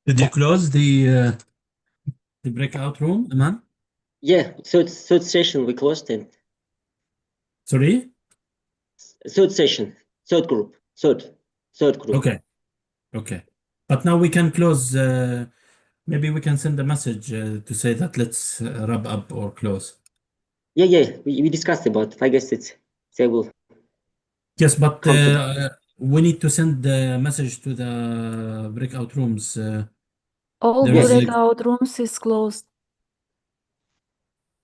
Did you close the breakout room, Aman? Yeah, third session we closed it. Sorry? Third session, third group. Okay. Okay. But now we can close. Maybe we can send a message to say that let's wrap up or close. Yeah. We discussed about it. I guess they will. Yes, but Come to- we need to send the message to the breakout rooms. All There is a- breakout rooms is closed.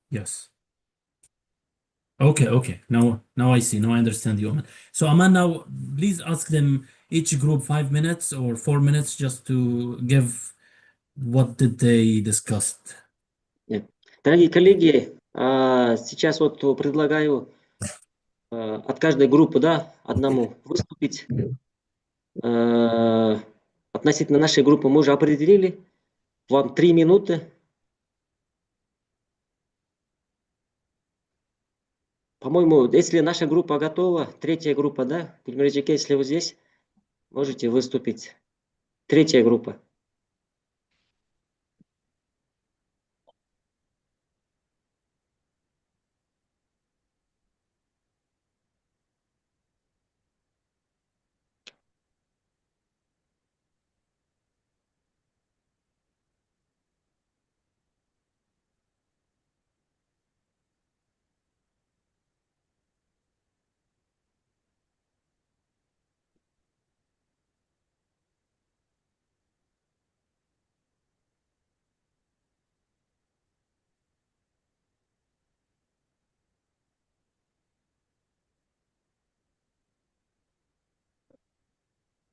Yes. Okay. Now I see. Now I understand you, Aman. So Aman, now please ask them each group 5 minutes or 4 minutes just to give what did they discussed. Дорогие коллеги, сейчас вот предлагаю от каждой группы, да, одному выступить. Относительно нашей группы мы уже определили. Вам 3 минуты. По-моему, если наша группа готова, третья группа, да, Гульмирджике, если вы здесь, можете выступить. Третья группа.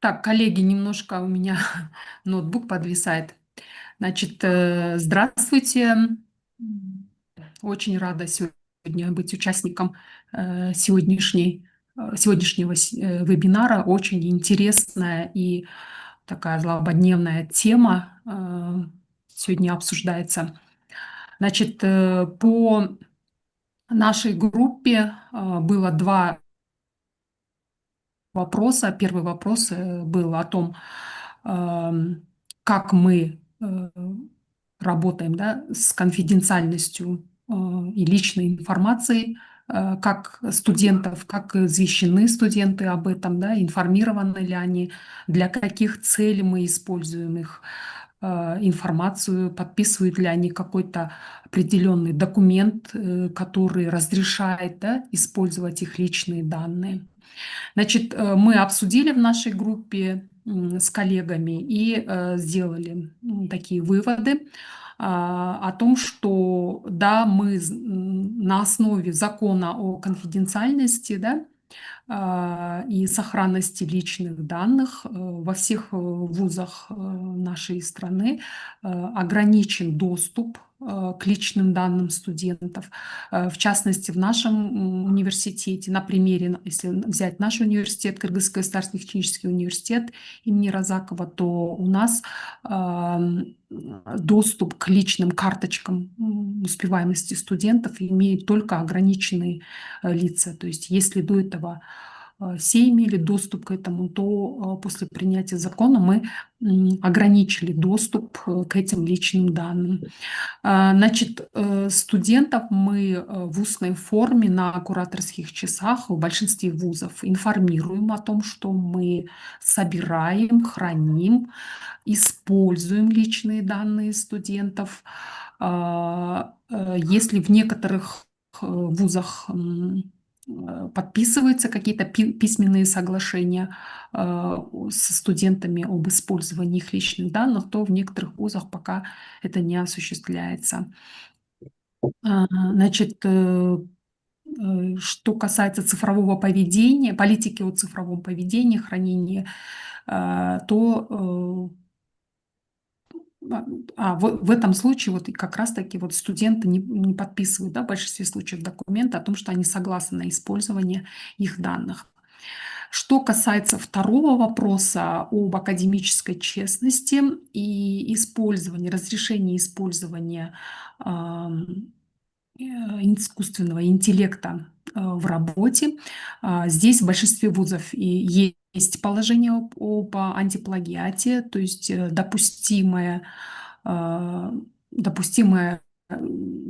Так, коллеги, немножко у меня ноутбук подвисает. Значит, здравствуйте. Очень рада сегодня быть участником сегодняшнего вебинара. Очень интересная и такая злободневная тема сегодня обсуждается. Значит, по нашей группе было два вопроса. Первый вопрос был о том, как мы работаем, да, с конфиденциальностью и личной информацией, как студентов, как извещены студенты об этом, да, информированы ли они, для каких целей мы используем их информацию, подписывают ли они какой-то определенный документ, который разрешает, да, использовать их личные данные. Значит, мы обсудили в нашей группе с коллегами и сделали такие выводы о том, что да, мы на основе закона о конфиденциальности, да, и сохранности личных данных во всех вузах нашей страны ограничен доступ к личным данным студентов. В частности, в нашем университете, на примере, если взять наш университет, Кыргызский государственный технический университет имени Разакова, то у нас доступ к личным карточкам успеваемости студентов имеют только ограниченные лица. То есть если до этого все имели доступ к этому, то после принятия закона мы ограничили доступ к этим личным данным. Значит, студентов мы в устной форме на кураторских часах в большинстве вузов информируем о том, что мы собираем, храним, используем личные данные студентов. Если в некоторых вузах подписываются какие-то письменные соглашения со студентами об использовании их личных данных, то в некоторых вузах пока это не осуществляется. Значит, что касается цифрового поведения, политики о цифровом поведении, хранении, то в этом случае вот как раз-таки вот студенты не подписывают, да, в большинстве случаев документы о том, что они согласны на использование их данных. Что касается второго вопроса об академической честности и использовании, разрешении использования искусственного интеллекта в работе, здесь в большинстве вузов и есть положение об антиплагиате, то есть допустимая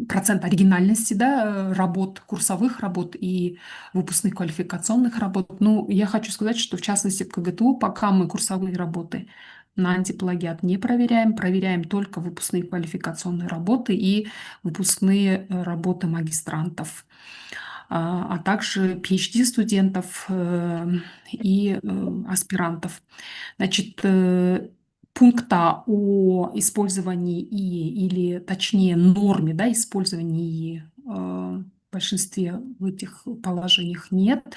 процент оригинальности, да, работ, курсовых работ и выпускных квалификационных работ. Ну, я хочу сказать, что в частности в КГТУ пока мы курсовые работы на антиплагиат не проверяем, проверяем только выпускные квалификационные работы и выпускные работы магистрантов, а также PhD-студентов и аспирантов. Значит, пункта о использовании ИИ или, точнее, норме, да, использования ИИ в большинстве в этих положениях нет.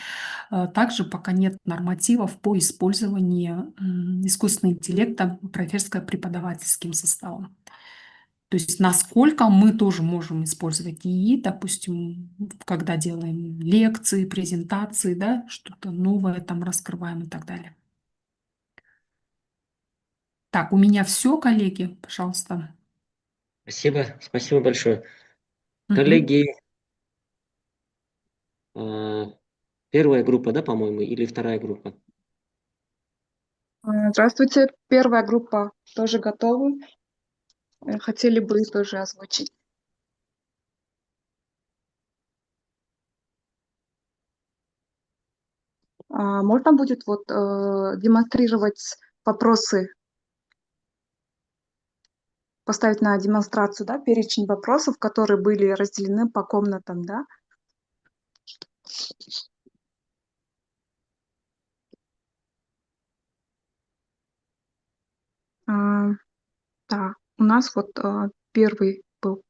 Также пока нет нормативов по использованию искусственного интеллекта профессорско-преподавательским составом. То есть насколько мы тоже можем использовать ИИ, допустим, когда делаем лекции, презентации, да, что-то новое там раскрываем и так далее. Так, у меня все, коллеги, пожалуйста. Спасибо большое. Мгм. Коллеги, первая группа, да, по-моему, или вторая группа? Здравствуйте. Первая группа тоже готовы. Хотели бы тоже озвучить. Можно будет вот демонстрировать вопросы, поставить на демонстрацию, да, перечень вопросов, которые были разделены по комнатам, да? Да, у нас вот первый был.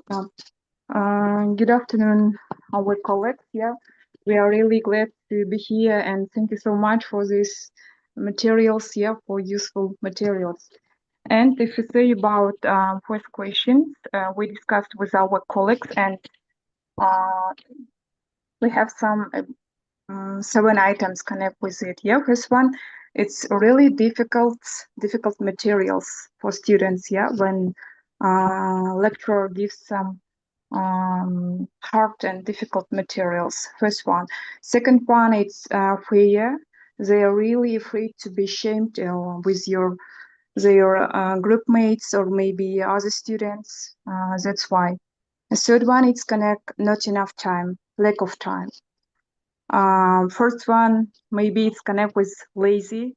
Да. Good afternoon, our colleagues here. we are really glad to be here, and thank you so much for these materials, for useful materials. And if you say about first questions, we discussed with our colleagues, and we have some 7 items connect with it. First one, it's really difficult materials for students. When lecturer gives some hard and difficult materials. First one. Second one, it's fear. They are really afraid to be shamed with their group mates or maybe other students. That's why. The third one, it's connect not enough time, lack of time. First one, maybe it's connect with lazy.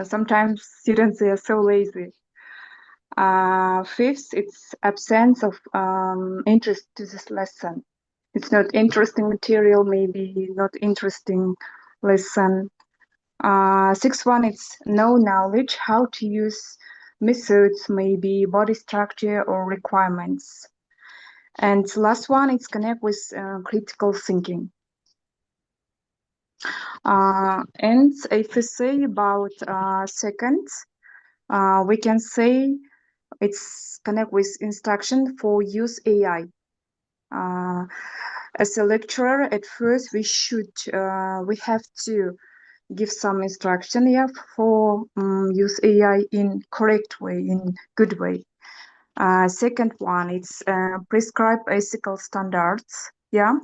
Sometimes students, they are so lazy. Fifth, it's absence of interest to this lesson. It's not interesting material, maybe not interesting lesson. Sixth one, it's no knowledge how to use methods, maybe body structure or requirements. And last one, it's connect with critical thinking. And if we say about second, we can say it's connect with instruction for use AI. As a lecturer, at first we have to give some instruction for use AI in correct way, in good way. Second one, it's prescribe ethical standards. Third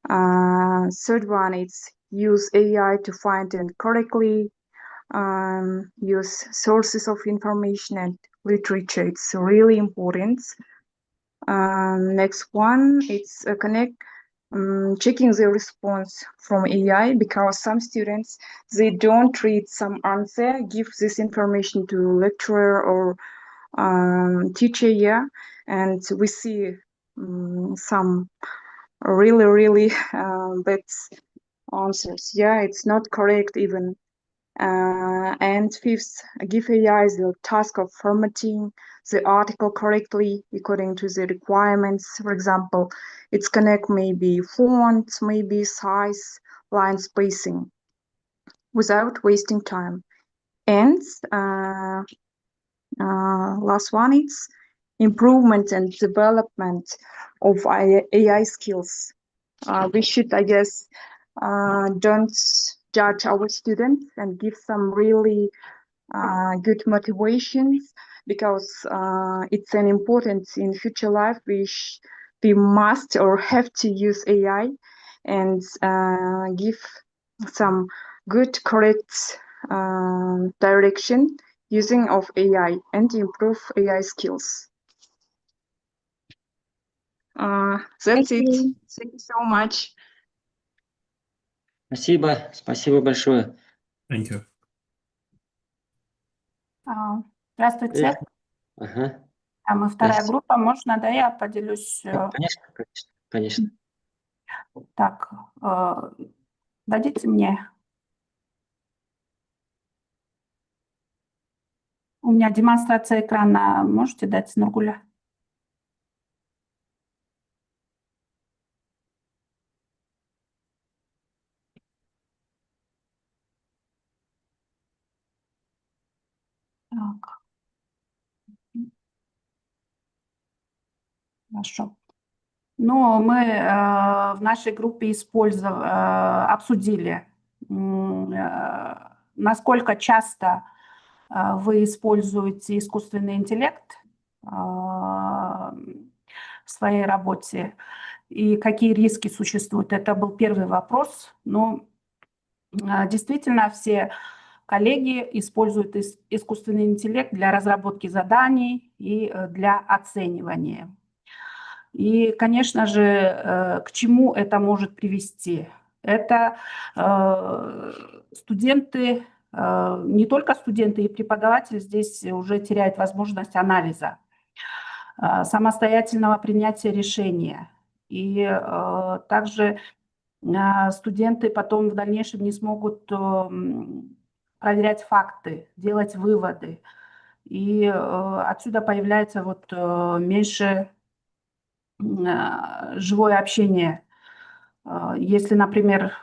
one, it's use AI to find and correctly use sources of information and literature. It's really important. Next one, it's connect checking the response from AI, because some students, they don't read some answer, give this information to lecturer or teacher, and we see some really bad answers. It's not correct even. And fifth, give AI the task of formatting the article correctly according to the requirements. For example, it's connect maybe font, maybe size, line spacing, without wasting time. And last one, it's improvement and development of AI skills. We should, I guess, don't judge our students and give some really good motivations, because it's an important in future life. We must or have to use AI and give some good, correct direction using of AI and improve AI skills. That's it. Thank you so much. Спасибо большое. Thank you. Здравствуйте. Ага. Мы вторая Здравствуйте. группа. Можно, да, я поделюсь? Конечно. Так, дадите мне? У меня демонстрация экрана. Можете дать, Нургуля? Так. Хорошо. Но мы в нашей группе обсудили, насколько часто вы используете искусственный интеллект в своей работе и какие риски существуют. Это был первый вопрос. Но действительно все коллеги используют искусственный интеллект для разработки заданий и для оценивания. И, конечно же, к чему это может привести? Это студенты, не только студенты и преподаватели здесь уже теряют возможность анализа, самостоятельного принятия решения. И также студенты потом в дальнейшем не смогут проверять факты, делать выводы. И отсюда появляется меньше живое общение Если, например,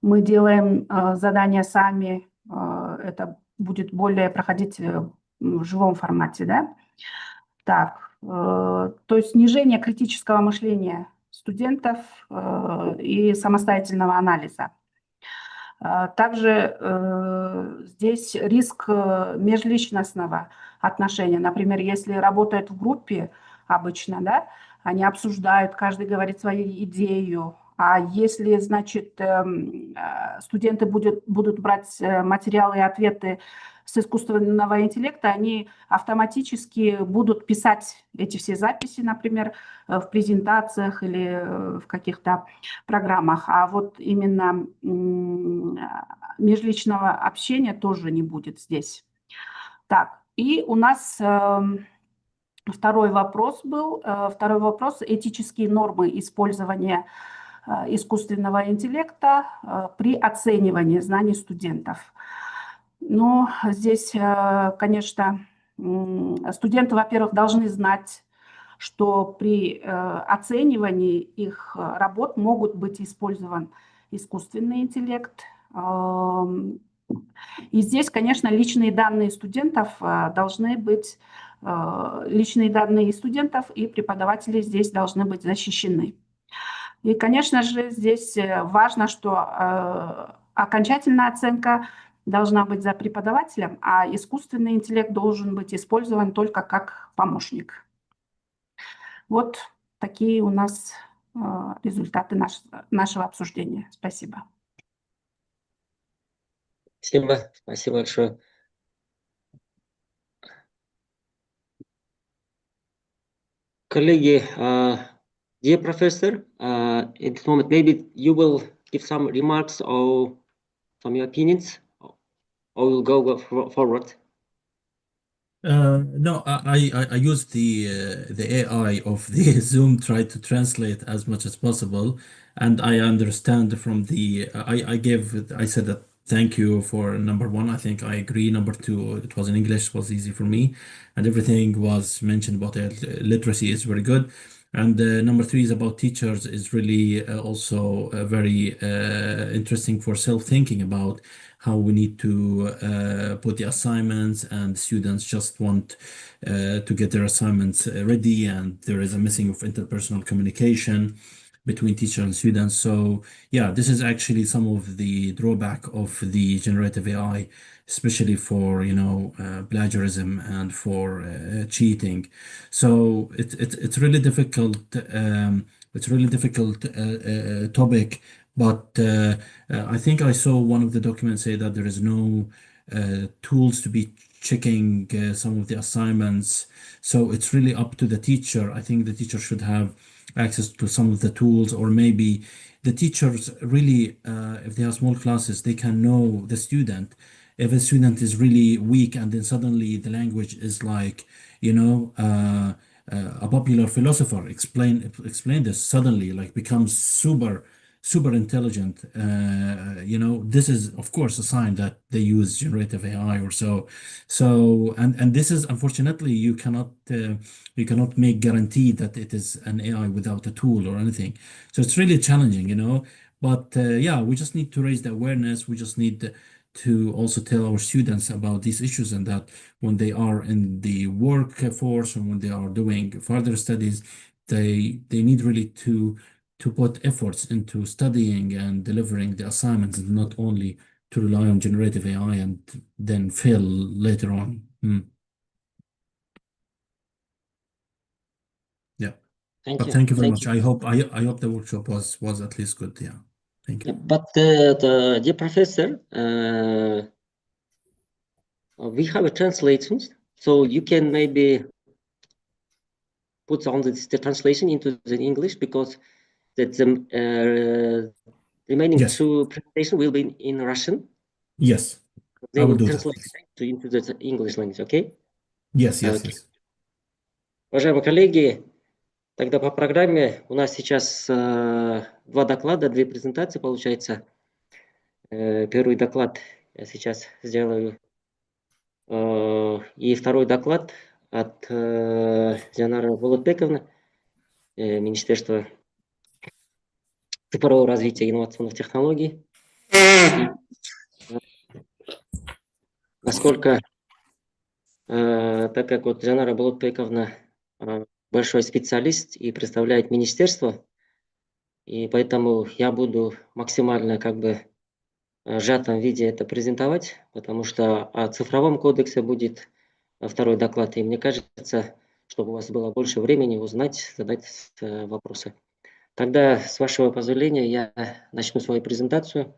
мы делаем задания сами, это будет более проходить в живом формате, да? Так, то есть снижение критического мышления студентов и самостоятельного анализа. Также здесь риск межличностного отношения. Например, если работают в группе обычно, да, они обсуждают, каждый говорит свою идею. А если, значит, студенты будут брать материалы и ответы с искусственного интеллекта, они автоматически будут писать эти все записи, например, в презентациях или в каких-то программах. А вот именно межличного общения тоже не будет здесь. Так, и у нас второй вопрос был. Второй вопрос – этические нормы использования искусственного интеллекта при оценивании знаний студентов. Но здесь, конечно, студенты, во-первых, должны знать, что при оценивании их работ могут быть использован искусственный интеллект. И здесь, конечно, личные данные студентов должны быть, личные данные студентов и преподавателей здесь должны быть защищены. И, конечно же, здесь важно, что окончательная оценка должна быть за преподавателем, а искусственный интеллект должен быть использован только как помощник. Вот такие у нас результаты нашего обсуждения. Спасибо. Спасибо, спасибо большое. Коллеги, dear professor, at this moment, maybe you will give some remarks or some your opinions, or we'll go forward. No, I use the AI of the Zoom, try to translate as much as possible, and I understand from the I said that thank you for number one. I think I agree. Number two, it was in English, was easy for me, and everything was mentioned about literacy is very good. And number three is about teachers is really also very interesting for self-thinking about how we need to put the assignments, and students just want to get their assignments ready, and there is a missing of interpersonal communication between teacher and students. So yeah, this is actually some of the drawback of the generative AI, especially for plagiarism and for cheating. So it's really difficult. It's really difficult topic. But I think I saw one of the documents say that there is no tools to be checking some of the assignments. So it's really up to the teacher. I think the teacher should have access to some of the tools, or maybe the teachers really, if they have small classes, they can know the student. If a student is really weak and then suddenly the language is like, a popular philosopher explain this, suddenly like becomes super intelligent, this is of course a sign that they use generative AI or so. And this is, unfortunately, you cannot make guarantee that it is an AI without a tool or anything. So it's really challenging, but yeah, we just need to raise the awareness. We just need to also tell our students about these issues, and that when they are in the workforce and when they are doing further studies, they need really to put efforts into studying and delivering the assignments, and not only to rely on generative AI and then fail later on. Yeah. Thank But you. thank you very Thank much. you. I hope the workshop was at least good. Yeah. Thank you. But dear professor, we have a translation, so you can maybe put on the translation into the English, because the remaining Yes. two presentation will be in Russian. Yes. They I will will do that. translate into the English language, okay? Yes. Okay. Уважаемые коллеги, тогда по программе у нас сейчас два доклада, две презентации получается. Первый доклад я сейчас сделаю, и второй доклад от Дианары Болотбековны, Министерства цифрового развития инновационных технологий. И насколько, так как вот Жанара Болотбековна большой специалист и представляет министерство, и поэтому я буду максимально как бы в сжатом виде это презентовать, потому что о цифровом кодексе будет второй доклад. И мне кажется, чтобы у вас было больше времени узнать, задать вопросы. Тогда, с вашего позволения, я начну свою презентацию.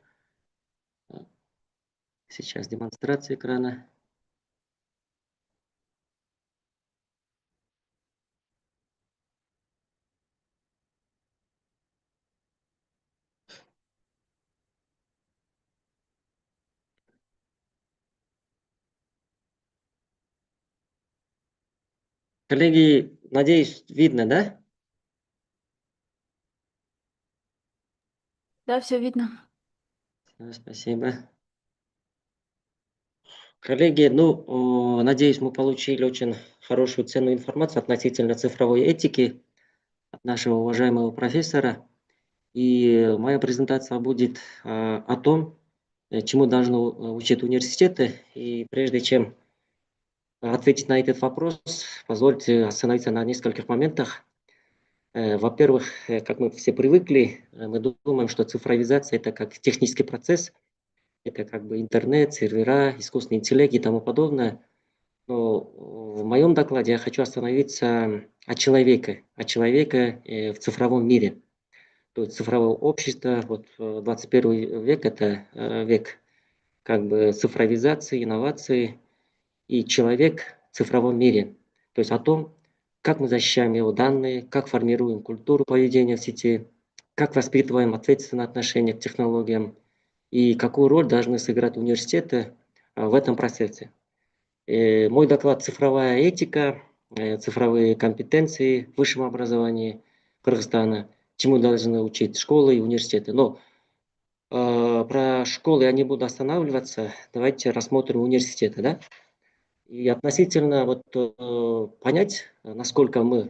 Сейчас демонстрация экрана. Коллеги, надеюсь, видно, да? Да, все видно. Спасибо. Коллеги, ну, надеюсь, мы получили очень хорошую ценную информацию относительно цифровой этики от нашего уважаемого профессора. И моя презентация будет о том, чему должны учить университеты. И прежде чем ответить на этот вопрос, позвольте остановиться на нескольких моментах. Во-первых, как мы все привыкли, мы думаем, что цифровизация – это как технический процесс, это как бы интернет, сервера, искусственный интеллект и тому подобное. Но в моем докладе я хочу остановиться о человеке в цифровом мире. То есть цифровое общество, вот 21 век – это век как бы цифровизации, инноваций и человек в цифровом мире. То есть о том, как мы защищаем его данные, как формируем культуру поведения в сети, как воспитываем ответственное отношение к технологиям и какую роль должны сыграть университеты в этом процессе. Мой доклад «Цифровая этика, цифровые компетенции в высшем образовании Кыргызстана», чему должны учить школы и университеты. Но про школы я не буду останавливаться. Давайте рассмотрим университеты, да? И относительно понять, насколько мы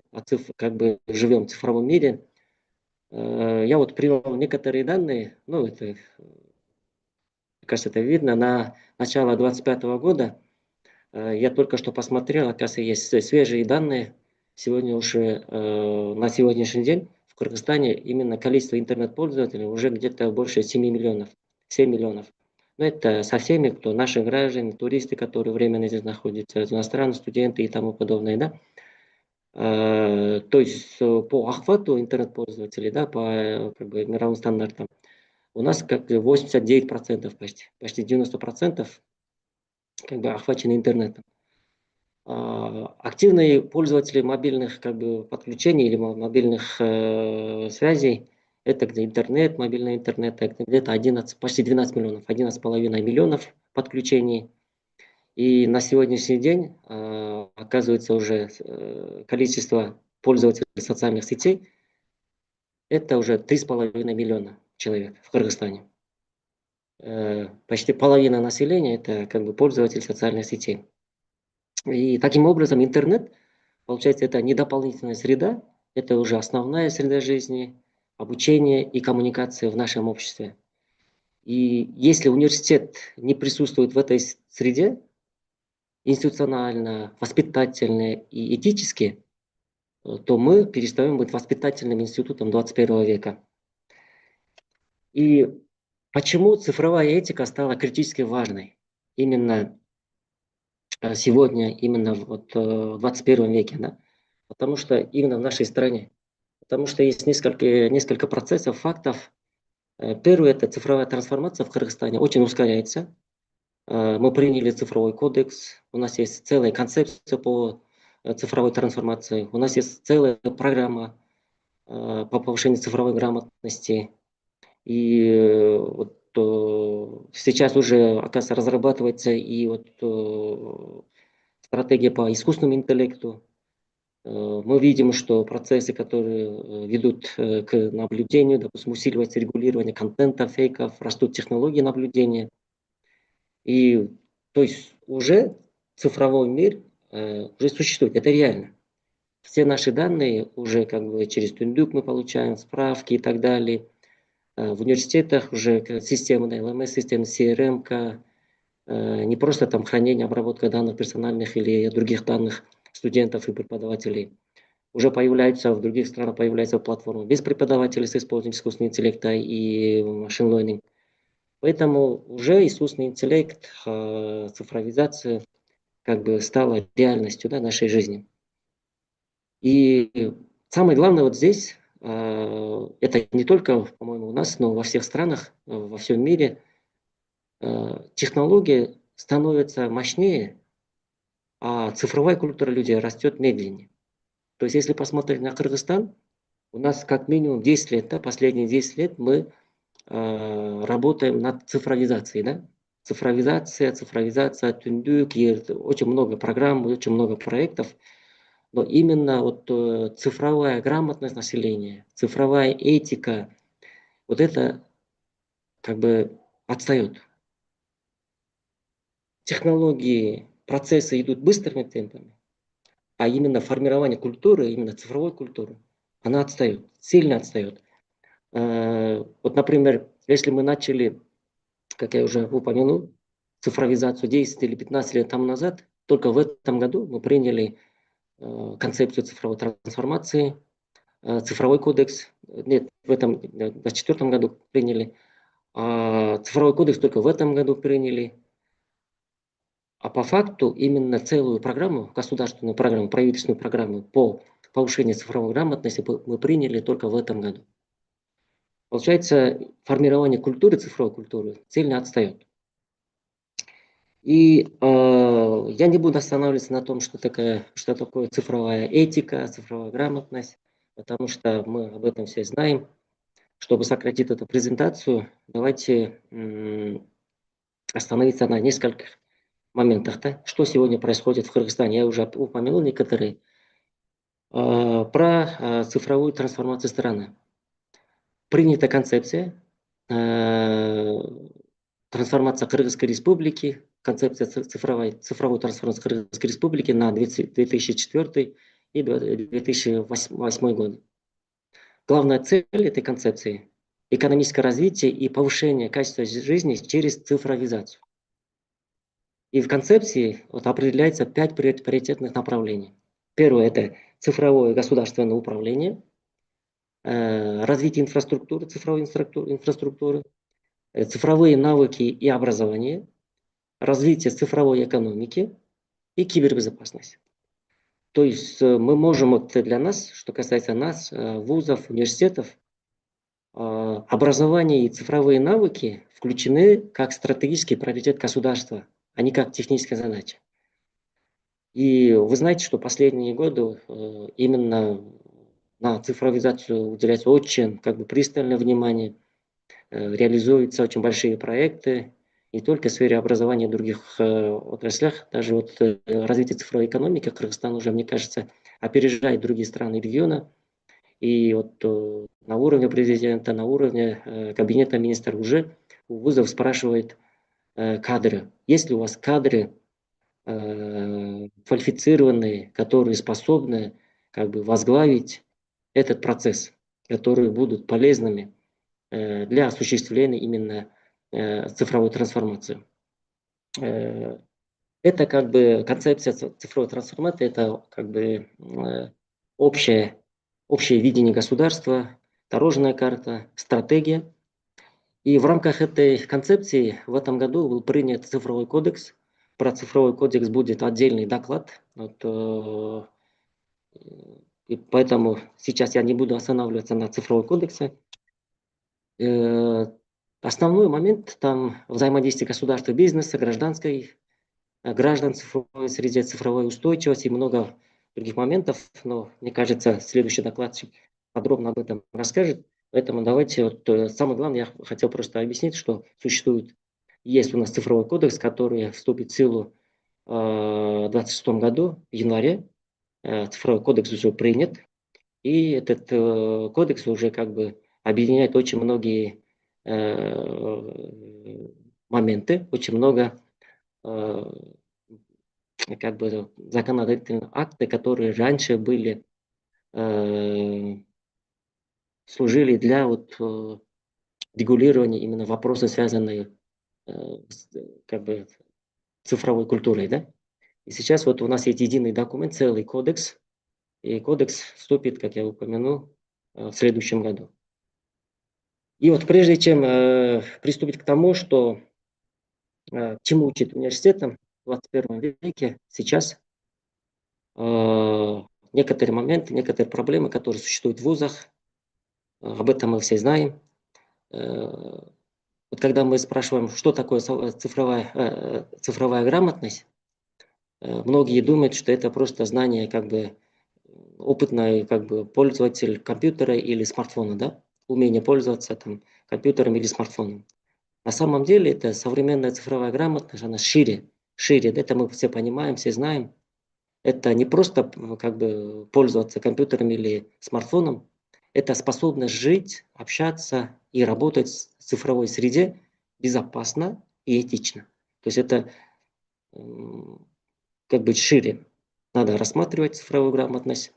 как бы живем в цифровом мире, я вот привел некоторые данные, ну, это, мне кажется, это видно, на начало 2025 года. Я только что посмотрел, оказывается, есть свежие данные. Сегодня уже, на сегодняшний день в Кыргызстане именно количество интернет-пользователей уже где-то больше 7 миллионов. 7 миллионов. Но это со всеми, кто наши граждане, туристы, которые временно здесь находятся, иностранные студенты и тому подобное, да. То есть по охвату интернет-пользователей, да, по как бы, мировым стандартам, у нас как бы 89% почти 90% как бы охвачены интернетом. Активные пользователи мобильных как бы, подключений или мобильных связей, это где интернет, мобильный интернет, это где-то 11, почти 12 миллионов, 11,5 миллионов подключений. И на сегодняшний день, оказывается, уже количество пользователей социальных сетей, это уже 3,5 миллиона человек в Кыргызстане. Почти половина населения – это как бы пользователи социальных сетей. И таким образом интернет, получается, это не дополнительная среда, это уже основная среда жизни, обучения и коммуникации в нашем обществе. И если университет не присутствует в этой среде, институционально, воспитательно и этически, то мы перестаем быть воспитательным институтом 21 века. И почему цифровая этика стала критически важной именно сегодня, именно вот в 21 веке? Да? Потому что именно в нашей стране. Потому что есть несколько процессов, фактов. Первый – это цифровая трансформация в Кыргызстане очень ускоряется. Мы приняли цифровой кодекс, у нас есть целая концепция по цифровой трансформации, у нас есть целая программа по повышению цифровой грамотности. И вот сейчас уже, оказывается, разрабатывается и вот стратегия по искусственному интеллекту. Мы видим, что процессы, которые ведут к наблюдению, допустим, усиливается регулирование контента, фейков, растут технологии наблюдения. И то есть уже цифровой мир уже существует, это реально. Все наши данные уже как бы через Тундук мы получаем, справки и так далее. В университетах уже системы, LMS-системы, CRM, не просто там хранение, обработка данных персональных или других данных студентов и преподавателей. Уже появляются, в других странах появляются платформы без преподавателей с использованием искусственного интеллекта и машин learning. Поэтому уже искусственный интеллект, цифровизация как бы стала реальностью, да, нашей жизни. И самое главное вот здесь, это не только, по-моему, у нас, но во всех странах, во всем мире, технологии становятся мощнее, а цифровая культура людей растет медленнее. То есть, если посмотреть на Кыргызстан, у нас как минимум 10 лет, да, последние 10 лет мы работаем над цифровизацией. Да? Цифровизация, Түндүк, очень много программ, очень много проектов. Но именно вот цифровая грамотность населения, цифровая этика, вот это как бы отстает. Технологии, процессы идут быстрыми темпами, а именно формирование культуры, именно цифровой культуры, она отстает, сильно отстает. Вот, например, если мы начали, как я уже упомянул, цифровизацию 10 или 15 лет тому назад, только в этом году мы приняли концепцию цифровой трансформации, цифровой кодекс, нет, в этом, в 2024 году приняли, а цифровой кодекс только в этом году приняли. А по факту именно целую программу, государственную программу, правительственную программу по повышению цифровой грамотности мы приняли только в этом году. Получается, формирование культуры, цифровой культуры, сильно отстает. И я не буду останавливаться на том, что такое цифровая этика, цифровая грамотность, потому что мы об этом все знаем. Чтобы сократить эту презентацию, давайте остановиться на нескольких моментах. Да? Что сегодня происходит в Кыргызстане? Я уже упомянул некоторые. Про цифровую трансформацию страны. Принята концепция трансформация Кыргызской республики, концепция цифровой трансформации Кыргызской республики на 2004 и 2008 годы. Главная цель этой концепции – экономическое развитие и повышение качества жизни через цифровизацию. И в концепции вот определяется 5 приоритетных направлений. Первое – это цифровое государственное управление, развитие инфраструктуры, цифровой инфраструктуры, цифровые навыки и образование, развитие цифровой экономики и кибербезопасность. То есть мы можем, вот для нас, что касается нас, вузов, университетов, образование и цифровые навыки включены как стратегический приоритет государства, а не как техническая задача. И вы знаете, что последние годы именно на цифровизацию уделяется очень пристальное внимание, реализуются очень большие проекты, не только в сфере образования и других отраслях, даже вот развитие цифровой экономики Кыргызстан уже, мне кажется, опережает другие страны региона. И вот на уровне президента, на уровне кабинета министров уже у вузов спрашивают кадры. Есть ли у вас кадры квалифицированные, которые способны возглавить этот процесс, которые будут полезными для осуществления именно цифровой трансформации. Это концепция цифровой трансформации, это общее видение государства, дорожная карта, стратегия. И в рамках этой концепции в этом году был принят цифровой кодекс. Про цифровой кодекс будет отдельный доклад. И поэтому сейчас я не буду останавливаться на цифровом кодексе. Основной момент там взаимодействие государства, бизнеса, граждан в цифровой среде, цифровой устойчивости и много других моментов. Но мне кажется, следующий доклад подробно об этом расскажет. Поэтому давайте, самое главное, я хотел просто объяснить, что есть у нас цифровой кодекс, который вступит в силу в 2026 году, в январе. Цифровой кодекс уже принят. И этот кодекс уже объединяет очень многие моменты, очень много законодательных актов, которые раньше были, служили для регулирования именно вопросы, связанные с как бы цифровой культурой, да. И сейчас вот у нас есть единый документ, целый кодекс, и кодекс вступит, как я упомянул, в следующем году. И вот прежде чем приступить к тому, что чему учит университетам в 21 веке, сейчас некоторые моменты, некоторые проблемы, которые существуют в вузах, об этом мы все знаем. Вот когда мы спрашиваем, что такое цифровая грамотность, многие думают, что это просто знание, как бы опытный как бы пользователь компьютера или смартфона, да, умение пользоваться там компьютером или смартфоном. На самом деле это современная цифровая грамотность, она шире, это мы все понимаем, все знаем. Это не просто как бы пользоваться компьютером или смартфоном, это способность жить, общаться и работать в цифровой среде безопасно и этично. То есть это как бы шире. Надо рассматривать цифровую грамотность.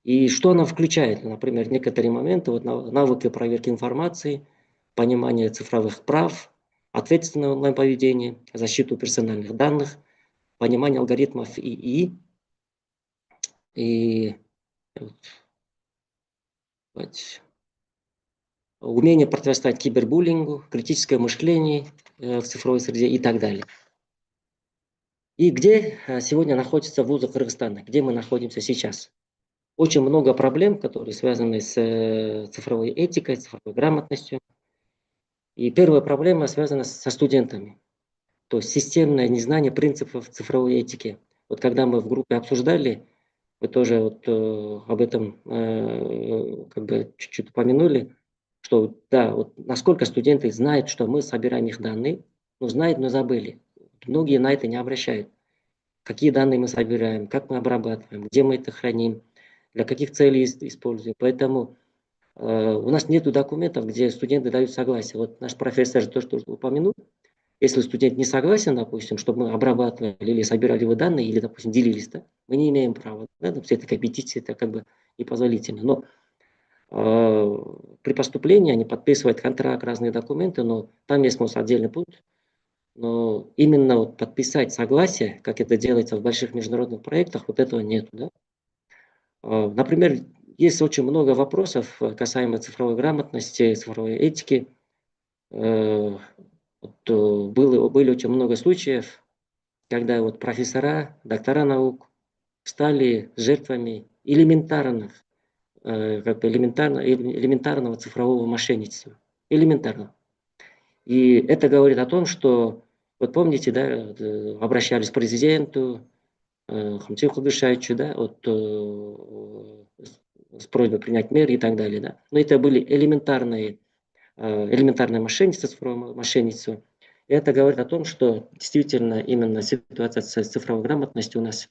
И что она включает? Например, некоторые моменты, вот навыки проверки информации, понимание цифровых прав, ответственное онлайн-поведение, защиту персональных данных, понимание алгоритмов ИИ, и умение противостоять кибербуллингу, критическое мышление в цифровой среде и так далее. И где сегодня находятся вузы Кыргызстана? Где мы находимся сейчас? Очень много проблем, которые связаны с цифровой этикой, цифровой грамотностью. И первая проблема связана со студентами. То есть системное незнание принципов цифровой этики. Вот когда мы в группе обсуждали, вы тоже вот, об этом как бы чуть-чуть упомянули, что да, вот насколько студенты знают, что мы собираем их данные, но знают, но забыли. Многие на это не обращают. Какие данные мы собираем, как мы обрабатываем, где мы это храним, для каких целей используем. Поэтому у нас нет документов, где студенты дают согласие. Вот наш профессор тоже упомянул, если студент не согласен, допустим, чтобы мы обрабатывали или собирали его данные, или, допустим, делились, да, мы не имеем права. Да, все это петиции, это как бы непозволительно. Но при поступлении они подписывают контракт, разные документы, но там есть отдельный пункт. Но именно вот подписать согласие, как это делается в больших международных проектах, вот этого нет. Да? Например, есть очень много вопросов касаемо цифровой грамотности, цифровой этики. Были очень много случаев, когда вот профессора, доктора наук стали жертвами элементарного цифрового мошенничества. Элементарно. И это говорит о том, что, вот помните, да, обращались к президенту, Хамзин Кудышевичу, да, вот, с просьбой принять меры и так далее. Да. Но это были элементарное мошенничество, цифровое мошенничество. И это говорит о том, что действительно именно ситуация с цифровой грамотностью у нас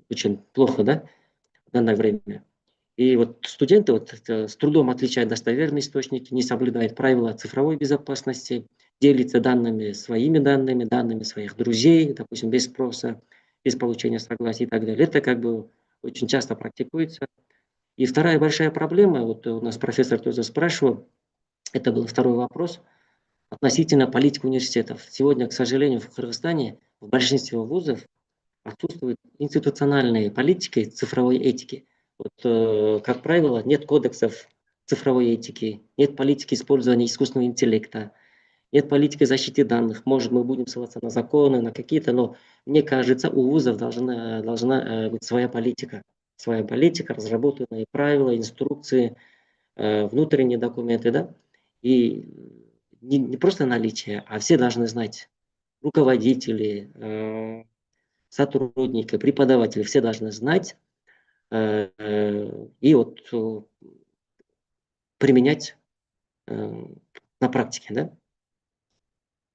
очень плохо, да, в данное время. И вот студенты вот с трудом отличают достоверные источники, не соблюдают правила цифровой безопасности, делятся своими данными своих друзей, допустим, без спроса, без получения согласия и так далее. Это как бы очень часто практикуется. И вторая большая проблема, вот у нас профессор тоже спрашивал, это был второй вопрос, относительно политики университетов. Сегодня, к сожалению, в Кыргызстане в большинстве вузов отсутствует институциональные политики цифровой этики. Вот, как правило, нет кодексов цифровой этики, нет политики использования искусственного интеллекта, нет политики защиты данных. Может, мы будем ссылаться на законы, на какие-то, но мне кажется, у вузов должна быть своя политика, разработанные правила, инструкции, внутренние документы, да, и не просто наличие, а все должны знать, руководители, сотрудники, преподаватели, все должны знать и вот применять на практике, да.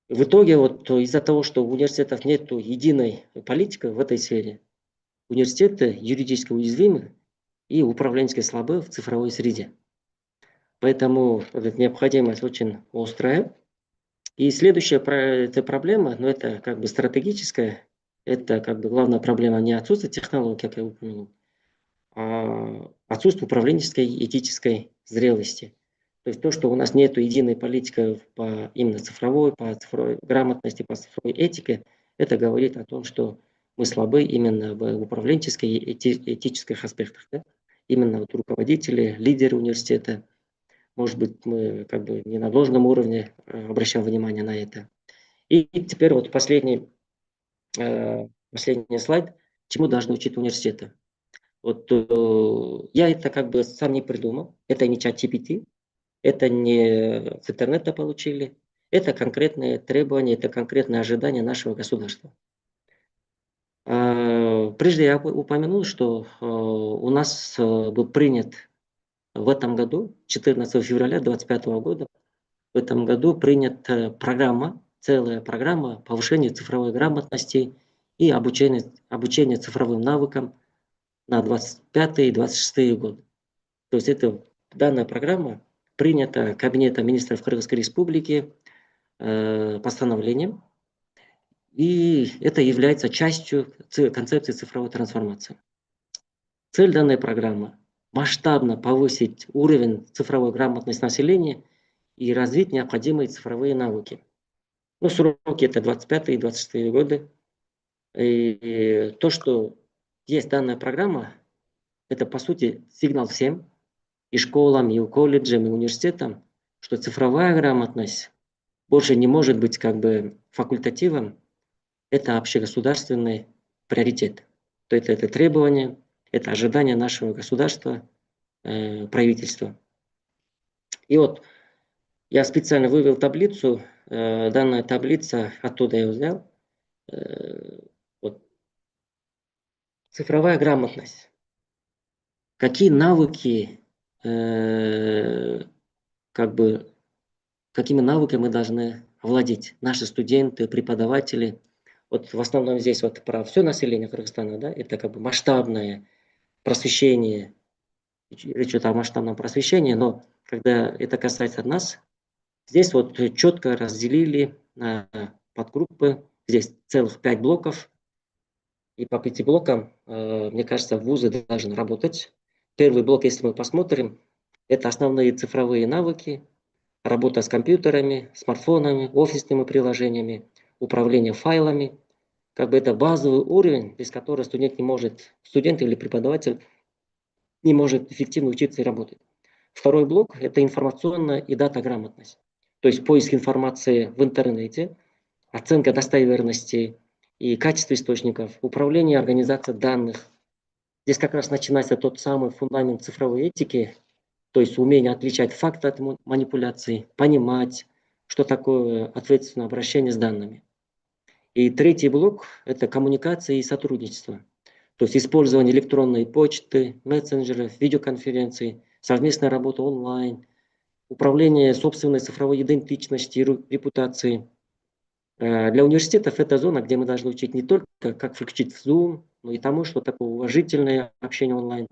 В итоге вот из-за того, что у университетов нет единой политики в этой сфере, университеты юридически уязвимы и управленчески слабы в цифровой среде. Поэтому необходимость очень острая. И следующая проблема, но это как бы стратегическая, это как бы главная проблема не отсутствие технологий, как я упомянул, а отсутствие управленческой и этической зрелости. То есть то, что у нас нет единой политики именно по цифровой грамотности, по цифровой этике, это говорит о том, что мы слабы именно в управленческой и этических аспектах. Да? Именно вот руководители, лидеры университета, может быть, мы как бы не на должном уровне обращаем внимание на это. И теперь вот последний слайд. Чему должны учить университеты? Вот я это как бы сам не придумал. Это не чат GPT, это не с интернета получили. Это конкретные требования, это конкретные ожидания нашего государства. Прежде я упомянул, что у нас был принят в этом году, 14 февраля 2025 года, в этом году принята программа, целая программа повышения цифровой грамотности и обучения цифровым навыкам на 25 и 26 годы. То есть данная программа принята Кабинетом министров Кыргызской Республики постановлением, и это является частью концепции цифровой трансформации. Цель данной программы – масштабно повысить уровень цифровой грамотности населения и развить необходимые цифровые навыки. Ну, сроки это 25 и 26 годы. И то, что есть данная программа, это, по сути, сигнал всем, и школам, и колледжам, и университетам, что цифровая грамотность больше не может быть как бы факультативом, это общегосударственный приоритет. То есть это требование, это ожидание нашего государства, правительства. И вот я специально вывел таблицу, данная таблица, оттуда я взял. Вот. Цифровая грамотность. Какие навыки, какими навыками мы должны владеть? Наши студенты, преподаватели. Вот в основном здесь вот про все население Кыргызстана, да, это как бы масштабное просвещение, речь идет о масштабном просвещении, но когда это касается нас, здесь вот четко разделили на подгруппы, здесь целых 5 блоков, и по 5 блокам, мне кажется, вузы должны работать. Первый блок, если мы посмотрим, это основные цифровые навыки, работа с компьютерами, смартфонами, офисными приложениями, управление файлами. Как бы это базовый уровень, без которого студент или преподаватель не может эффективно учиться и работать. Второй блок – это информационная и дата-грамотность. То есть поиск информации в интернете, оценка достоверности и качества источников, управление и организация данных. Здесь как раз начинается тот самый фундамент цифровой этики, то есть умение отличать факты от манипуляций, понимать, что такое ответственное обращение с данными. И третий блок – это коммуникация и сотрудничество. То есть использование электронной почты, мессенджеров, видеоконференций, совместная работа онлайн, управление собственной цифровой идентичностью и репутацией. Для университетов это зона, где мы должны учить не только, как включить в Zoom, но и тому, что такое уважительное общение онлайн,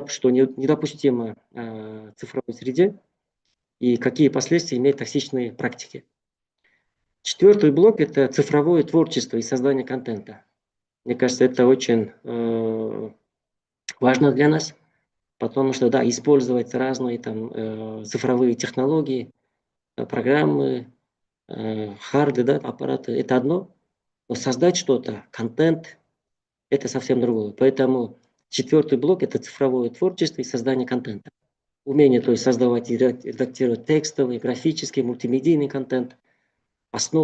что недопустимо в цифровой среде и какие последствия имеют токсичные практики. Четвертый блок – это цифровое творчество и создание контента. Мне кажется, это очень важно для нас, потому что, да, использовать разные там цифровые технологии, программы, харды, да, аппараты – это одно, но создать что-то, контент – это совсем другое. Поэтому четвертый блок – это цифровое творчество и создание контента. Умение, то есть создавать и редактировать текстовый, графический, мультимедийный контент,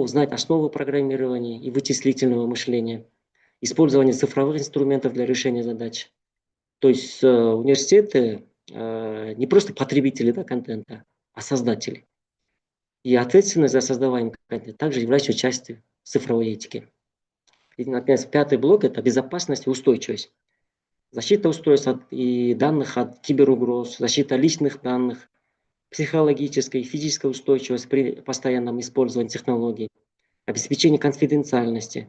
знать основы программирования и вычислительного мышления, использование цифровых инструментов для решения задач. То есть университеты не просто потребители, да, контента, а создатели. И ответственность за создаваемый контент также является частью цифровой этики. И, наконец, пятый блок – это безопасность и устойчивость. Защита устройств и данных от киберугроз, защита личных данных, психологическая и физическая устойчивость при постоянном использовании технологий, обеспечение конфиденциальности.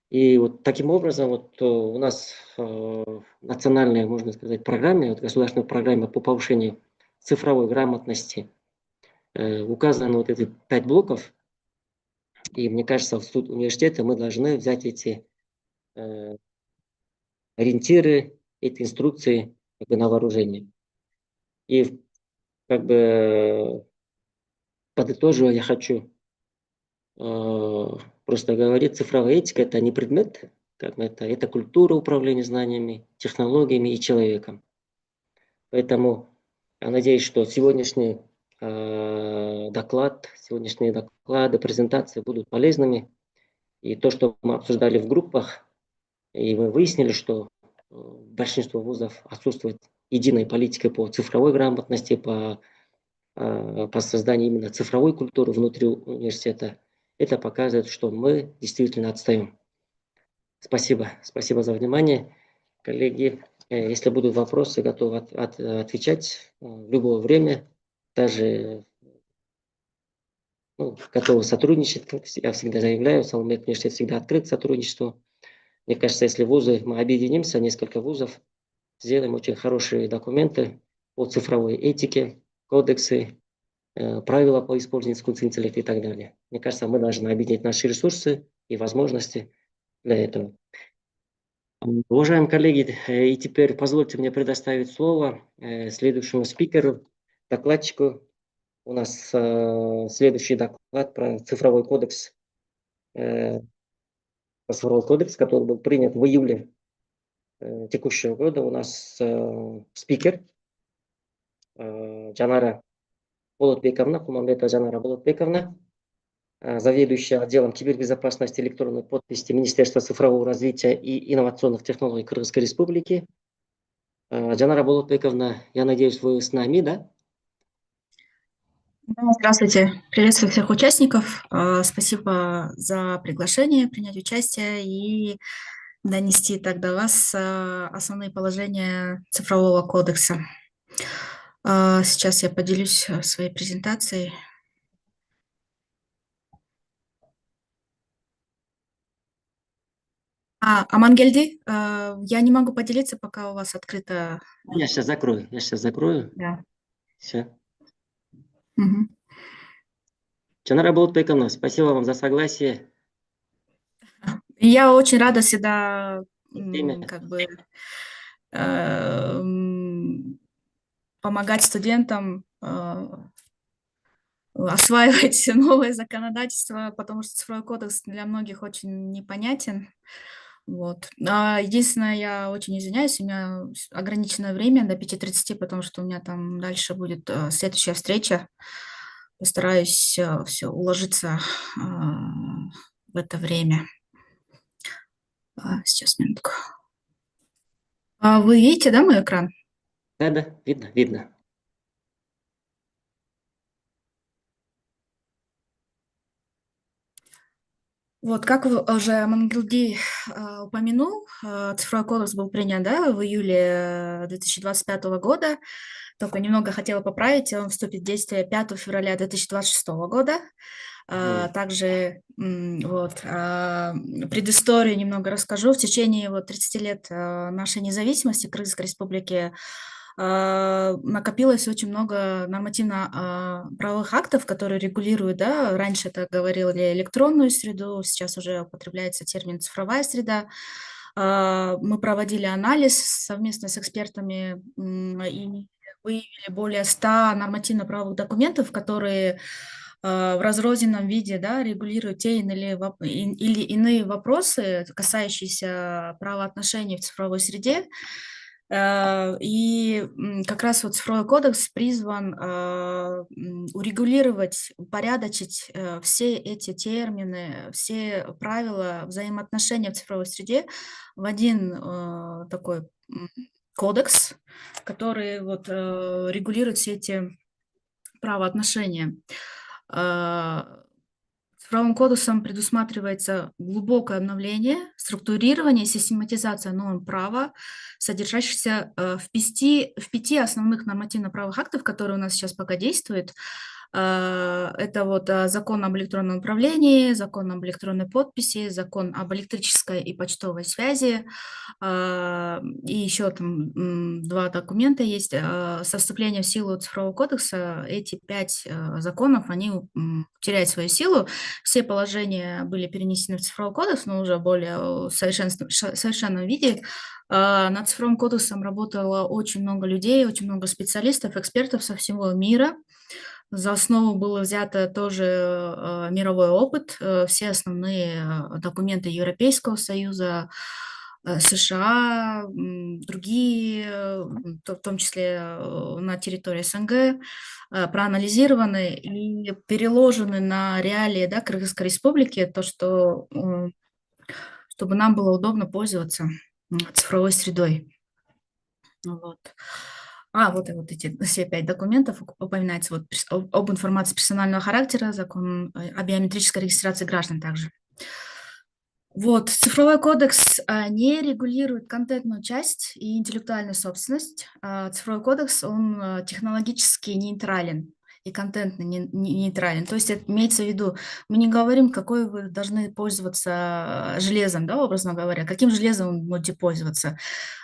И вот таким образом вот у нас национальная, можно сказать, программа, государственная программа по повышению цифровой грамотности указаны вот эти 5 блоков. И мне кажется, в университете мы должны взять эти ориентиры, эти инструкции как бы на вооружение. И как бы подытоживая, я хочу просто говорить, цифровая этика – это не предмет, как это культура управления знаниями, технологиями и человеком. Поэтому я надеюсь, что сегодняшний сегодняшние доклады, презентации будут полезными. И то, что мы обсуждали в группах, и мы выяснили, что большинство вузов отсутствует единой политикой по цифровой грамотности, по созданию именно цифровой культуры внутри университета. Это показывает, что мы действительно отстаем. Спасибо. Спасибо за внимание. Коллеги, если будут вопросы, готов отвечать в любое время. Даже готовы сотрудничать. Я всегда заявляю, Саломек университет всегда открыт к сотрудничеству. Мне кажется, если вузы, мы объединимся, несколько вузов, сделаем очень хорошие документы по цифровой этике, кодексы, правила по использованию искусственного интеллекта и так далее. Мне кажется, мы должны объединить наши ресурсы и возможности для этого. Уважаемые коллеги, и теперь позвольте мне предоставить слово следующему спикеру, докладчику. У нас следующий доклад про цифровой кодекс, который был принят в июле текущего года. У нас спикер Жанара Болотбековна, Кумамбетова Жанара Болотбековна, заведующая отделом кибербезопасности и электронной подписи Министерства цифрового развития и инновационных технологий Кыргызской Республики. Жанара Болотбековна, я надеюсь, вы с нами, да? Да, здравствуйте, приветствую всех участников. Спасибо за приглашение принять участие и донести тогда вас основные положения цифрового кодекса. Сейчас я поделюсь своей презентацией. Амангельди, я не могу поделиться, пока у вас открыто. Я сейчас закрою. Да. Все. Угу. Жанара Болотбековна, спасибо вам за согласие. Я очень рада всегда помогать студентам осваивать новое законодательство, потому что цифровой кодекс для многих очень непонятен. Вот. Единственное, я очень извиняюсь, у меня ограниченное время до 5:30, потому что у меня там дальше будет следующая встреча. Постараюсь все уложиться в это время. Сейчас, минутку. Вы видите, да, мой экран? Да, видно. Вот, как уже Мангелди упомянул, цифровой кодекс был принят, да, в июле 2025 года. Только немного хотела поправить, он вступит в действие 5 февраля 2026 года. Также предысторию немного расскажу. В течение 30 лет нашей независимости Кыргызской Республики накопилось очень много нормативно-правовых актов, которые регулируют, да, раньше это говорили электронную среду, сейчас уже употребляется термин цифровая среда. Мы проводили анализ совместно с экспертами и выявили более 100 нормативно-правовых документов, которые в разрозненном виде, да, регулируют те или иные вопросы, касающиеся правоотношений в цифровой среде. И как раз цифровой кодекс призван урегулировать, упорядочить все эти термины, все правила взаимоотношения в цифровой среде в один такой кодекс, который регулирует все эти правоотношения. Цифровым кодексом предусматривается глубокое обновление, структурирование и систематизация норм права, содержащихся в 5 основных нормативно-правовых актов, которые у нас сейчас пока действуют. Это закон об электронном управлении, закон об электронной подписи, закон об электрической и почтовой связи. И еще там 2 документа есть. Со вступлением в силу цифрового кодекса эти 5 законов, они теряют свою силу. Все положения были перенесены в цифровой кодекс, но уже в более совершенном виде. Над цифровым кодексом работало очень много людей, очень много специалистов, экспертов со всего мира. За основу было взято тоже мировой опыт, все основные документы Европейского Союза, США, другие, в том числе на территории СНГ, проанализированы и переложены на реалии, да, Кыргызской республики, то, что, чтобы нам было удобно пользоваться цифровой средой. Вот. Вот эти все 5 документов упоминается об информации персонального характера, закон о биометрической регистрации граждан также. Вот, цифровой кодекс не регулирует контентную часть и интеллектуальную собственность. Цифровой кодекс, он технологически нейтрален и контентно нейтрален. То есть это имеется в виду, мы не говорим, какой вы должны пользоваться железом, да, образно говоря, каким железом вы будете пользоваться.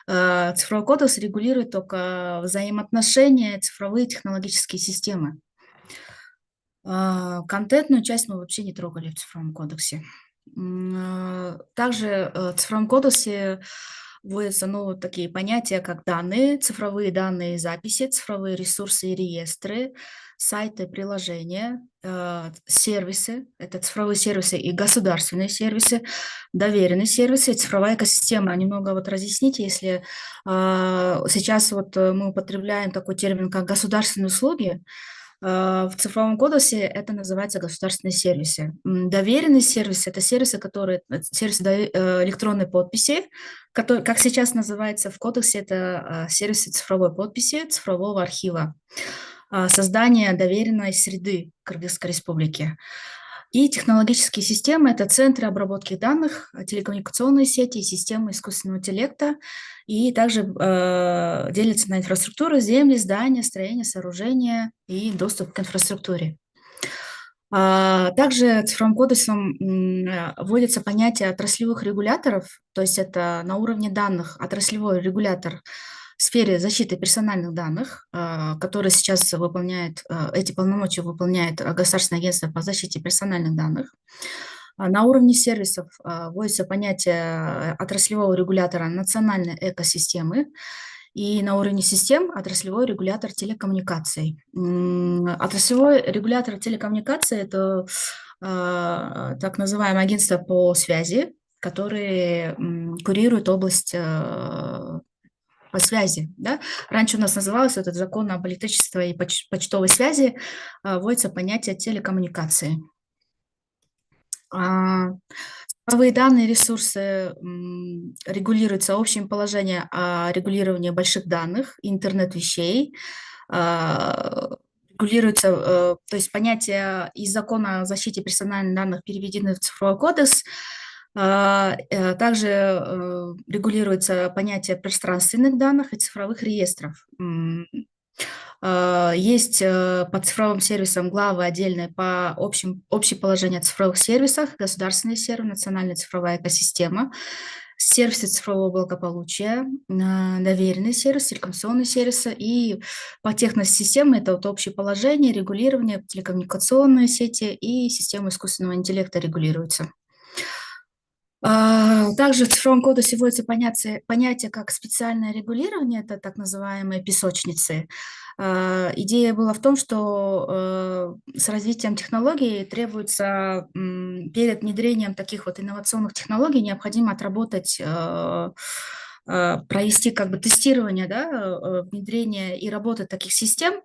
Цифровой кодекс регулирует только взаимоотношения, цифровые технологические системы. Контентную часть мы вообще не трогали в цифровом кодексе. Также в цифровом кодексе вводятся такие понятия, как данные, цифровые данные и записи, цифровые ресурсы и реестры, сайты, приложения, сервисы, это цифровые сервисы и государственные сервисы, доверенные сервисы, цифровая экосистема. Немного разъясните, если сейчас мы употребляем такой термин, как государственные услуги, в цифровом кодексе это называется государственные сервисы. Доверенные сервисы – это сервисы электронной подписи, которые, как сейчас называется в кодексе, это сервисы цифровой подписи, цифрового архива, создание доверенной среды Кыргызской республики. И технологические системы – это центры обработки данных, телекоммуникационные сети и системы искусственного интеллекта. И также делятся на инфраструктуру, земли, здания, строения, сооружения и доступ к инфраструктуре. Также цифровым кодексом вводится понятие отраслевых регуляторов, то есть это на уровне данных отраслевой регулятор в сфере защиты персональных данных, который сейчас выполняет, эти полномочия выполняет Государственное агентство по защите персональных данных. На уровне сервисов вводится понятие отраслевого регулятора национальной экосистемы, и на уровне систем отраслевой регулятор телекоммуникаций. Отраслевой регулятор телекоммуникаций – это так называемое агентство по связи, которое курирует область по связи. Да? Раньше у нас назывался этот закон об электричестве и почтовой связи, вводится понятие телекоммуникации. Цифровые данные и ресурсы регулируются общим положением о регулировании больших данных, интернет-вещей, регулируется, то есть понятия из закона о защите персональных данных переведены в цифровой кодекс. Также регулируется понятие пространственных данных и цифровых реестров. Есть по цифровым сервисам главы отдельные по общее положение о цифровых сервисах, государственный сервис, национальная цифровая экосистема, сервисы цифрового благополучия, доверенный сервис, телекоммуникационные сервисы, и по техносистеме это общее положение, регулирование, телекоммуникационные сети и система искусственного интеллекта регулируются. Также в цифровом кодексе вводится понятие как специальное регулирование, это так называемые песочницы. Идея была в том, что с развитием технологий требуется перед внедрением таких инновационных технологий необходимо отработать, провести тестирование, да, внедрение и работы таких систем.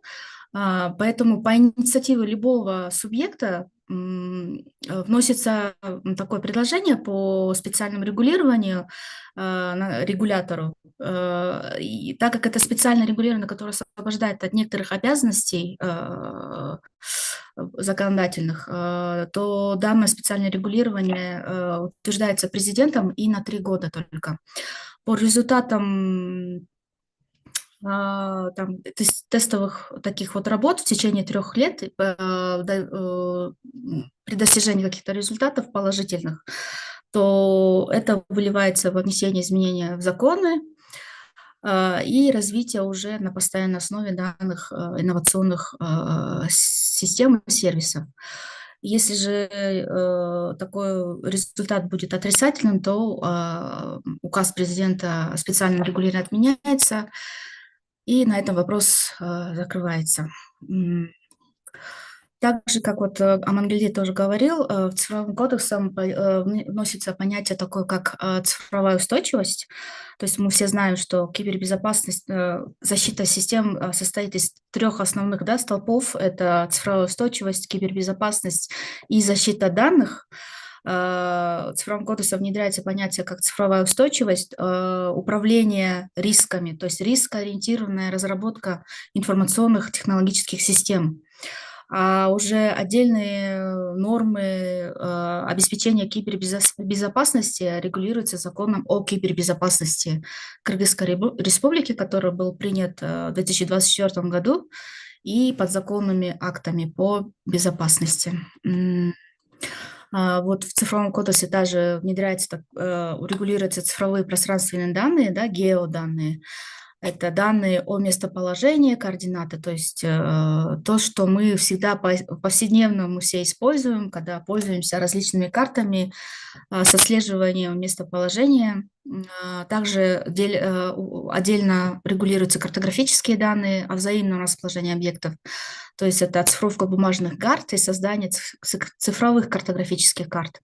Поэтому по инициативе любого субъекта вносится такое предложение по специальному регулированию регулятору. И так как это специальное регулирование, которое освобождает от некоторых обязанностей законодательных, то данное специальное регулирование утверждается президентом и на 3 года только. По результатам тестовых таких работ в течение 3 лет при достижении каких-то результатов положительных, то это выливается в внесение изменений в законы и развитие уже на постоянной основе данных инновационных систем и сервисов. Если же такой результат будет отрицательным, то указ президента о специальном регулировании отменяется, и на этом вопрос закрывается. Так же, как вот Амангельди тоже говорил, в цифровым кодексом вносится понятие такое, как цифровая устойчивость. То есть мы все знаем, что кибербезопасность, защита систем состоит из 3 основных, да, столпов. Это цифровая устойчивость, кибербезопасность и защита данных. В цифровом кодексе внедряется понятие как цифровая устойчивость, управление рисками, то есть рискоориентированная разработка информационных технологических систем. А уже отдельные нормы обеспечения кибербезопасности регулируются законом о кибербезопасности Кыргызской Республики, который был принят в 2024 году, и подзаконными актами по безопасности. Вот в цифровом кодексе также внедряется, регулируются цифровые пространственные данные, да, геоданные. Это данные о местоположении, координаты, то есть то, что мы всегда повседневно мы все используем, когда пользуемся различными картами с отслеживанием местоположения. Также отдельно регулируются картографические данные о взаимном расположении объектов, то есть это оцифровка бумажных карт и создание цифровых картографических карт.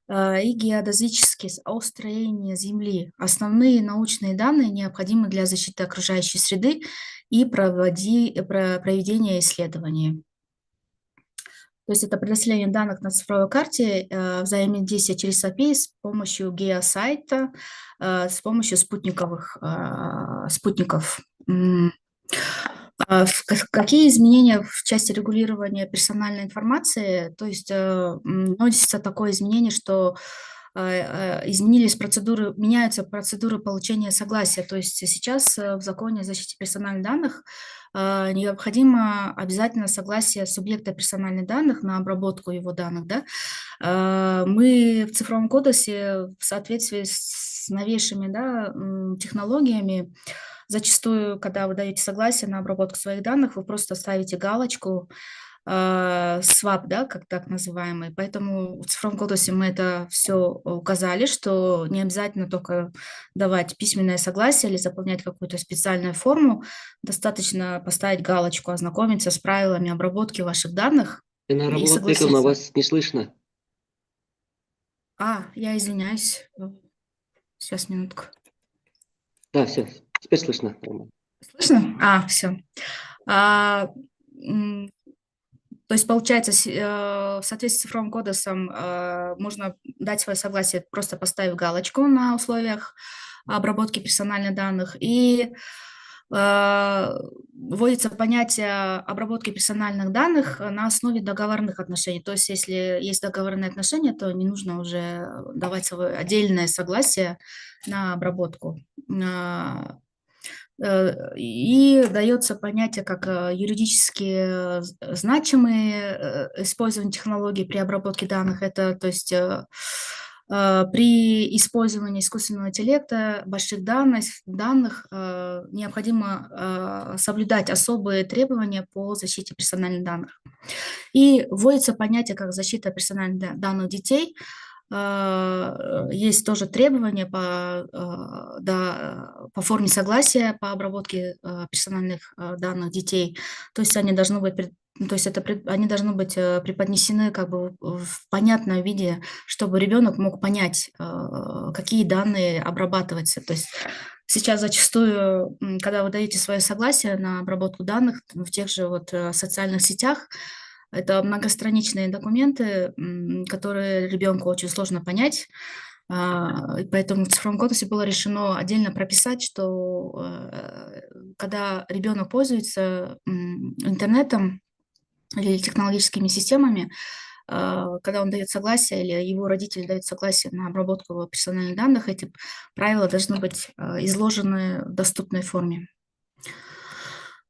И геодезические о строении Земли. Основные научные данные необходимы для защиты окружающей среды и проведения исследований. То есть это предоставление данных на цифровой карте, взаимодействие через API с помощью геосайта, с помощью спутников. Какие изменения в части регулирования персональной информации? То есть вносится такое изменение, что меняются процедуры получения согласия. То есть сейчас в законе о защите персональных данных необходимо обязательно согласие субъекта персональных данных на обработку его данных. Да? Мы в цифровом кодексе в соответствии с новейшими, да, технологиями, зачастую, когда вы даете согласие на обработку своих данных, вы просто ставите галочку swap, да, как так называемый. Поэтому в цифровом кодексе мы это все указали, что не обязательно только давать письменное согласие или заполнять какую-то специальную форму, достаточно поставить галочку, ознакомиться с правилами обработки ваших данных и согласиться. Вас не слышно. Я извиняюсь. Сейчас, минутку. Да, все, теперь слышно. Слышно? Все. То есть, получается, в соответствии с цифровым кодексом можно дать свое согласие, просто поставив галочку на условиях обработки персональных данных, и вводится понятие обработки персональных данных на основе договорных отношений. То есть, если есть договорные отношения, то не нужно уже давать свое отдельное согласие на обработку. И дается понятие как юридически значимые использование технологий при обработке данных. Это, то есть, при использовании искусственного интеллекта, больших данных необходимо соблюдать особые требования по защите персональных данных. И вводится понятие как защита персональных данных детей. Есть тоже требования по форме согласия по обработке персональных данных детей. То есть они должны быть, они должны быть преподнесены как бы в понятном виде, чтобы ребенок мог понять, какие данные обрабатываются. То есть сейчас зачастую, когда вы даете свое согласие на обработку данных в тех же социальных сетях, это многостраничные документы, которые ребенку очень сложно понять. И поэтому в цифровом кодексе было решено отдельно прописать, что когда ребенок пользуется интернетом или технологическими системами, когда он дает согласие или его родители дают согласие на обработку его персональных данных, эти правила должны быть изложены в доступной форме.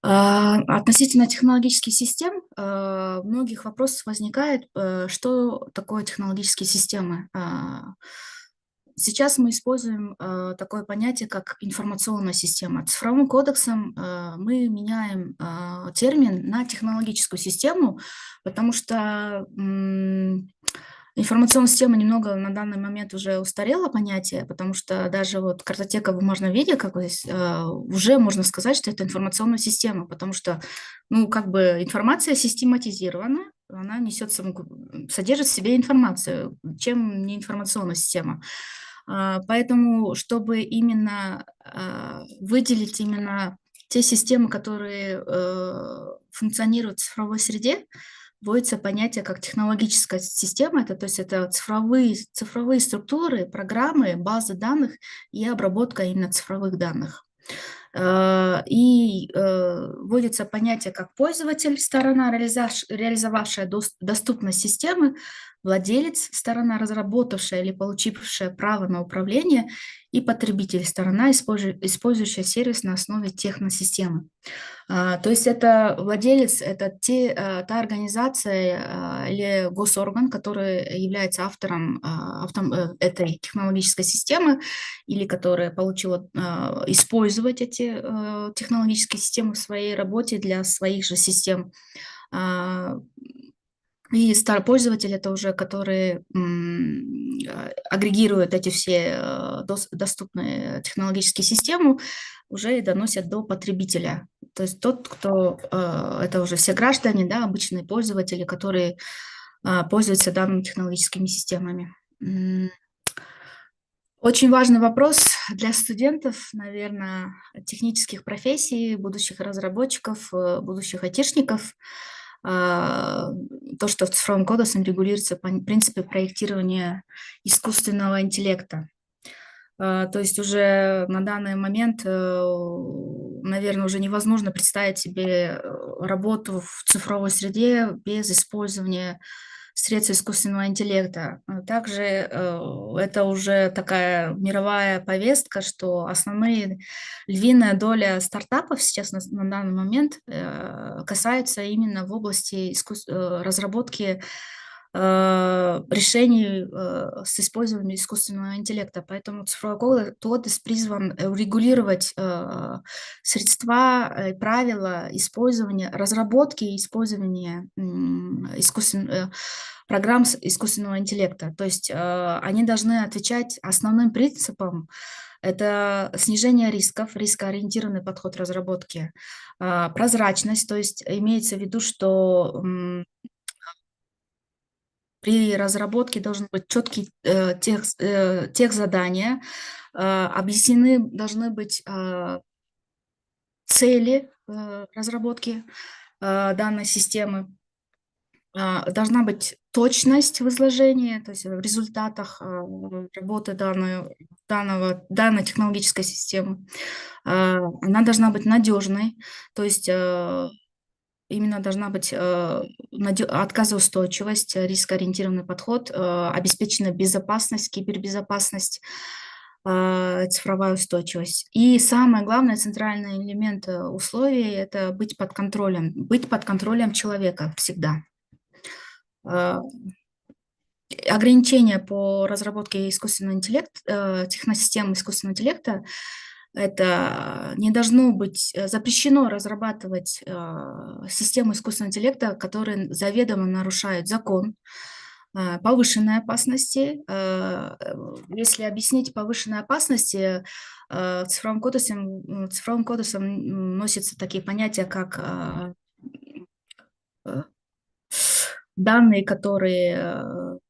Относительно технологических систем, многих вопросов возникает, что такое технологические системы. Сейчас мы используем такое понятие, как информационная система. Цифровым кодексом мы меняем термин на технологическую систему, потому что информационная система немного на данный момент уже устарело понятие, потому что даже вот картотека в бумажном виде, как здесь, уже можно сказать, что это информационная система, потому что, ну, как бы информация систематизирована, она несет, содержит в себе информацию, чем не информационная система. Поэтому, чтобы именно выделить именно те системы, которые функционируют в цифровой среде, вводится понятие как технологическая система, это, то есть это цифровые структуры, программы, базы данных и обработка именно цифровых данных. И вводится понятие как пользователь, сторона, реализовавшая доступность системы, владелец, сторона, разработавшая или получившая право на управление, и потребитель, сторона, использующая сервис на основе техносистемы. То есть это владелец, это та организация или госорган, который является автором этой технологической системы или которая получила использовать эти технологические системы в своей работе для своих же систем. И пользователь это уже, который агрегирует эти все доступные технологические системы, уже и доносят до потребителя. То есть тот, кто, это уже все граждане, да, обычные пользователи, которые пользуются данными технологическими системами. Очень важный вопрос для студентов, наверное, технических профессий, будущих разработчиков, будущих айтишников. То, что в цифровом кодексе регулируется принципы проектирования искусственного интеллекта. То есть уже на данный момент, наверное, уже невозможно представить себе работу в цифровой среде без использования средств искусственного интеллекта. Также это уже такая мировая повестка, что львиная доля стартапов сейчас на данный момент касается именно в области разработки решений с использованием искусственного интеллекта. Поэтому цифровой кодекс призван регулировать средства и правила использования, разработки и использования программ искусственного интеллекта. То есть они должны отвечать основным принципам. Это снижение рисков, рискоориентированный подход разработки, прозрачность, то есть имеется в виду, что при разработке должен быть четкий текст задания, объяснены должны быть цели разработки данной системы, должна быть точность в изложении, то есть в результатах работы данной технологической системы. Она должна быть надежной, то есть именно должна быть отказоустойчивость, рискоориентированный подход, обеспечена безопасность, кибербезопасность, цифровая устойчивость. И самое главное, центральный элемент условий – это быть под контролем человека всегда. Ограничения по разработке искусственного интеллекта, техносистем искусственного интеллекта – это не должно быть запрещено разрабатывать систему искусственного интеллекта, которые заведомо нарушают закон, повышенной опасности. Если объяснить повышенной опасности, цифровым кодексом носятся такие понятия, как данные, которые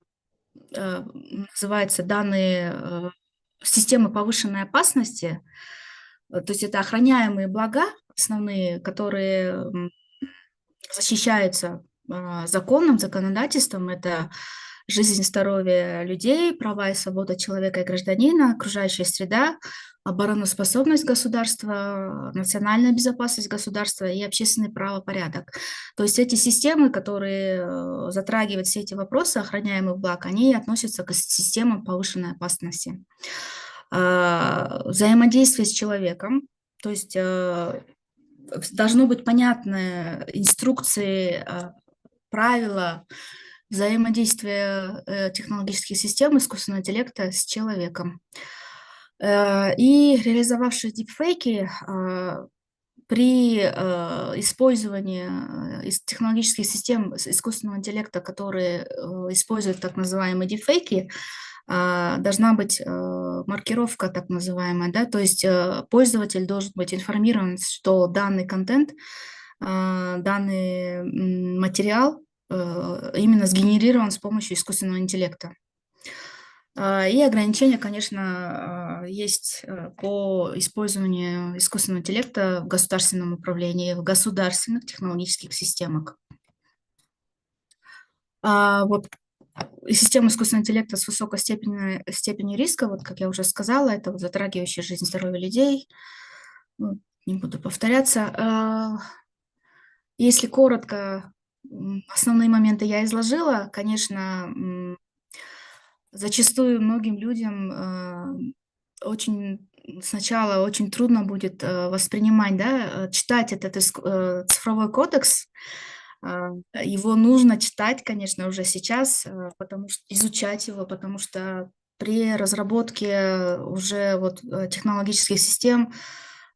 называются данные системы повышенной опасности, то есть это охраняемые блага основные, которые защищаются законом, законодательством, это жизнь и здоровье людей, права и свобода человека и гражданина, окружающая среда, обороноспособность государства, национальная безопасность государства и общественный правопорядок. То есть эти системы, которые затрагивают все эти вопросы охраняемых благ, они относятся к системам повышенной опасности. Взаимодействие с человеком, то есть должно быть понятны инструкции, правила взаимодействия технологических систем искусственного интеллекта с человеком. И реализовавшие дипфейки при использовании технологических систем искусственного интеллекта, которые используют так называемые дипфейки, должна быть маркировка так называемая, да, то есть пользователь должен быть информирован, что данный контент, данный материал именно сгенерирован с помощью искусственного интеллекта. И ограничения, конечно, есть по использованию искусственного интеллекта в государственном управлении, в государственных технологических системах. Вот система искусственного интеллекта с высокой степенью риска, вот как я уже сказала, это вот затрагивающая жизнь, здоровье людей. Не буду повторяться. Если коротко, основные моменты я изложила, конечно, зачастую многим людям сначала очень трудно будет воспринимать, да, читать этот цифровой кодекс. Его нужно читать, конечно, уже сейчас, потому что изучать его, потому что при разработке уже вот технологических систем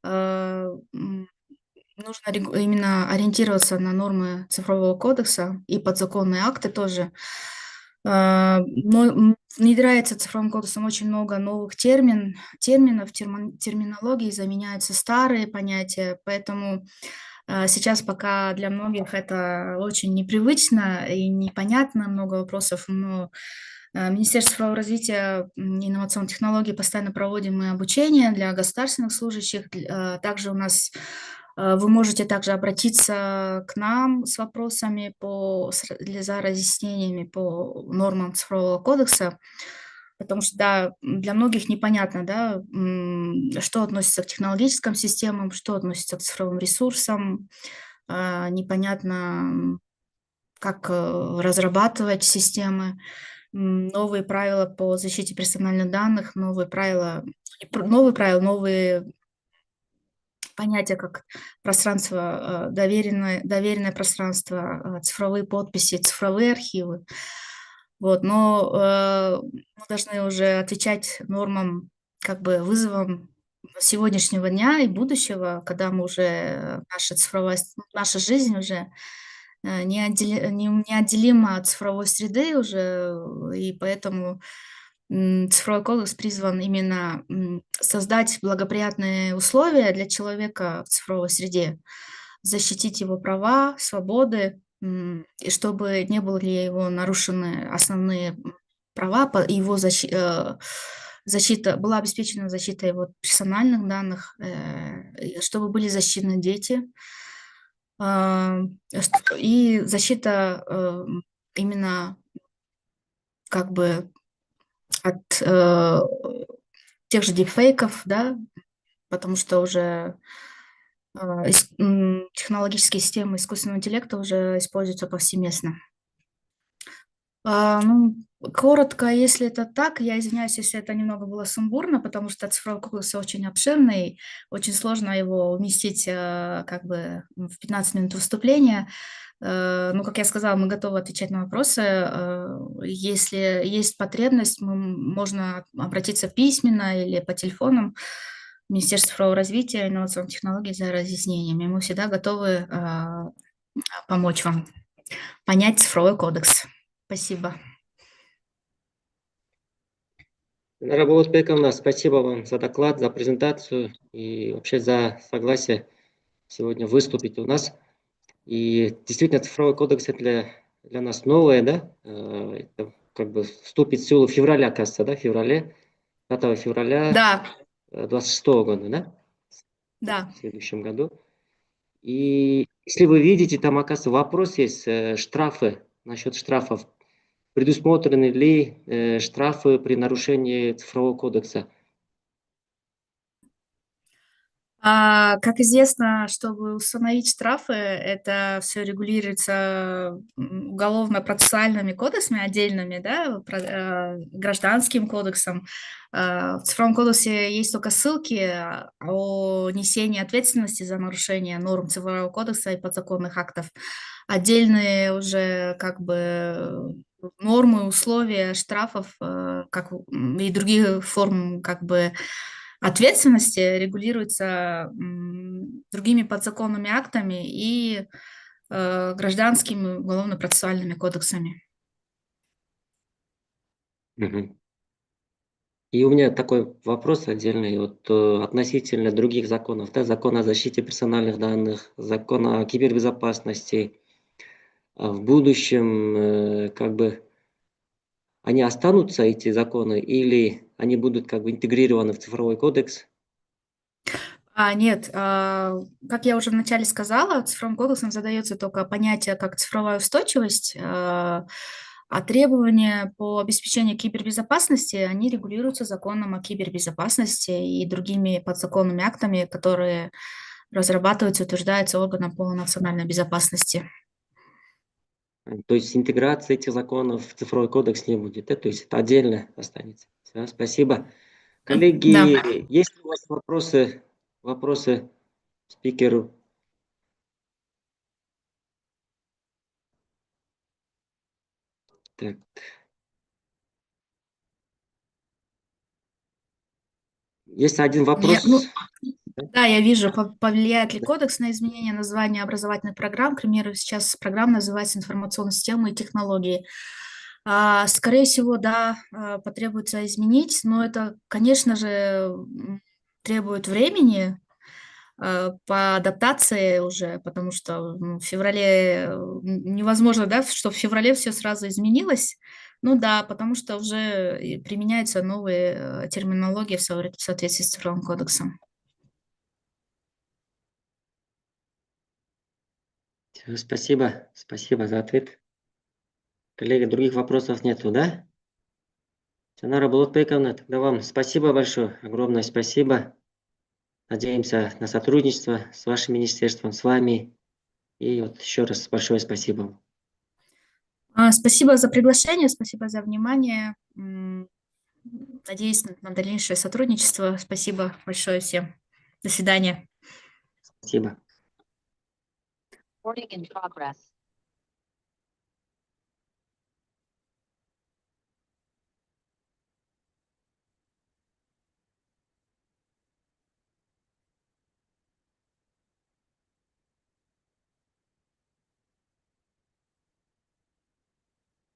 нужно именно ориентироваться на нормы цифрового кодекса и подзаконные акты тоже. Но внедряется цифровым кодексом очень много новых терминов, терминологии, заменяются старые понятия, поэтому сейчас пока для многих это очень непривычно и непонятно, много вопросов, но Министерство цифрового развития и инновационных технологий постоянно проводим мы обучение для государственных служащих. Также у нас вы можете также обратиться к нам с вопросами за разъяснениями по нормам цифрового кодекса, потому что да, для многих непонятно, да, что относится к технологическим системам, что относится к цифровым ресурсам, непонятно, как разрабатывать системы, новые правила по защите персональных данных, новые понятия, как пространство, доверенное пространство, цифровые подписи, цифровые архивы. Вот, но мы должны уже отвечать нормам, как бы вызовам сегодняшнего дня и будущего, когда мы уже, наша жизнь уже неотделима от цифровой среды уже, и поэтому цифровой кодекс призван именно создать благоприятные условия для человека в цифровой среде, защитить его права, свободы, и чтобы не были его нарушены основные права, его защита, была обеспечена защита его персональных данных, чтобы были защищены дети, и защита именно как бы от тех же дипфейков, да, потому что уже технологические системы искусственного интеллекта уже используются повсеместно. Ну, коротко, если это так, я извиняюсь, если это немного было сумбурно, потому что цифровой кодекс очень обширный, очень сложно его уместить как бы в 15 минут выступления. Ну, как я сказала, мы готовы отвечать на вопросы. Если есть потребность, можно обратиться письменно или по телефону в Министерство цифрового развития и инновационных технологий за разъяснениями. Мы всегда готовы помочь вам понять цифровой кодекс. Спасибо. Работа Пековна, спасибо вам за доклад, за презентацию и вообще за согласие сегодня выступить у нас. И действительно, цифровой кодекс это для нас новое, да? Это как бы вступит в силу в феврале, оказывается, да? 5 февраля Да. 26 года, да? Да. В следующем году. И если вы видите, там, оказывается, вопрос есть, штрафы, насчет штрафов. Предусмотрены ли штрафы при нарушении цифрового кодекса? Как известно, чтобы установить штрафы, это все регулируется уголовно-процессуальными кодексами отдельными, да, гражданским кодексом. В Цифровом кодексе есть только ссылки о несении ответственности за нарушение норм Цифрового кодекса и подзаконных актов. Отдельные уже как бы нормы, условия штрафов как и других форм как бы ответственности регулируются другими подзаконными актами и гражданскими уголовно-процессуальными кодексами. Мгм. И у меня такой вопрос отдельный вот относительно других законов, да, закон о защите персональных данных, закон о кибербезопасности. В будущем как бы они останутся, эти законы, или они будут как бы интегрированы в цифровой кодекс? Нет, как я уже вначале сказала, цифровым кодексом задается только понятие как цифровая устойчивость, а требования по обеспечению кибербезопасности, они регулируются законом о кибербезопасности и другими подзаконными актами, которые разрабатываются и утверждаются органом по национальной безопасности. То есть интеграции этих законов в цифровой кодекс не будет, да? То есть это отдельно останется. Всё, спасибо. Да. Коллеги, есть ли у вас вопросы спикеру? Так. Есть один вопрос. Да, я вижу, повлияет ли кодекс на изменение названия образовательных программ. К примеру, сейчас программа называется «Информационные системы и технологии». Скорее всего, да, потребуется изменить, но это, конечно же, требует времени по адаптации уже, потому что в феврале невозможно, да, что в феврале все сразу изменилось. Ну да, потому что уже и применяются новые терминологии в соответствии с цифровым кодексом. Всё, спасибо за ответ. Коллеги, других вопросов нету, да? Жанара Болотбековна, тогда вам спасибо большое, огромное спасибо. Надеемся на сотрудничество с вашим министерством, с вами. И вот еще раз большое спасибо. Спасибо за приглашение, спасибо за внимание. Надеюсь на дальнейшее сотрудничество. Спасибо большое всем. До свидания. Спасибо. Recording in progress.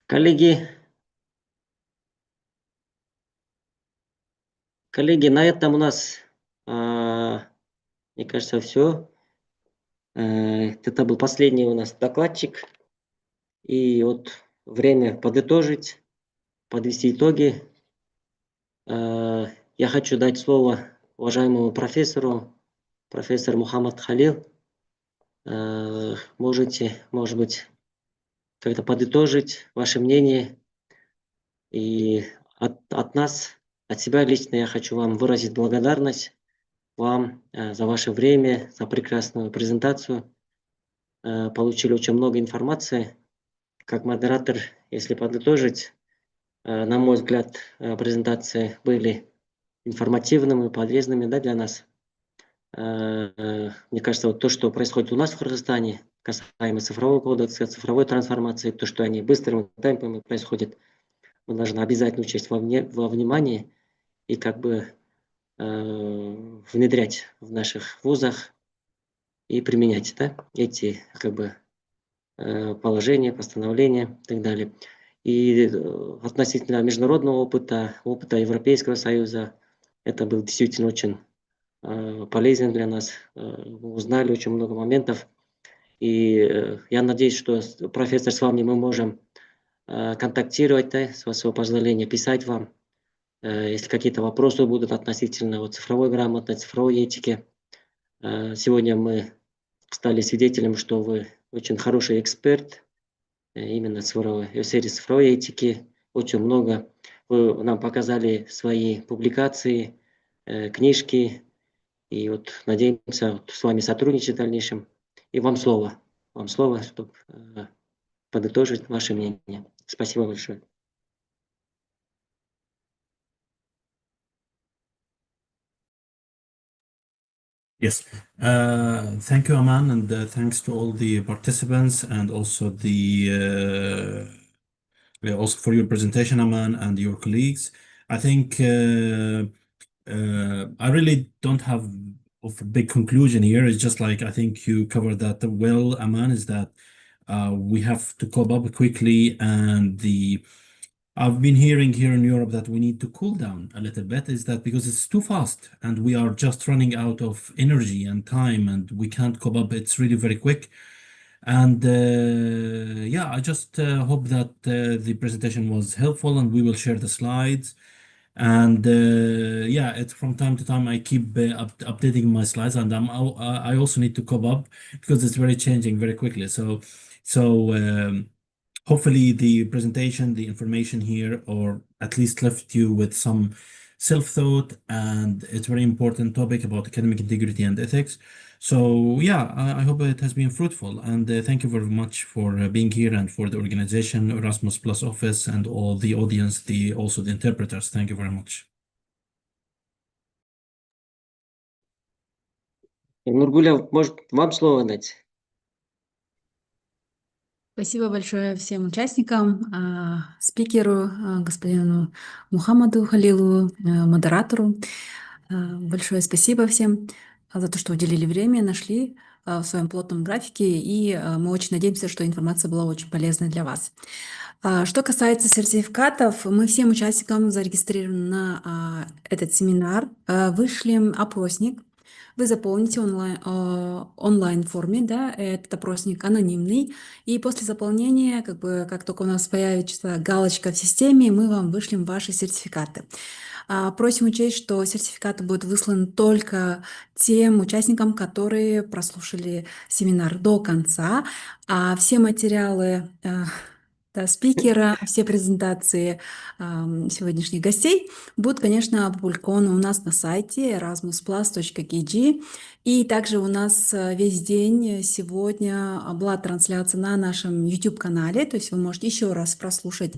Коллеги, на этом у нас, мне кажется, все. Это был последний у нас докладчик. И вот время подытожить, подвести итоги. Я хочу дать слово уважаемому профессору, профессор Мухаммад Халил. Можете, может быть, как-то подытожить ваше мнение. И от нас, от себя лично я хочу вам выразить благодарность вам за ваше время, за прекрасную презентацию. Получили очень много информации. Как модератор, если подытожить, на мой взгляд, презентации были информативными, полезными, да, для нас. Мне кажется, вот то, что происходит у нас в Кыргызстане, касаемо цифрового кодекса, цифровой трансформации, то, что они быстрыми темпами происходят, мы должны обязательно учесть во внимание и как бы внедрять в наших вузах и применять, да, эти как бы положения, постановления и так далее. И относительно международного опыта Европейского Союза, это был действительно очень полезен для нас. Мы узнали очень много моментов. И я надеюсь, что, профессор, с вами мы можем контактировать, да, с вашего позволения, писать вам, если какие-то вопросы будут относительно вот, цифровой грамотности, цифровой этики. Сегодня мы стали свидетелем, что вы очень хороший эксперт именно в сфере цифровой этики. Очень много вы нам показали свои публикации, книжки. И вот надеемся вот с вами сотрудничать в дальнейшем. И вам слово, чтобы подытожить ваше мнение. Спасибо большое. Yes, thank you, Aman, and thanks to all the participants and also also for your presentation, Aman, and your colleagues. I think I really don't have of a big conclusion here. It's just like I think you covered that well, Aman, is that we have to cope up quickly, and I've been hearing here in Europe that we need to cool down a little bit. Is that because it's too fast and we are just running out of energy and time and we can't cope up. It's really very quick. And yeah, I just hope that the presentation was helpful and we will share the slides. And yeah, it's from time to time I keep updating my slides, and I also need to cope up because it's very changing very quickly. So hopefully the presentation, the information here, or at least left you with some self-thought, and it's a very important topic about academic integrity and ethics. So yeah, I hope it has been fruitful, and thank you very much for being here and for the organization, Erasmus Plus office, and all the audience, also the interpreters. Thank you very much. Нургуля, может, вам слово дать? Спасибо большое всем участникам, спикеру, господину Мухаммаду Халилу, модератору. Большое спасибо всем за то, что уделили время, нашли в своем плотном графике, и мы очень надеемся, что информация была очень полезной для вас. Что касается сертификатов, мы всем участникам, зарегистрированным на этот семинар, вышлем опросник. Вы заполните онлайн форме, да, этот опросник анонимный, и после заполнения, как только у нас появится галочка в системе, мы вам вышлем ваши сертификаты. Просим учесть, что сертификаты будут высланы только тем участникам, которые прослушали семинар до конца, а все материалы спикера, все презентации сегодняшних гостей будут, конечно, опубликованы у нас на сайте erasmusplus.kg. И также у нас весь день сегодня была трансляция на нашем YouTube-канале, то есть вы можете еще раз прослушать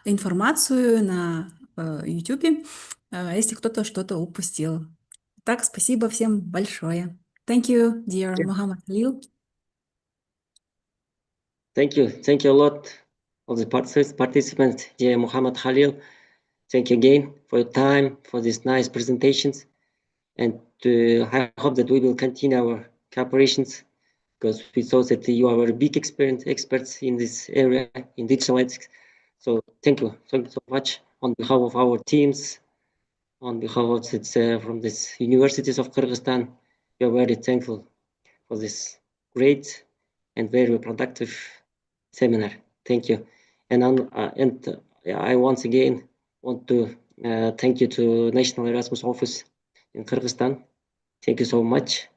информацию на YouTube, если кто-то что-то упустил. Так, спасибо всем большое. Thank you, dear Muhammad Khalil. Thank you a lot. All the participants, dear Muhammad Khalil, thank you again for your time, for these nice presentations. And I hope that we will continue our cooperations, because we saw that you are very big experts in this area, in digital ethics. So thank you so much on behalf of our teams, on behalf of from these universities of Kyrgyzstan. We are very thankful for this great and very productive seminar. Thank you. And I once again want to thank you to National Erasmus Office in Kyrgyzstan. Thank you so much.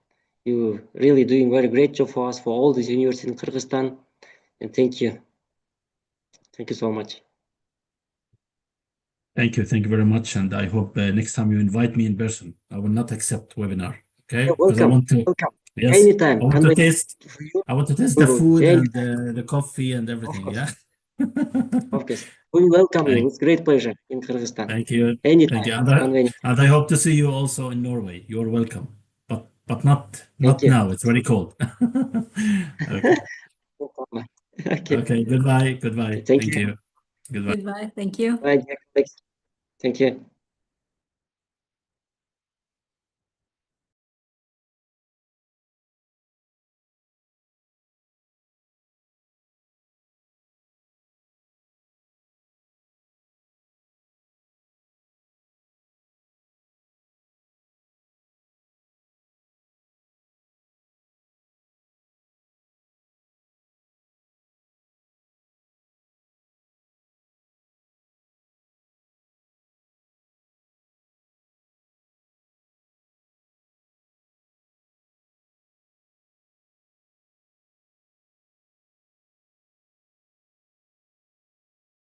You're really doing very great job for us, for all these universities in Kyrgyzstan. And thank you. Thank you so much. Thank you very much, and I hope next time you invite me in person. I will not accept webinar. Okay? You're welcome. Welcome. Yes, Anytime. I want to taste the food and the coffee and everything. Yeah. Of course. We welcome you. It's great pleasure in Kyrgyzstan. Thank you. Anytime. Thank you. And I hope to see you also in Norway. You're welcome. But not now. It's very cold. Okay. Okay. Goodbye. Thank you. Goodbye. Goodbye. Thank you. Bye. Thank you.